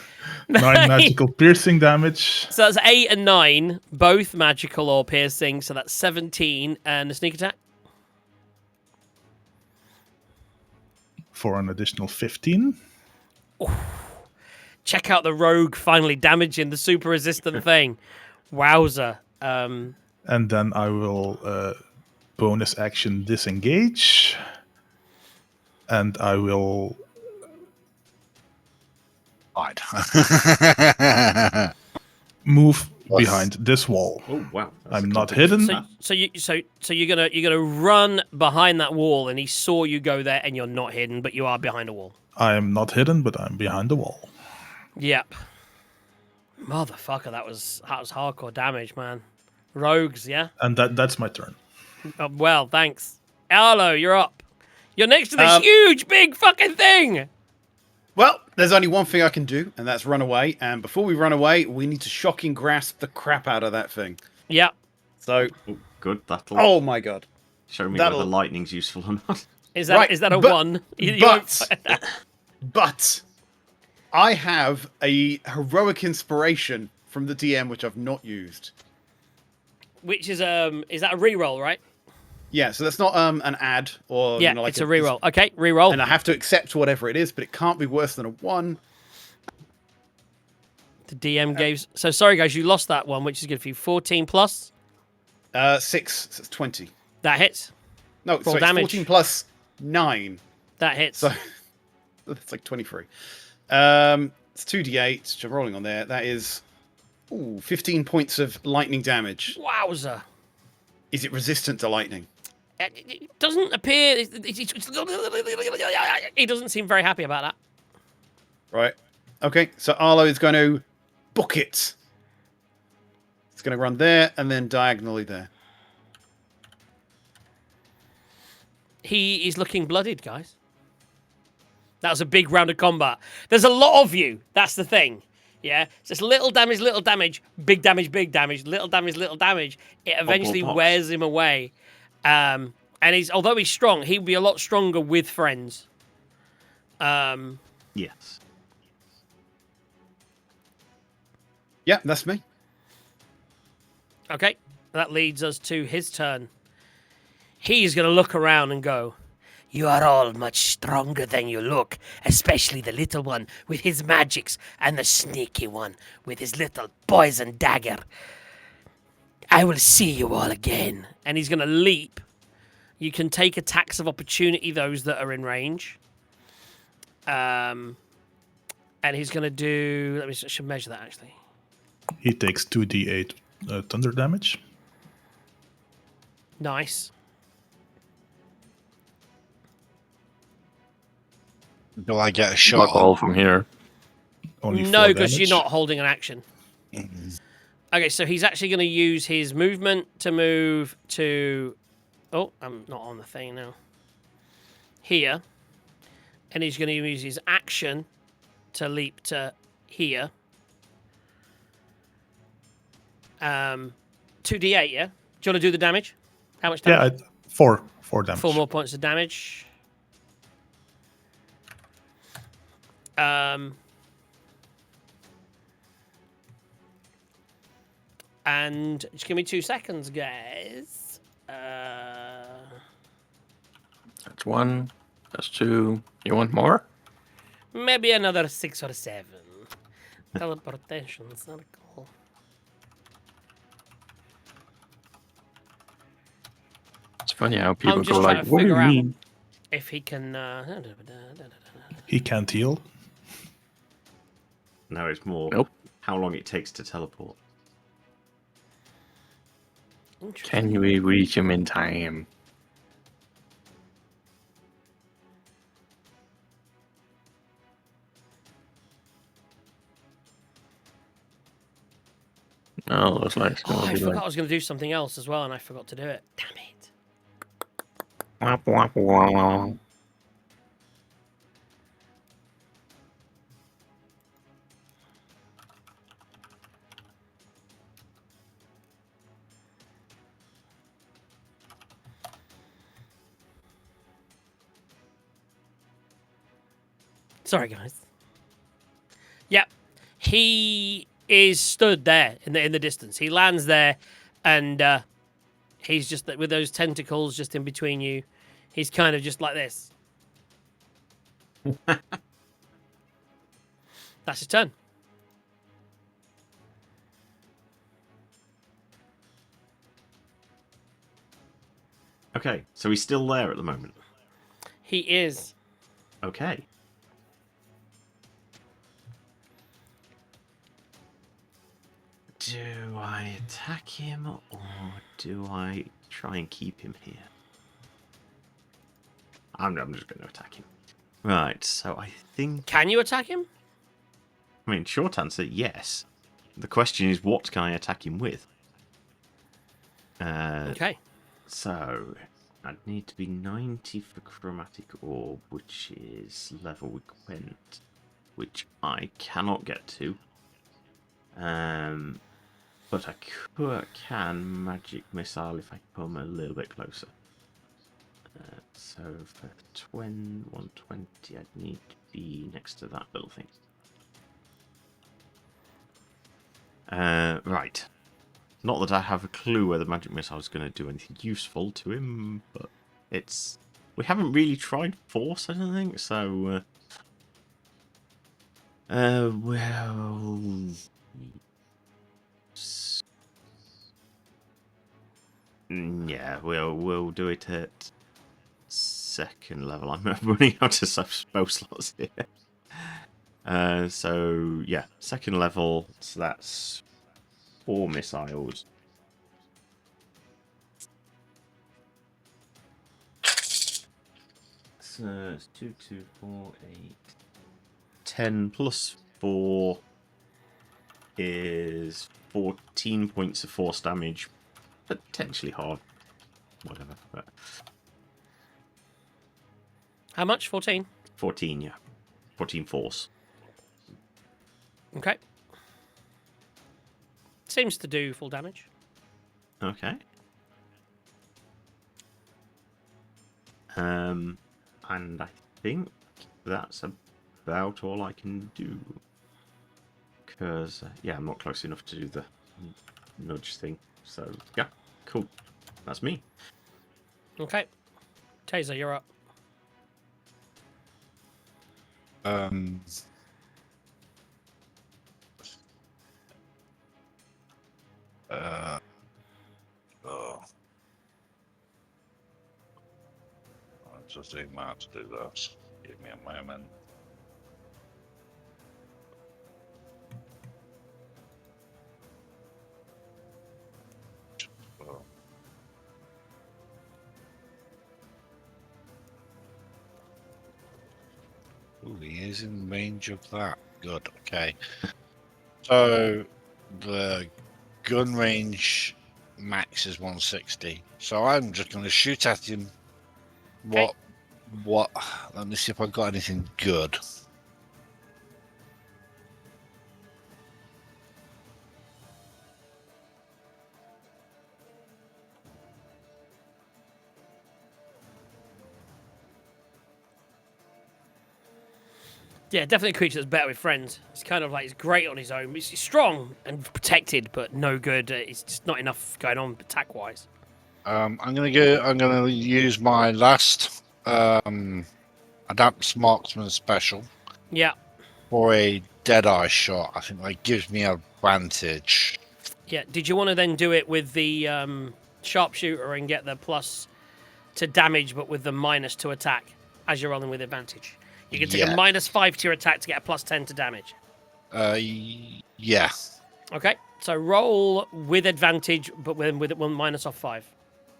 9 magical piercing damage. So that's 8 and 9, both magical or piercing. So that's 17 and a sneak attack. For an additional 15. Check out the rogue finally damaging the super resistant thing. Wowza. And then I will bonus action disengage. And I will Hide. move behind this wall. Oh wow! I'm not hidden. So you're gonna run behind that wall, and he saw you go there, and you're not hidden, but you are behind a wall. I am not hidden, but I'm behind the wall. Yep. Motherfucker, that was hardcore damage, man. Rogues, yeah. And that's my turn. Well, thanks. Arlo, you're up. You're next to this huge, big fucking thing. Well, there's only one thing I can do, and that's run away. And before we run away, we need to shocking grasp the crap out of that thing. Yep. So, Oh, good. That'll oh my god. show me that'll- whether lightning's useful or not. Is that Right, a but- one? But I have a heroic inspiration from the DM which I've not used. Which is that a reroll, right? Yeah, so that's not an ad or Yeah, like it's a reroll. Okay, reroll. and I have to accept whatever it is, but it can't be worse than a 1. The DM gave. So sorry, guys, you lost that one, which is good for you. 14 plus. 6, so it's 20. That hits. No, Full so it's damage. 14 plus 9. That hits. So that's like 23. It's 2d8, which I'm rolling on there. That is 15 points of lightning damage. Wowza. Is it resistant to lightning? It doesn't appear. He doesn't seem very happy about that. Right. Okay, so Arlo is going to book it. It's going to run there and then diagonally there. He is looking bloodied, guys. That was a big round of combat. There's a lot of you. That's the thing. Yeah? It's just little damage, big damage, big damage, little damage. It eventually pops. wears him away. And although he's strong, he'd be a lot stronger with friends. Yes. Yeah, that's me. Okay, that leads us to his turn. He's going to look around and go, "You are all much stronger than you look, especially the little one with his magics and the sneaky one with his little poison dagger. I will see you all again." And he's going to leap. You can take attacks of opportunity, those that are in range. And he's going to do... I should measure that, actually. He takes 2d8 thunder damage. Nice. Do I get a Not shot? all from here. Only No, 4 because you're damage. not holding an action. Okay, so he's actually going to use his movement to move to... Oh, I'm not on the thing now. Here. And he's going to use his action to leap to here. 2d8, yeah? Do you want to do the damage? How much damage? Yeah, 4 damage. 4 more points of damage. And just give me 2 seconds, guys. That's 1. That's 2. You want more? Maybe another 6 or 7. Teleportation circle. It's funny how people just go trying like, to "What do you figure out- mean?" If he can. He can't heal. No, it's more Nope. how long it takes to teleport. Can we reach him in time? No, looks like it's Oh, gonna I be forgot like I was going to do something else as well, and I forgot to do it. Damn it. wah, wah, wah. Sorry, guys. Yep. He is stood there in the distance. He lands there, and he's just with those tentacles just in between you. He's kind of just like this. That's his turn. Okay, so he's still there at the moment. He is. Okay. Do I attack him or do I try and keep him here? I'm just going to attack him. Right, so I think... Can you attack him? I mean, short answer, yes. The question is, what can I attack him with? Okay. So, I'd need to be 90 for Chromatic Orb, which is level with Gwent, which I cannot get to. But I can Magic Missile if I come a little bit closer. So for 120, I'd need to be next to that little thing. Right. Not that I have a clue whether Magic Missile is going to do anything useful to him, but it's... We haven't really tried Force, I don't think, so... well... Yeah, we'll do it at second level. I'm running out of spell slots here. So yeah, second level. So that's 4 missiles. So it's 2, 2, 4, 8, 10 plus 4 is 14 points of force damage. Potentially hard. Whatever. But How much? 14? 14, yeah. 14 force. Okay. Seems to do full damage. Okay. And I think that's about all I can do. Because, yeah, I'm not close enough to do the nudge thing. So, yeah, cool. That's me. Okay. Taser, you're up. Oh. I'm just doing that to do this. Give me a moment. Oh. Ooh, he is in range of that. Good, okay. So the gun range max is 160. So I'm just going to shoot at him. What? Let me see if I've got anything good. Yeah, definitely a creature that's better with friends. It's kind of like he's great on his own. He's strong and protected, but no good. It's just not enough going on attack wise. I'm gonna use my last Adapts Marksman special Yeah, for a Deadeye shot. I think that gives me advantage. yeah. Did you want to then do it with the sharpshooter and get the plus to damage, but with the minus to attack as you're rolling with advantage? You can take a Yeah. -5 to your attack to get a +10 to damage. Yeah. Okay, so roll with advantage, but with one minus off 5.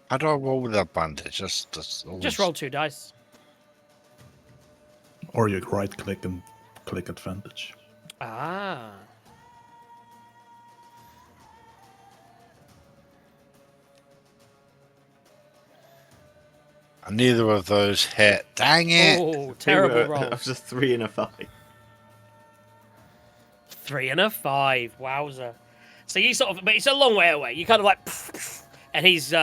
How do I roll with advantage? That's always... Just roll 2 dice. Or you right click and click advantage. Ah. And neither of those hit. Dang it! Oh, terrible roll. That was a 3 and a 5. 3 and a 5. Wowza. So you sort of, but it's a long way away. You kind of like, and he's,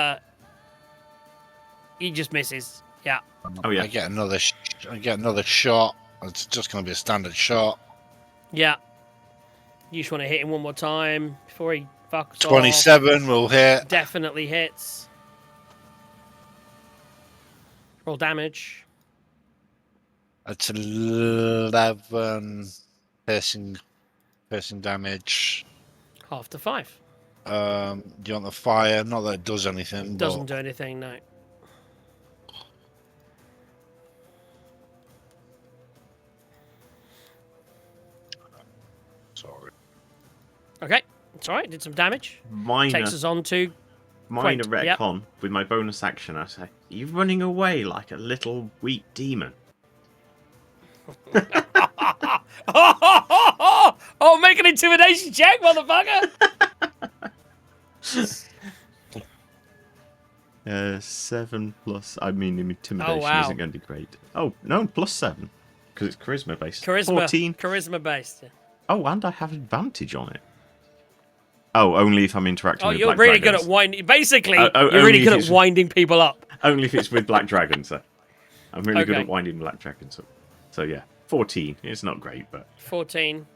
he just misses. Yeah. Oh yeah. I get another shot. It's just going to be a standard shot. Yeah. You just want to hit him one more time before he fucks off. 27 will hit. Definitely hits. Roll damage. It's 11 piercing damage. Half to 5. Do you want the fire? Not that it does anything. Doesn't but do anything, no. Sorry. Okay, it's alright, did some damage. Minor, Takes us on to minor Quaint, yep. retcon with my bonus action. I say, you're running away like a little weak demon. Oh, make an intimidation check, motherfucker! 7 plus. I mean, intimidation Oh, wow. isn't going to be great. Oh no, +7 because it's charisma based. Charisma. 14. Charisma based. Oh, and I have advantage on it. Oh, only if I'm interacting Oh, with you're black really dragons. good at winding. Basically, Oh, you're only really if good at it's- winding people up. Only if it's with black dragons. I'm really good Okay. at winding black dragons up. So yeah, 14. It's not great, but 14.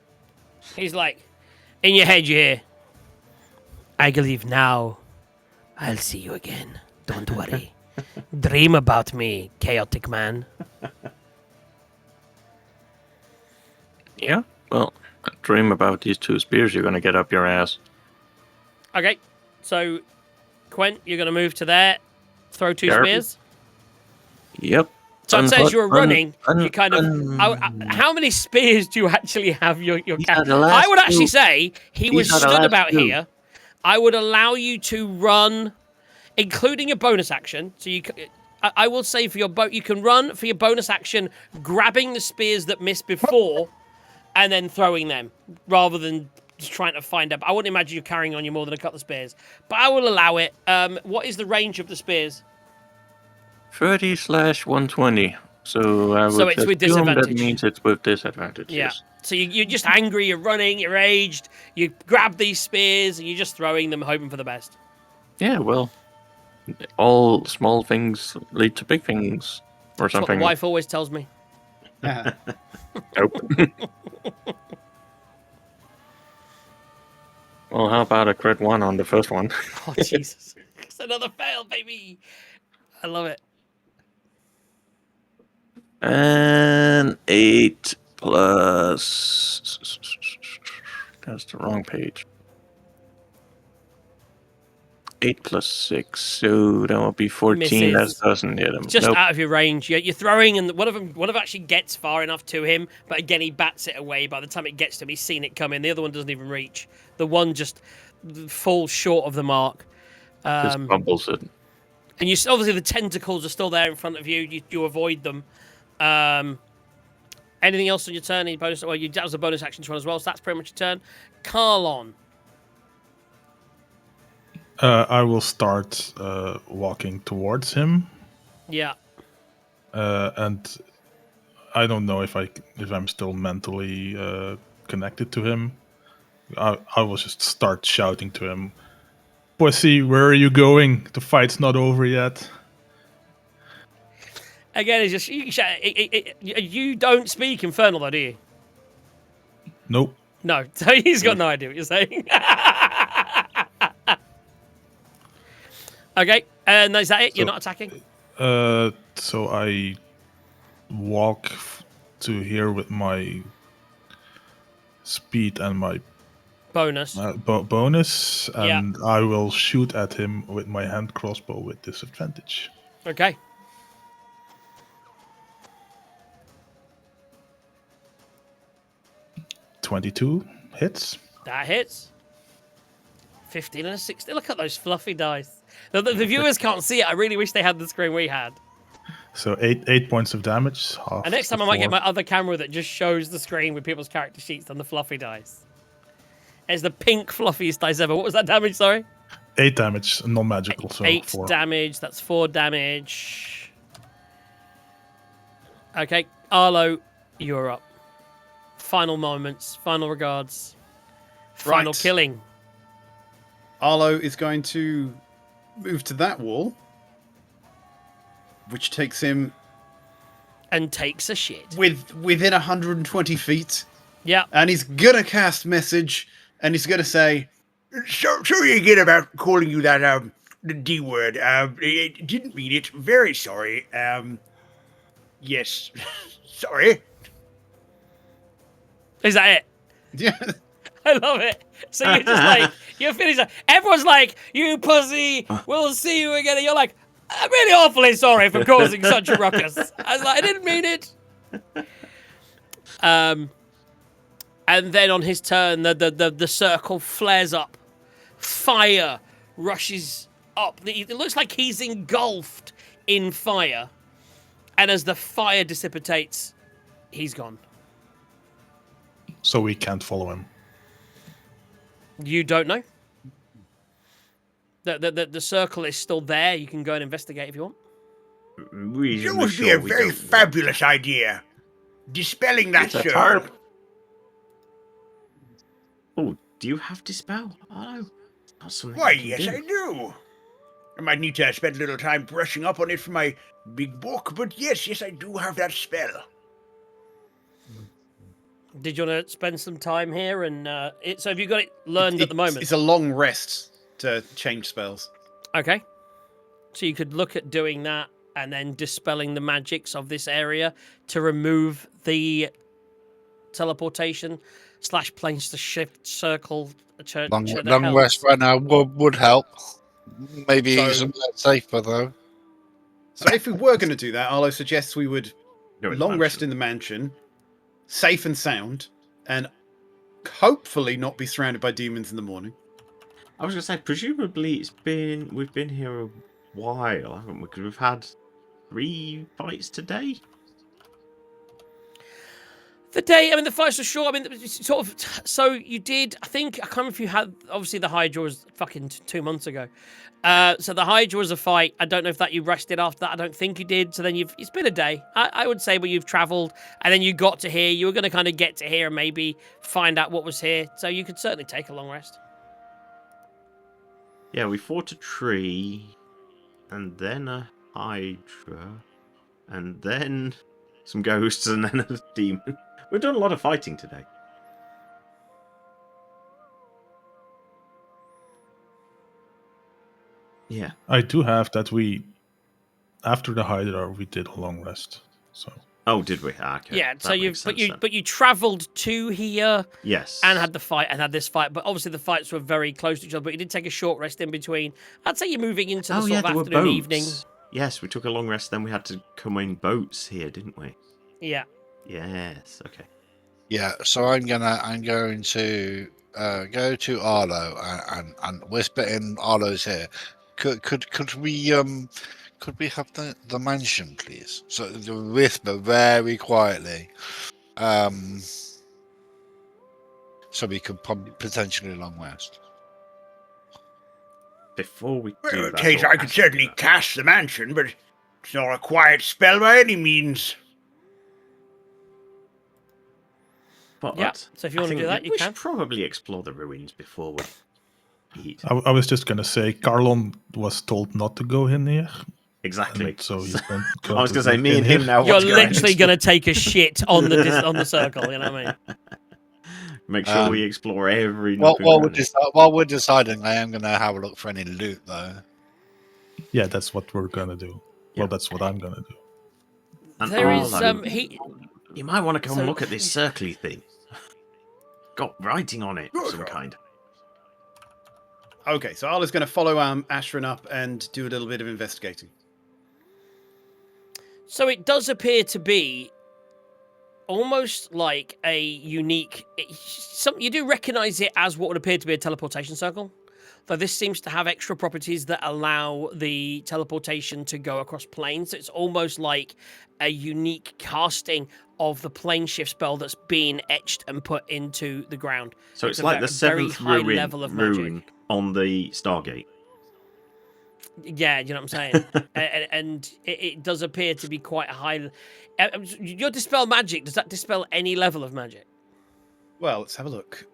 He's like, in your head, you hear, I believe now I'll see you again. Don't worry. Dream about me, chaotic man. Yeah. Well, dream about these 2 spears you're gonna get up your ass. Okay, so Quent, you're going to move to there, throw 2 Sure. spears. Yep. So it says you were running. un- You kind of. How many spears do you actually have? Your These cat? are the last I would actually 2. say he was These are the stood last about 2. here. I would allow you to run, including your bonus action. So you, I will say for your boat, you can run for your bonus action, grabbing the spears that missed before, and then throwing them, rather than just trying to find out. I wouldn't imagine you carrying on you more than a couple of spears, but I will allow it. What is the range of the spears? 30/120. So I would So it's with assume that disadvantage. means it's with disadvantage. Yeah. Yes. So you're just angry, you're running, you're raged, you grab these spears, and you're just throwing them, hoping for the best. Yeah. Well, all small things lead to big things, or That's what the something. wife always tells me. Nope. Well, how about a crit 1 on the first one? Oh, Jesus. It's another fail, baby. I love it. And 8 plus. That's the wrong page. 8 plus 6, so that would be 14. Misses. That doesn't hit him. Just Nope. out of your range. You're throwing, and one of them actually gets far enough to him, but again, he bats it away. By the time it gets to him, he's seen it coming. The other one doesn't even reach. The one just falls short of the mark. Just bumbles it. And you obviously the tentacles are still there in front of you. You avoid them. Anything else on your turn? Any bonus? Well, that was a bonus action one as well, so that's pretty much your turn. Carlon. I will start walking towards him, Yeah. and I don't know if I'm still mentally connected to him. I will just start shouting to him, "Pussy, where are you going? The fight's not over yet." Again, it's just you don't speak Infernal, though, do you? Nope. No, so he's got no idea what you're saying. Okay, and is that it? You're So- not attacking? So I walk to here with my speed and my Bonus. bonus, Yeah. and I will shoot at him with my hand crossbow with disadvantage. Okay. .22 hits. That hits. 15 and a 16. Look at those fluffy dice. The viewers can't see it. I really wish they had the screen we had. So 8 points of damage. Half And next time the I might get 4. my other camera that just shows the screen with people's character sheets on the fluffy dice. It's the pink fluffiest dice ever. What was that damage, sorry? 8 damage, non-magical. So 8 4. damage. That's 4 damage. Okay, Arlo, you're up. Final moments, final regards, final Right. killing. Arlo is going to move to that wall, which takes him And takes a shit. within 120 feet, Yeah. and he's gonna cast message, and he's gonna say, Sorry again about calling you that, the D word. I didn't mean it. Very sorry. Yes. Sorry. Is that it? "Yeah, I love it. So you're just like, you're finished. Everyone's like, you pussy, we'll see you again. And you're like, I'm really awfully sorry for causing such a ruckus. I was like, I didn't mean it. And then on his turn, the circle flares up. Fire rushes up. It looks like he's engulfed in fire. And as the fire dissipates, he's gone. So we can't follow him. You don't know. The circle is still there. You can go and investigate if you want. That Reasonably would be sure a we very don't- fabulous idea. Dispelling that It's a circle. tarp. Oh, do you have Dispel? Oh, no. It's not something Why, I can yes, do. I do. I might need to spend a little time brushing up on it for my big book, but yes, I do have that spell. Did you want to spend some time here? And so have you got it learned at the moment? It's a long rest to change spells." Okay. So you could look at doing that and then dispelling the magics of this area to remove the teleportation / planes to shift circle. Long rest right now would help. Maybe So- some safer though. So if we were going to do that, Arlo suggests we would No, it's long rest mansion. in the mansion, safe and sound, and hopefully not be surrounded by demons in the morning. I was going to say, presumably we've been here a while, haven't we? Because we've had 3 fights today. The day, I mean, the fights were short. I mean, it's sort of. So you did. I think I can't remember if you had. Obviously, the Hydra was fucking 2 months ago. So the Hydra was a fight. I don't know if that you rested after that. I don't think you did. So then it's been a day. I would say, where you've travelled and then you got to here. You were going to kind of get to here and maybe find out what was here. So you could certainly take a long rest. Yeah, we fought a tree, and then a Hydra, and then some ghosts, and then a demon. We've done a lot of fighting today. Yeah. I do have that after the Hydra, we did a long rest. So Oh, did we? Ah, okay. Yeah. That So makes sense then. but you travelled to here. Yes. And had the fight and had this fight, but obviously the fights were very close to each other. But you did take a short rest in between. I'd say you're moving into the oh, sort yeah, of there were afternoon, boats. evening. Yes, we took a long rest, then we had to come in boats here, didn't we? Yeah. Yes, okay. Yeah, so I'm going to go to Arlo and whisper in Arlo's ear. Could we have the mansion, please? So the whisper very quietly, so we could potentially long rest. Before we do Well, that... Taser, or I could after certainly that- cast the mansion, but it's not a quiet spell by any means. But Yeah, so if you I wanna think do that, you we can. should probably explore the ruins before we eat. I was just gonna say, Carlon was told not to go in here. Exactly. And so he's going I was going to say, me and him now. You're watch guys. literally going to take a shit on the circle. You know what I mean? Make sure we explore every Well, nook and cranny. while we're deciding, I am going to have a look for any loot, though. Yeah, that's what we're gonna do. Yeah. Well, that's what I'm gonna do. And There is Arlo, he. you might want to come So- look at this circly thing. Got writing on it of some kind. Okay, so Arla's going to follow Ashran up and do a little bit of investigating. So it does appear to be almost like a unique. You do recognize it as what would appear to be a teleportation circle, though this seems to have extra properties that allow the teleportation to go across planes. So it's almost like a unique casting of the plane shift spell that's been etched and put into the ground. So it's a like the very seventh high level of magic. rune on the Stargate. Yeah, you know what I'm saying? and it does appear to be quite a high. Your dispel magic, does that dispel any level of magic? Well, let's have a look.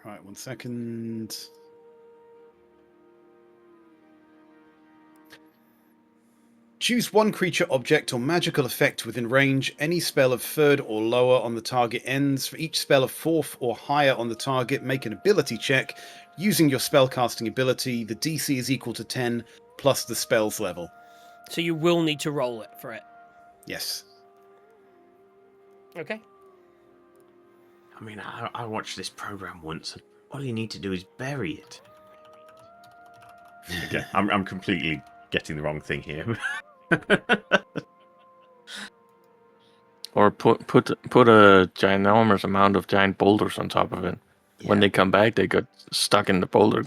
Right, 1 second. Choose one creature, object, or magical effect within range. Any spell of third or lower on the target ends. For each spell of fourth or higher on the target, make an ability check. Using your spellcasting ability, the DC is equal to 10 plus the spell's level. So you will need to roll it for it. Yes. Okay. I mean, I watched this program once, and all you need to do is bury it. Okay, I'm completely getting the wrong thing here. Or put a ginormous amount of giant boulders on top of it. When they come back, they got stuck in the boulder.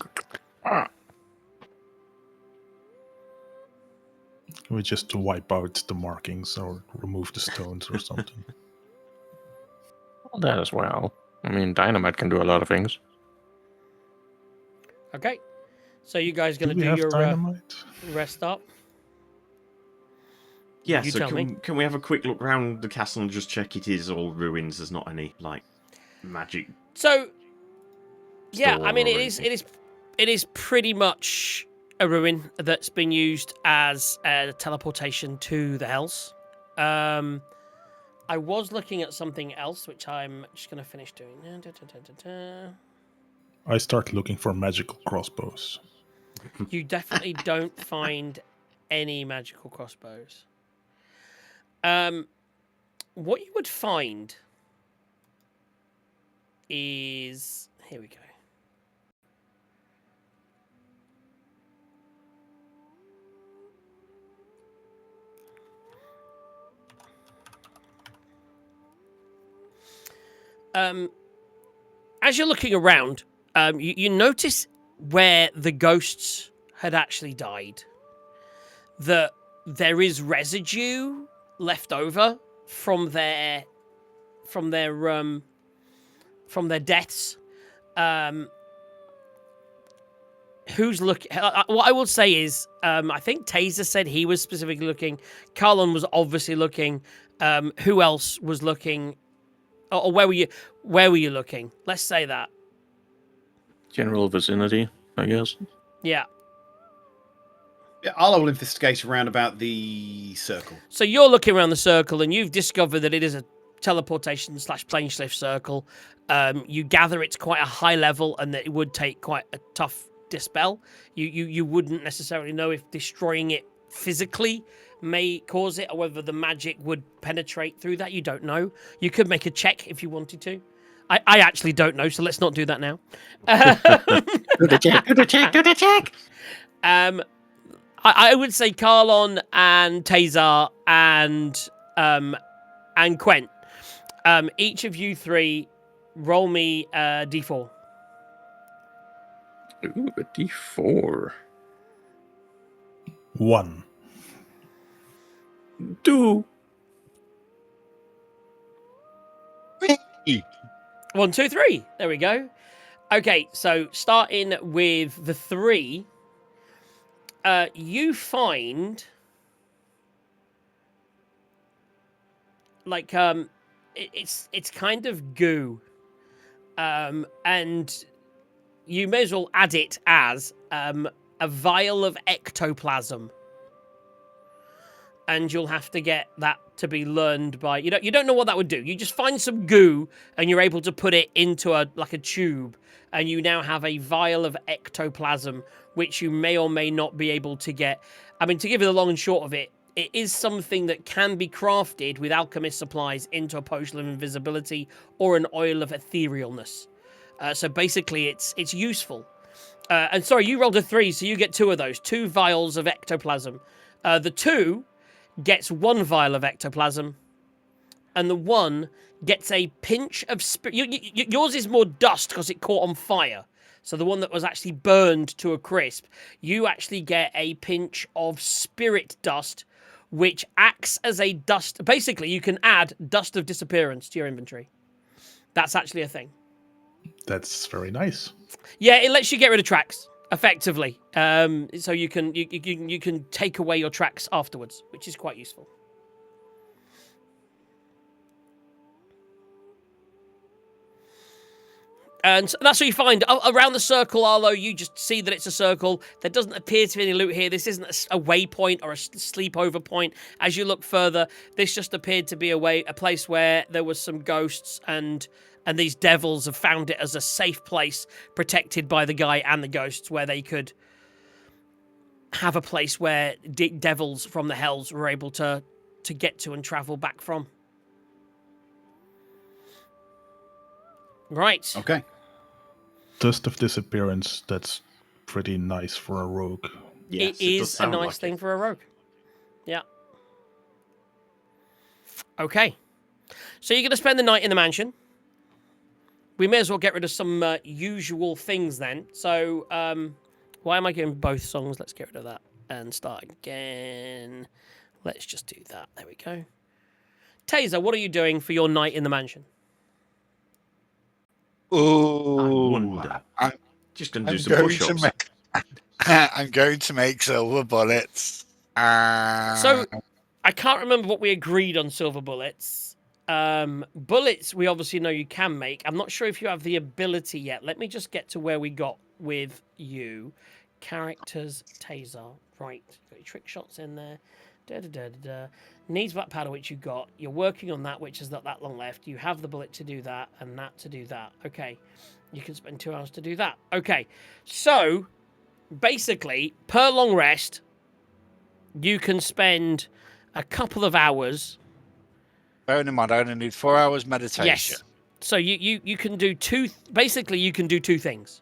We just wipe out the markings or remove the stones or something. Well, that as well. I mean, dynamite can do a lot of things. Okay. So you guys going Do to we do have your dynamite? rest up? Yeah, You so tell me. can we have a quick look around the castle and just check it is all ruins? There's not any like magic. So, yeah, Store I mean, or it is pretty much a ruin that's been used as a teleportation to the Hells. I was looking at something else, which I'm just going to finish doing. I start looking for magical crossbows. You definitely don't find any magical crossbows. What you would find is, here we go. As you're looking around, you notice where the ghosts had actually died. That there is residue left over from their deaths. Who's looking? What I will say is, I think Taser said he was specifically looking. Carlon was obviously looking. Who else was looking? Or where were you? Where were you looking? Let's say that. General vicinity, I guess. Yeah. Yeah, Arla will investigate around about the circle. So you're looking around the circle, and you've discovered that it is a teleportation / plane shift circle. You gather it's quite a high level, and that it would take quite a tough dispel. You wouldn't necessarily know if destroying it physically may cause it, or whether the magic would penetrate through that. You don't know. You could make a check if you wanted to. I actually don't know, so let's not do that now. Do the check. I would say Carlon and Tazar and Quent. Each of you three, roll me a d4. Ooh, a D4. 1. 2. 1, 2, 3. There we go. Okay, so starting with the 3, you find like it's kind of goo, and you may as well add it as a vial of ectoplasm. And you'll have to get that to be learned by... You don't know what that would do. You just find some goo, and you're able to put it into a tube, and you now have a vial of ectoplasm, which you may or may not be able to get. I mean, to give you the long and short of it, it is something that can be crafted with alchemist supplies into a potion of invisibility or an oil of etherealness. So basically, it's useful. And sorry, you rolled a 3, so you get 2 of those. 2 vials of ectoplasm. The 2 gets 1 vial of ectoplasm, and the 1 gets a pinch of spirit. Yours is more dust because it caught on fire. So the one that was actually burned to a crisp, you actually get a pinch of spirit dust, which acts as a dust. Basically, you can add dust of disappearance to your inventory. That's actually a thing. That's very nice. Yeah, it lets you get rid of tracks effectively. So you can take away your tracks afterwards, which is quite useful. And so that's what you find. Around the circle, Arlo, you just see that it's a circle. There doesn't appear to be any loot here. This isn't a waypoint or a sleepover point. As you look further, this just appeared to be a place where there was some ghosts, and these devils have found it as a safe place, protected by the guy and the ghosts, where they could have a place where devils from the hells were able to get to and travel back from. Right. Okay. Dust of disappearance, that's pretty nice for a rogue. Yes, it does is a sound nice like thing it. for a rogue. Yeah. Okay. So you're going to spend the night in the mansion. We may as well get rid of some usual things then. So, why am I getting both songs? Let's get rid of that and start again. Let's just do that. There we go. Taser, what are you doing for your night in the mansion? I Ooh, wonder. I'm, Just going to I'm do some going push-ups. to make. I'm going to make silver bullets. So, I can't remember what we agreed on silver bullets. Bullets, we obviously know you can make. I'm not sure if you have the ability yet. Let me just get to where we got with you. Characters, Taser. Right. Got your trick shots in there. Needs black powder, which you got. You're working on that, which is not that long left. You have the bullet to do that, and that to do that. Okay. You can spend 2 hours to do that. Okay. So, basically, per long rest, you can spend a couple of hours. Bearing in mind, I only need 4 hours meditation. Yes. So you can do 2. Basically, you can do 2 things.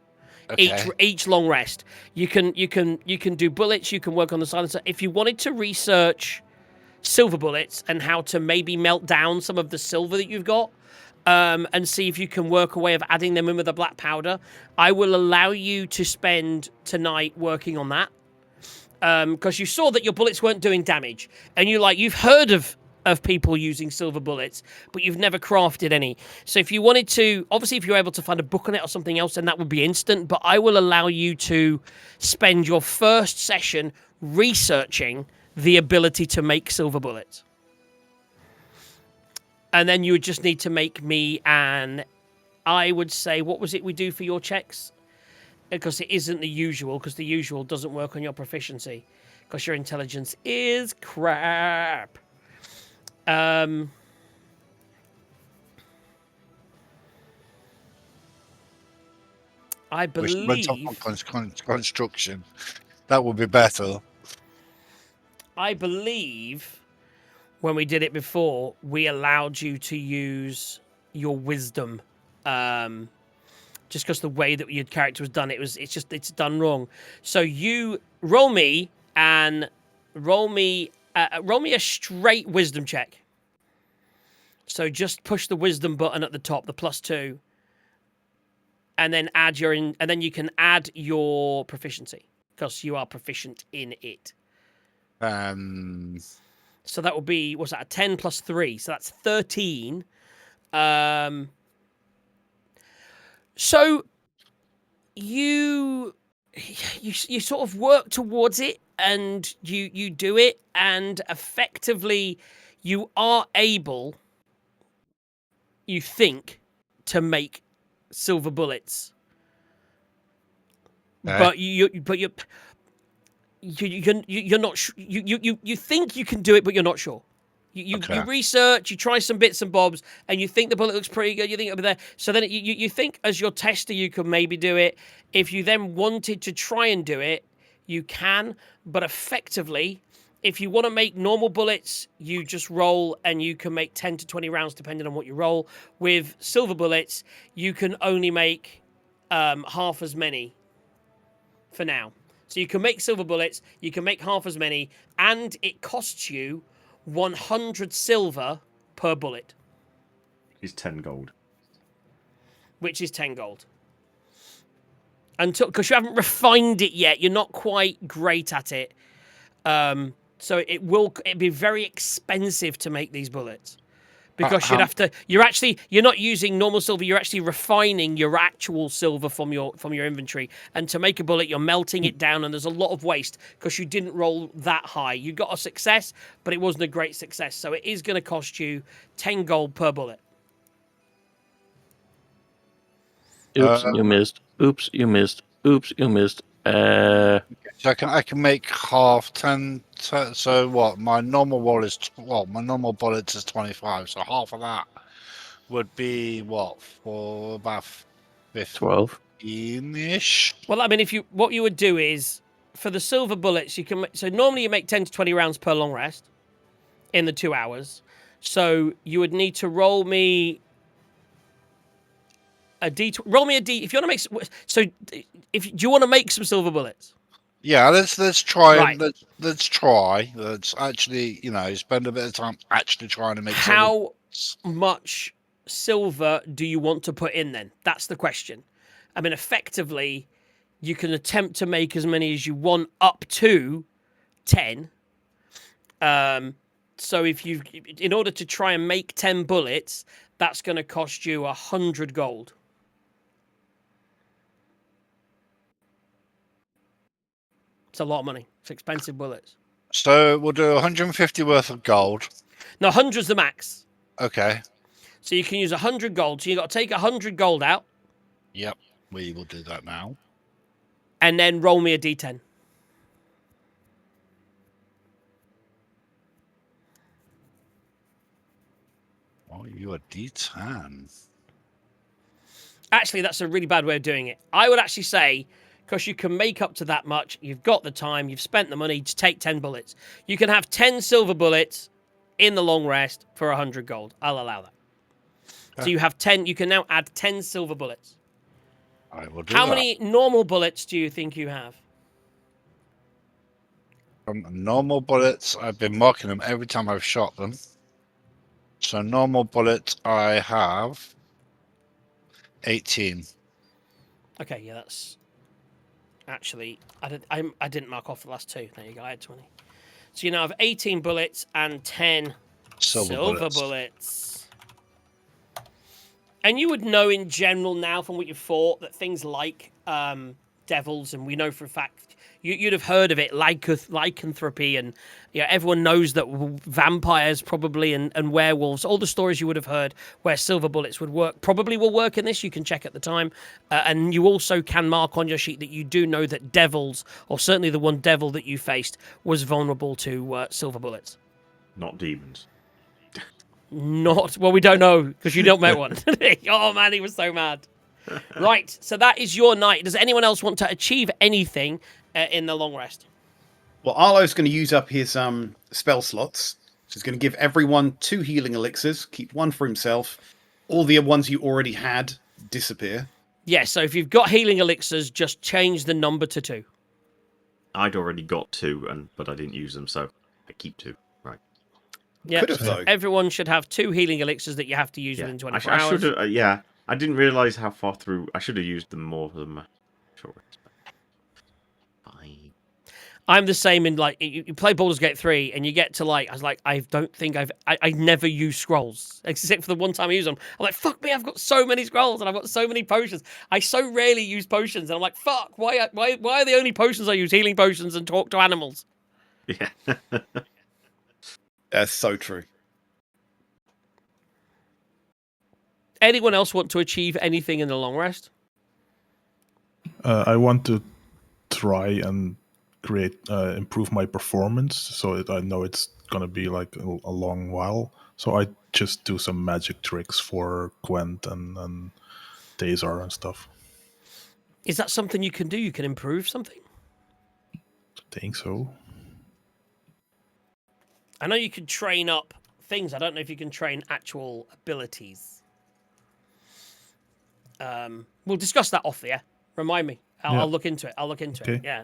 Okay. Each long rest. You can do bullets. You can work on the silencer. If you wanted to research silver bullets and how to maybe melt down some of the silver that you've got, and see if you can work a way of adding them in with the black powder, I will allow you to spend tonight working on that. Because you saw that your bullets weren't doing damage, and you've heard of people using silver bullets, but you've never crafted any. So if you wanted to, obviously if you're able to find a book on it or something else, then that would be instant, but I will allow you to spend your first session researching the ability to make silver bullets. And then you would just need to make me I would say, what was it we do for your checks? Because it isn't the usual, because the usual doesn't work on your proficiency, because your intelligence is crap. I believe... Went up on construction. That would be better. I believe when we did it before, we allowed you to use your wisdom. Just because the way that your character was done, it's done wrong. So you roll me a straight wisdom check. So just push the wisdom button at the top, the +2, and then and then you can add your proficiency because you are proficient in it. So that would be, what's that? A 10 + 3, so that's 13. So you sort of work towards it, and you do it, and effectively you are able, you think, to make silver bullets. Okay. But you're not you think you can do it, but you're not sure. You research, you try some bits and bobs, and you think the bullet looks pretty good. You think it'll be there. So then you think as your tester you could maybe do it. If you then wanted to try and do it, you can. But effectively, if you want to make normal bullets, you just roll and you can make 10 to 20 rounds depending on what you roll. With silver bullets, you can only make half as many for now. So you can make silver bullets, you can make half as many, and it costs you 100 silver per bullet. Is 10 gold. Which is 10 gold. Until, because you haven't refined it yet, you're not quite great at it. So it'd be very expensive to make these bullets. Because you're not using normal silver, you're actually refining your actual silver from your inventory. And to make a bullet, you're melting it down, and there's a lot of waste because you didn't roll that high. You got a success, but it wasn't a great success. So it is going to cost you 10 gold per bullet. Oops, you missed. Oops, you missed. Oops, you missed. So I can make half 10. So what? My normal my normal bullets is 25. So half of that would be what, for about 12. 15-ish. Well, I mean, what you would do is for the silver bullets, you can. So normally you make 10 to 20 rounds per long rest in the 2 hours. So you would need to roll me a D. Roll me a D if you want to make. So do you want to make some silver bullets? Yeah, let's try. Right. Let's try. Let's actually, spend a bit of time actually trying to make. How much silver do you want to put in then? That's the question. I mean, effectively, you can attempt to make as many as you want up to 10. So in order to try and make 10 bullets, that's going to cost you 100 gold. It's a lot of money. It's expensive bullets. So we'll do 150 worth of gold. No, 100's the max. Okay. So you can use 100 gold. So you got to take 100 gold out. Yep, we will do that now. And then roll me a d10. Oh, you are D10. Actually, that's a really bad way of doing it. I would actually say, because you can make up to that much, you've got the time, you've spent the money to take 10 bullets. You can have 10 silver bullets in the long rest for 100 gold. I'll allow that. So you have 10, you can now add 10 silver bullets. I will do How that. many normal bullets do you think you have? Normal bullets, I've been marking them every time I've shot them. So normal bullets, I have 18. Okay, yeah, that's actually I didn't mark off the last two. There you go. I had 20. So you now have 18 bullets and 10 silver bullets. And you would know in general now from what you've fought that things like devils, and we know for a fact you'd have heard of it, lycanthropy, and everyone knows that vampires probably and werewolves, all the stories you would have heard where silver bullets would work, probably will work in this. You can check at the time. And you also can mark on your sheet that you do know that devils, or certainly the one devil that you faced, was vulnerable to silver bullets. Not demons. Well, we don't know because you don't met one. Oh man, he was so mad. Right, so that is your night. Does anyone else want to achieve anything in the long rest? Well, Arlo's going to use up his spell slots. So he's going to give everyone 2 healing elixirs, keep 1 for himself. All the ones you already had disappear. Yeah, so if you've got healing elixirs, just change the number to 2. I'd already got 2, but I didn't use them, so I keep 2. Right. Yeah, Could have, though. Everyone should have 2 healing elixirs that you have to use within 24 hours. I should have, I didn't realise how far through. I should have used them more than my short rest. Fine. I'm the same in, like, you play Baldur's Gate 3 and you get to, like, I was like, I don't think I never use scrolls, except for the one time I use them. I'm like, fuck me, I've got so many scrolls and I've got so many potions. I so rarely use potions, and I'm like, fuck, why are the only potions I use healing potions and talk to animals? Yeah. That's so true. Anyone else want to achieve anything in the long rest? I want to try and improve my performance, so I know it's gonna be like a long while. So I just do some magic tricks for Gwent and Dazar and stuff. Is that something you can do? You can improve something? I think so. I know you can train up things. I don't know if you can train actual abilities. We'll discuss that off the air. Remind me. I'll look into it. Okay. Yeah.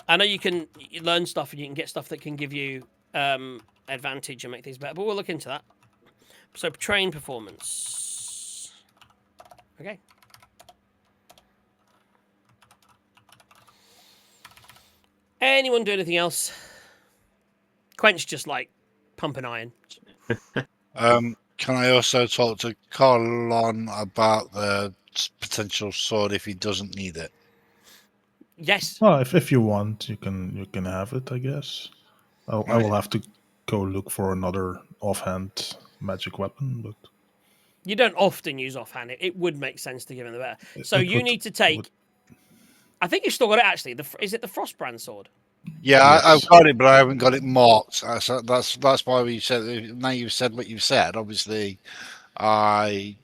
I know you learn stuff and you can get stuff that can give you advantage and make things better, but we'll look into that. So train performance. Okay. Anyone do anything else? Quench just like pumping iron. Can I also talk to Colin about the potential sword if he doesn't need it? Yes. Well, if you want, you can have it. I guess. I will have to go look for another offhand magic weapon, but You don't often use offhand. It would make sense to give him the better. So it you would- need to take. I think you've still got it actually. Is it the Frostbrand sword? Yeah, Yes. I've got it, but I haven't got it marked. So that's why we said. Now you've said what you've said. Obviously, I'm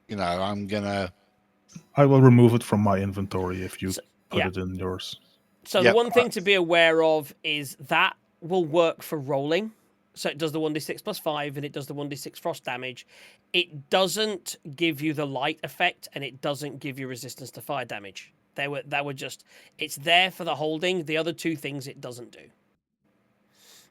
gonna. I will remove it from my inventory if you put yeah. it in yours. So Yep. the one thing to be aware of is that will work for rolling. So it does the 1d6 plus 5 and it does the 1d6 frost damage. It doesn't give you the light effect and it doesn't give you resistance to fire damage. They were just, it's there for the holding. The other two things it doesn't do.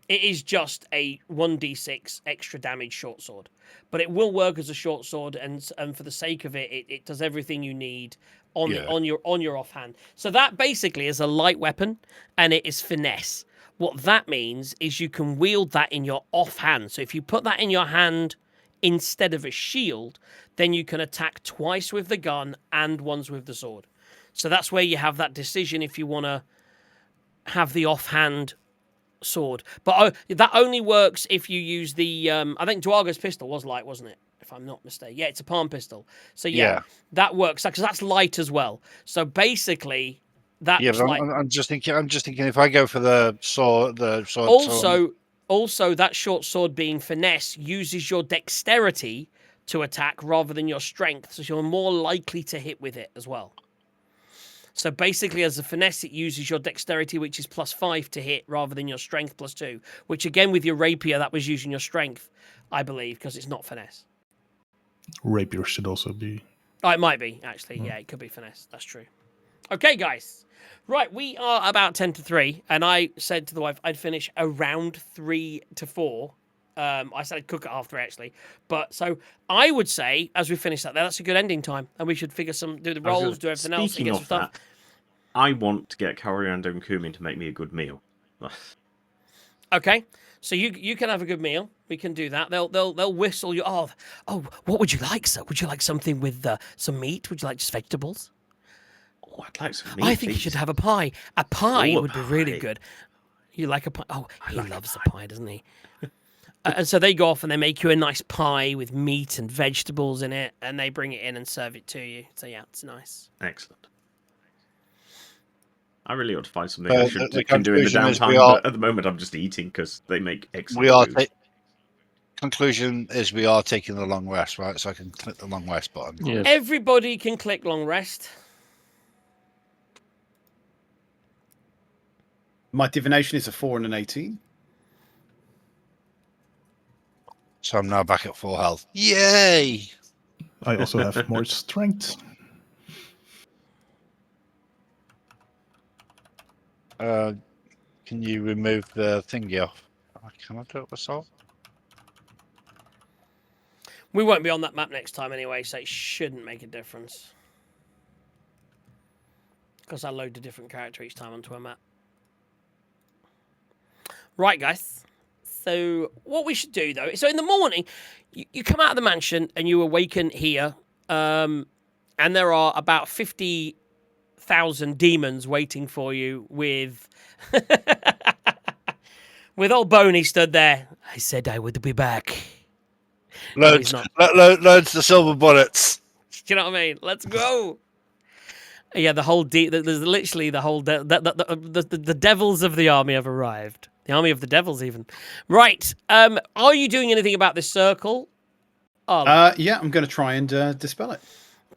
It is just a 1d6 extra damage short sword, but it will work as a short sword, and for the sake of it, it does everything you need on your offhand. So that basically is a light weapon, and it is finesse. What that means is you can wield that in your offhand. So if you put that in your hand instead of a shield, then you can attack twice with the gun and once with the sword. So that's where you have that decision if you want to have the offhand sword. But that only works if you use the... I think Dwarga's pistol was light, wasn't it? If I'm not mistaken. Yeah, it's a palm pistol. So yeah. That works because that's light as well. So basically... That's but I'm just thinking. If I go for the sword, Also, that short sword being finesse uses your dexterity to attack rather than your strength, so you're more likely to hit with it as well. So basically, as a finesse, it uses your dexterity, which is +5 to hit, rather than your strength +2. Which again, with your rapier, that was using your strength, I believe, because it's not finesse. Rapier should also be. Oh, it might be actually. Yeah, it could be finesse. That's true. Okay, guys. Right, we are about 10 to 3, and I said to the wife I'd finish around 3 to 4. I said I'd cook at 3:30 actually, but so I would say as we finish that's a good ending time, and we should do the rolls, do everything else, and get some stuff. I want to get Coriander and cumin to make me a good meal. Okay, so you can have a good meal. We can do that. They'll whistle you. Oh, what would you like, sir? Would you like something with some meat? Would you like just vegetables? Oh, I'd like some meat. I think you should have a pie. A pie would be really pie. good. You like a pie? Oh, he loves a pie, doesn't he? And so they go off and they make you a nice pie with meat and vegetables in it, and they bring it in and serve it to you. So yeah, it's nice. Excellent. I really ought to find something I can do in the downtime, but at the moment I'm just eating because they make excellent food. Conclusion is we are taking the long rest, right? So I can click the long rest button. Yes. Everybody can click long rest. My divination is a 4 and an 18. So I'm now back at full health. Yay! I also have more strength. Can you remove the thingy off? Can I do it myself? We won't be on that map next time anyway, so it shouldn't make a difference. Because I load a different character each time onto a map. Right, guys. So what we should do, though, so in the morning, you come out of the mansion and you awaken here, and there are about 50,000 demons waiting for you with... with old Boney stood there. I said I would be back. Loads the silver bullets. Do you know what I mean? Let's go. Yeah, there's literally the whole the devils of the army have arrived. The army of the devils, even. Right. Are you doing anything about this circle? Oh, Yeah, I'm going to try and dispel it.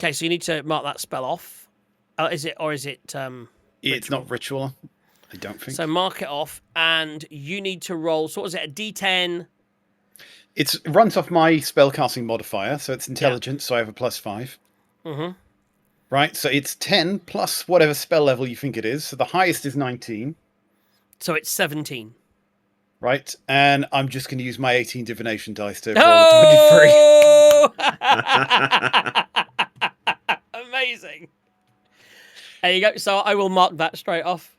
okay. So you need to mark that spell off. Is it? It's not ritual, I don't think. So mark it off, and you need to roll. So what was it? A D10. It runs off my spellcasting modifier, so it's intelligence, so I have a +5. Mm-hmm. Right, so it's 10 plus whatever spell level you think it is. So the highest is 19. So it's 17. Right, and I'm just going to use my 18 divination dice to roll a 23. Oh! Amazing. There you go. So I will mark that straight off.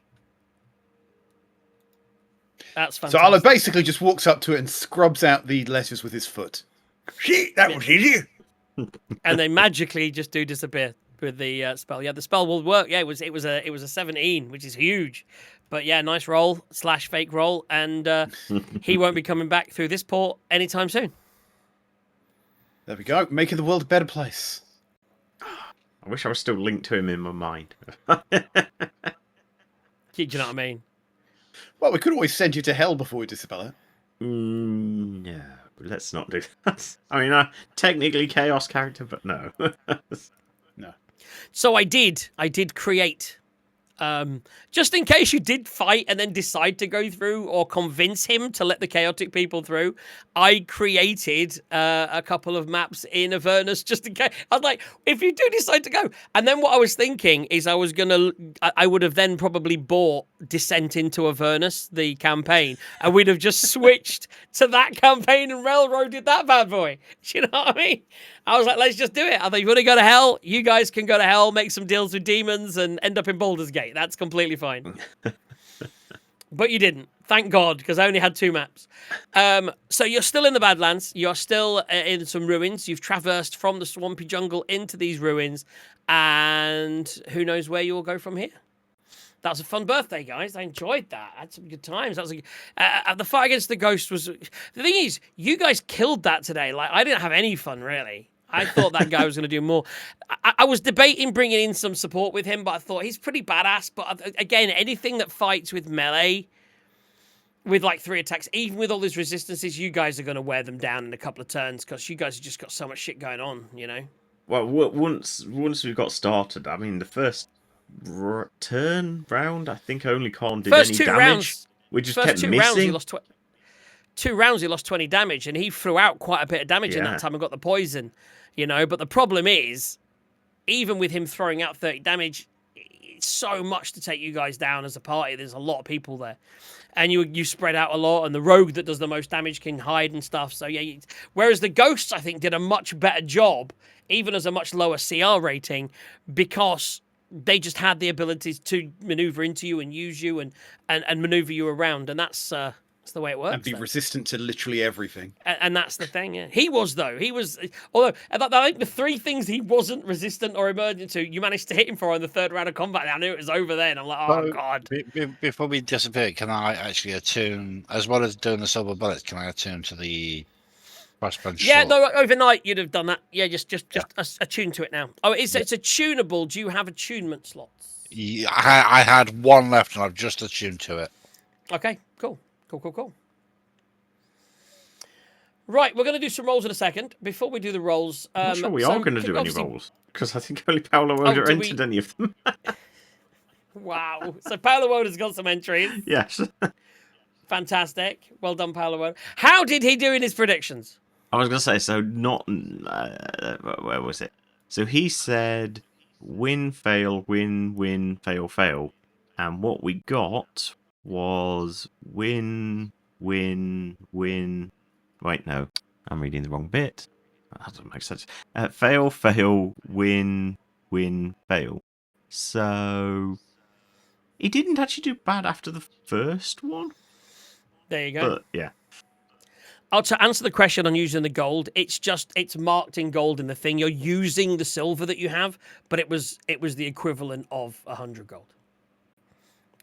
That's So fantastic. Arlo basically just walks up to it and scrubs out the letters with his foot. See, that was easy. And they magically just do disappear with the spell. Yeah, the spell will work. Yeah, it was a 17, which is huge. But yeah, nice roll / fake roll, and he won't be coming back through this port anytime soon. There we go, making the world a better place. I wish I was still linked to him in my mind. Do you know what I mean? Well, we could always send you to hell before we dispel it. No, let's not do that. I mean, technically chaos character, but no. No. So I did create, just in case you did fight and then decide to go through or convince him to let the chaotic people through, I created a couple of maps in Avernus just in case. I was like, if you do decide to go. And then what I was thinking is I would have then probably bought Descent into Avernus, the campaign, and we'd have just switched to that campaign and railroaded that bad boy. Do you know what I mean? I was like, let's just do it. I thought, you want to go to hell? You guys can go to hell, make some deals with demons, and end up in Baldur's Gate. That's completely fine. But you didn't. Thank God, because I only had 2 maps. So you're still in the Badlands. You're still in some ruins. You've traversed from the swampy jungle into these ruins. And who knows where you will go from here. That was a fun birthday, guys. I enjoyed that. I had some good times. That was the fight against the ghost was... The thing is, you guys killed that today. Like, I didn't have any fun, really. I thought that guy was going to do more. I was debating bringing in some support with him, but I thought he's pretty badass. But again, anything that fights with melee, with like 3 attacks, even with all these resistances, you guys are going to wear them down in a couple of turns because you guys have just got so much shit going on, you know? Well, once we got started, I mean, the first round, I think only Khan did any damage. Rounds, we just first kept 2 missing. Rounds, he lost 2 rounds, he lost 20 damage, and he threw out quite a bit of damage in that time and got the poison, you know? But the problem is, even with him throwing out 30 damage, it's so much to take you guys down as a party. There's a lot of people there. And you spread out a lot, and the rogue that does the most damage can hide and stuff. So, yeah. Whereas the ghosts, I think, did a much better job, even as a much lower CR rating, because they just had the abilities to maneuver into you and use you and maneuver you around. And that's the way it works. And be resistant to literally everything. And that's the thing, yeah. He was, although I think the 3 things he wasn't resistant or immune to, you managed to hit him for in the 3rd round of combat. I knew it was over then. I'm like, oh, God. Before we disappear, can I actually attune, as well as doing the silver bullets, can I attune to the crossbow? Yeah, no, overnight you'd have done that. Yeah, just attune to it now. Oh, it's attunable. Do you have attunement slots? Yeah, I had 1 left and I've just attuned to it. Okay, cool. Cool. Right, we're going to do some rolls in a second. Before we do the rolls... I'm not sure we are going to do any rolls, because I think only Paolo Woda entered any of them. Wow. So Paolo Woda's got some entries. Yes. Fantastic. Well done, Paolo Woda. How did he do in his predictions? I was going to say, so not... where was it? So he said win, fail, win, fail, fail. And what we got was win. Wait, no. I'm reading the wrong bit. That doesn't make sense. Fail, win, fail. So he didn't actually do bad after the first one. There you go. But, yeah. To answer the question on using the gold, it's marked in gold in the thing. You're using the silver that you have, but it was the equivalent of 100 gold.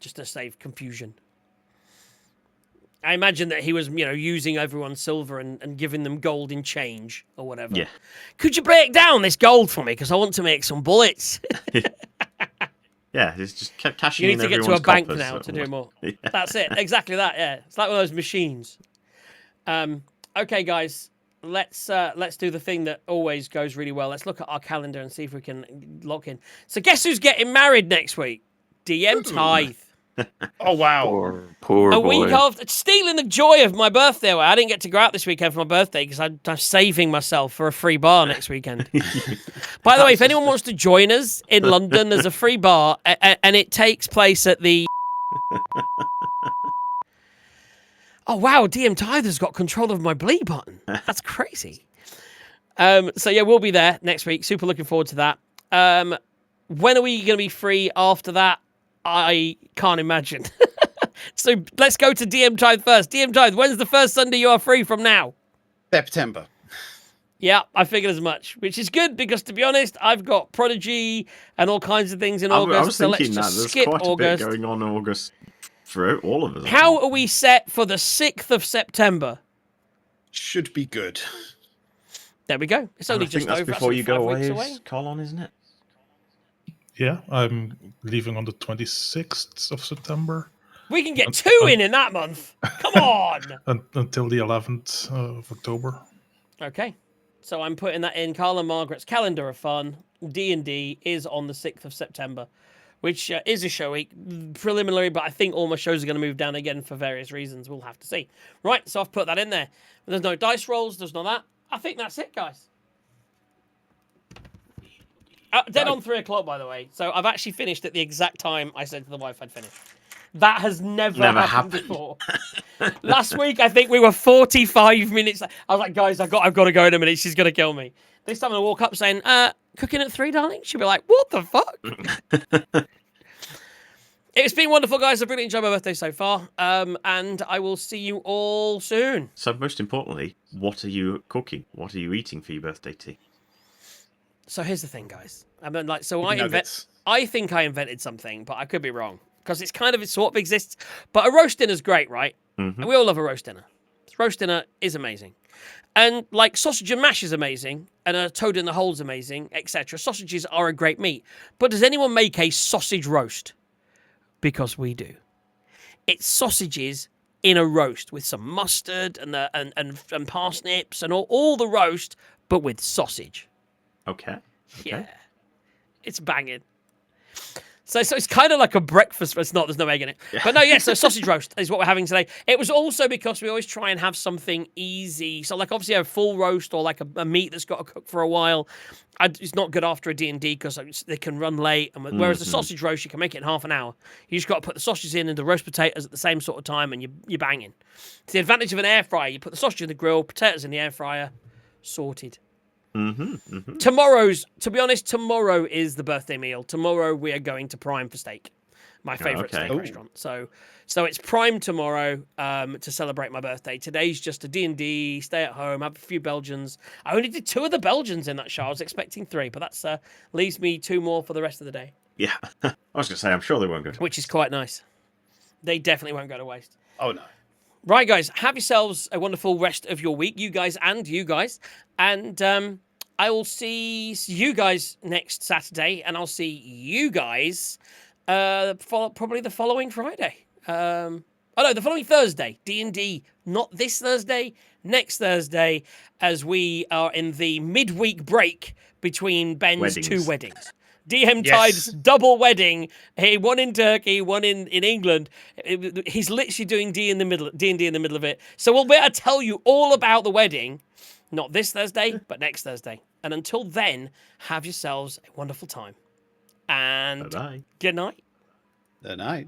Just to save confusion. I imagine that he was, using everyone's silver and giving them gold in change or whatever. Yeah. Could you break down this gold for me? Because I want to make some bullets. Yeah, it's just kept cashing You in need to get to a everyone's bank coppers, now to do more. Yeah. That's it. Exactly that. Yeah, it's like one of those machines. Okay, guys, let's do the thing that always goes really well. Let's look at our calendar and see if we can lock in. So, guess who's getting married next week? DM Tithe. Oh wow! Poor A boy. week after, stealing the joy of my birthday away. I didn't get to go out this weekend for my birthday because I'm saving myself for a free bar next weekend. By the way, if anyone wants to join us in London, there's a free bar, and it takes place at the. Oh wow, DM Tither's got control of my bleed button. That's crazy. So yeah, we'll be there next week. Super looking forward to that. When are we going to be free after that? I can't imagine. So let's go to DM Tithe first. DM Tithe, when's the first Sunday you are free from now? September. Yeah, I figured as much, which is good because, to be honest, I've got Prodigy and all kinds of things in August. I was so let's thinking that just there's skip quite August. a bit going on in August for all of us. I How think. are we set for the 6th of September? Should be good. There we go. It's And only I think just that's over before you 5 go weeks away, away. is Colin, isn't it? Yeah, I'm leaving on the 26th of September We can get 2 in that month. Come on. until the 11th of October. Okay. So I'm putting that in Carl and Margaret's calendar of fun. D&D is on the 6th of September, which is a show week. Preliminary, but I think all my shows are going to move down again for various reasons. We'll have to see. Right, so I've put that in there. There's no dice rolls. There's no that. I think that's it, guys. Dead on 3 o'clock, by the way. So I've actually finished at the exact time I said to the wife I'd finished. That has never happened before. Last week, I think we were 45 minutes. I was like, guys, I've got to go in a minute. She's going to kill me. This time I walk up saying, cooking at 3, darling? She'll be like, what the fuck? It's been wonderful, guys. I've really enjoyed my birthday so far. And I will see you all soon. So most importantly, what are you cooking? What are you eating for your birthday tea? So here's the thing, guys. I mean, Nuggets. I think I invented something, but I could be wrong. Because it sort of exists. But a roast dinner's great, right? Mm-hmm. And we all love a roast dinner. Roast dinner is amazing. And like sausage and mash is amazing, and a toad in the hole's amazing, etc. Sausages are a great meat. But does anyone make a sausage roast? Because we do. It's sausages in a roast with some mustard and parsnips and all the roast, but with sausage. Okay. Yeah. It's banging. So it's kind of like a breakfast. It's not. There's no egg in it. But no, so sausage roast is what we're having today. It was also because we always try and have something easy. So like obviously a full roast or like a meat that's got to cook for a while. It's not good after a D&D because they can run late. And whereas the sausage roast, you can make it in half an hour. You just got to put the sausages in and the roast potatoes at the same sort of time and you're banging. It's the advantage of an air fryer. You put the sausage in the grill, potatoes in the air fryer, sorted. Tomorrow is the birthday meal. Tomorrow we are going to Prime for steak, my favorite steak restaurant. So it's Prime tomorrow to celebrate my birthday. Today's just a D&D, stay at home, have a few Belgians. I only did 2 of the Belgians in that show. I was expecting 3, but that's leaves me 2 more for the rest of the day. Yeah. I was going to say, I'm sure they won't go to Which is quite nice. They definitely won't go to waste. Oh no. Right, guys, have yourselves a wonderful rest of your week, you guys. And I will see you guys next Saturday, and I'll see you guys probably the following Friday. The following Thursday. D&D, not this Thursday, next Thursday, as we are in the midweek break between Ben's 2 weddings. DM Tide's double wedding. One in Turkey, one in England. He's literally doing D&D in the middle of it. So we'll be able to tell you all about the wedding, not this Thursday, but next Thursday. And until then, have yourselves a wonderful time. And Bye-bye. good night. Good night.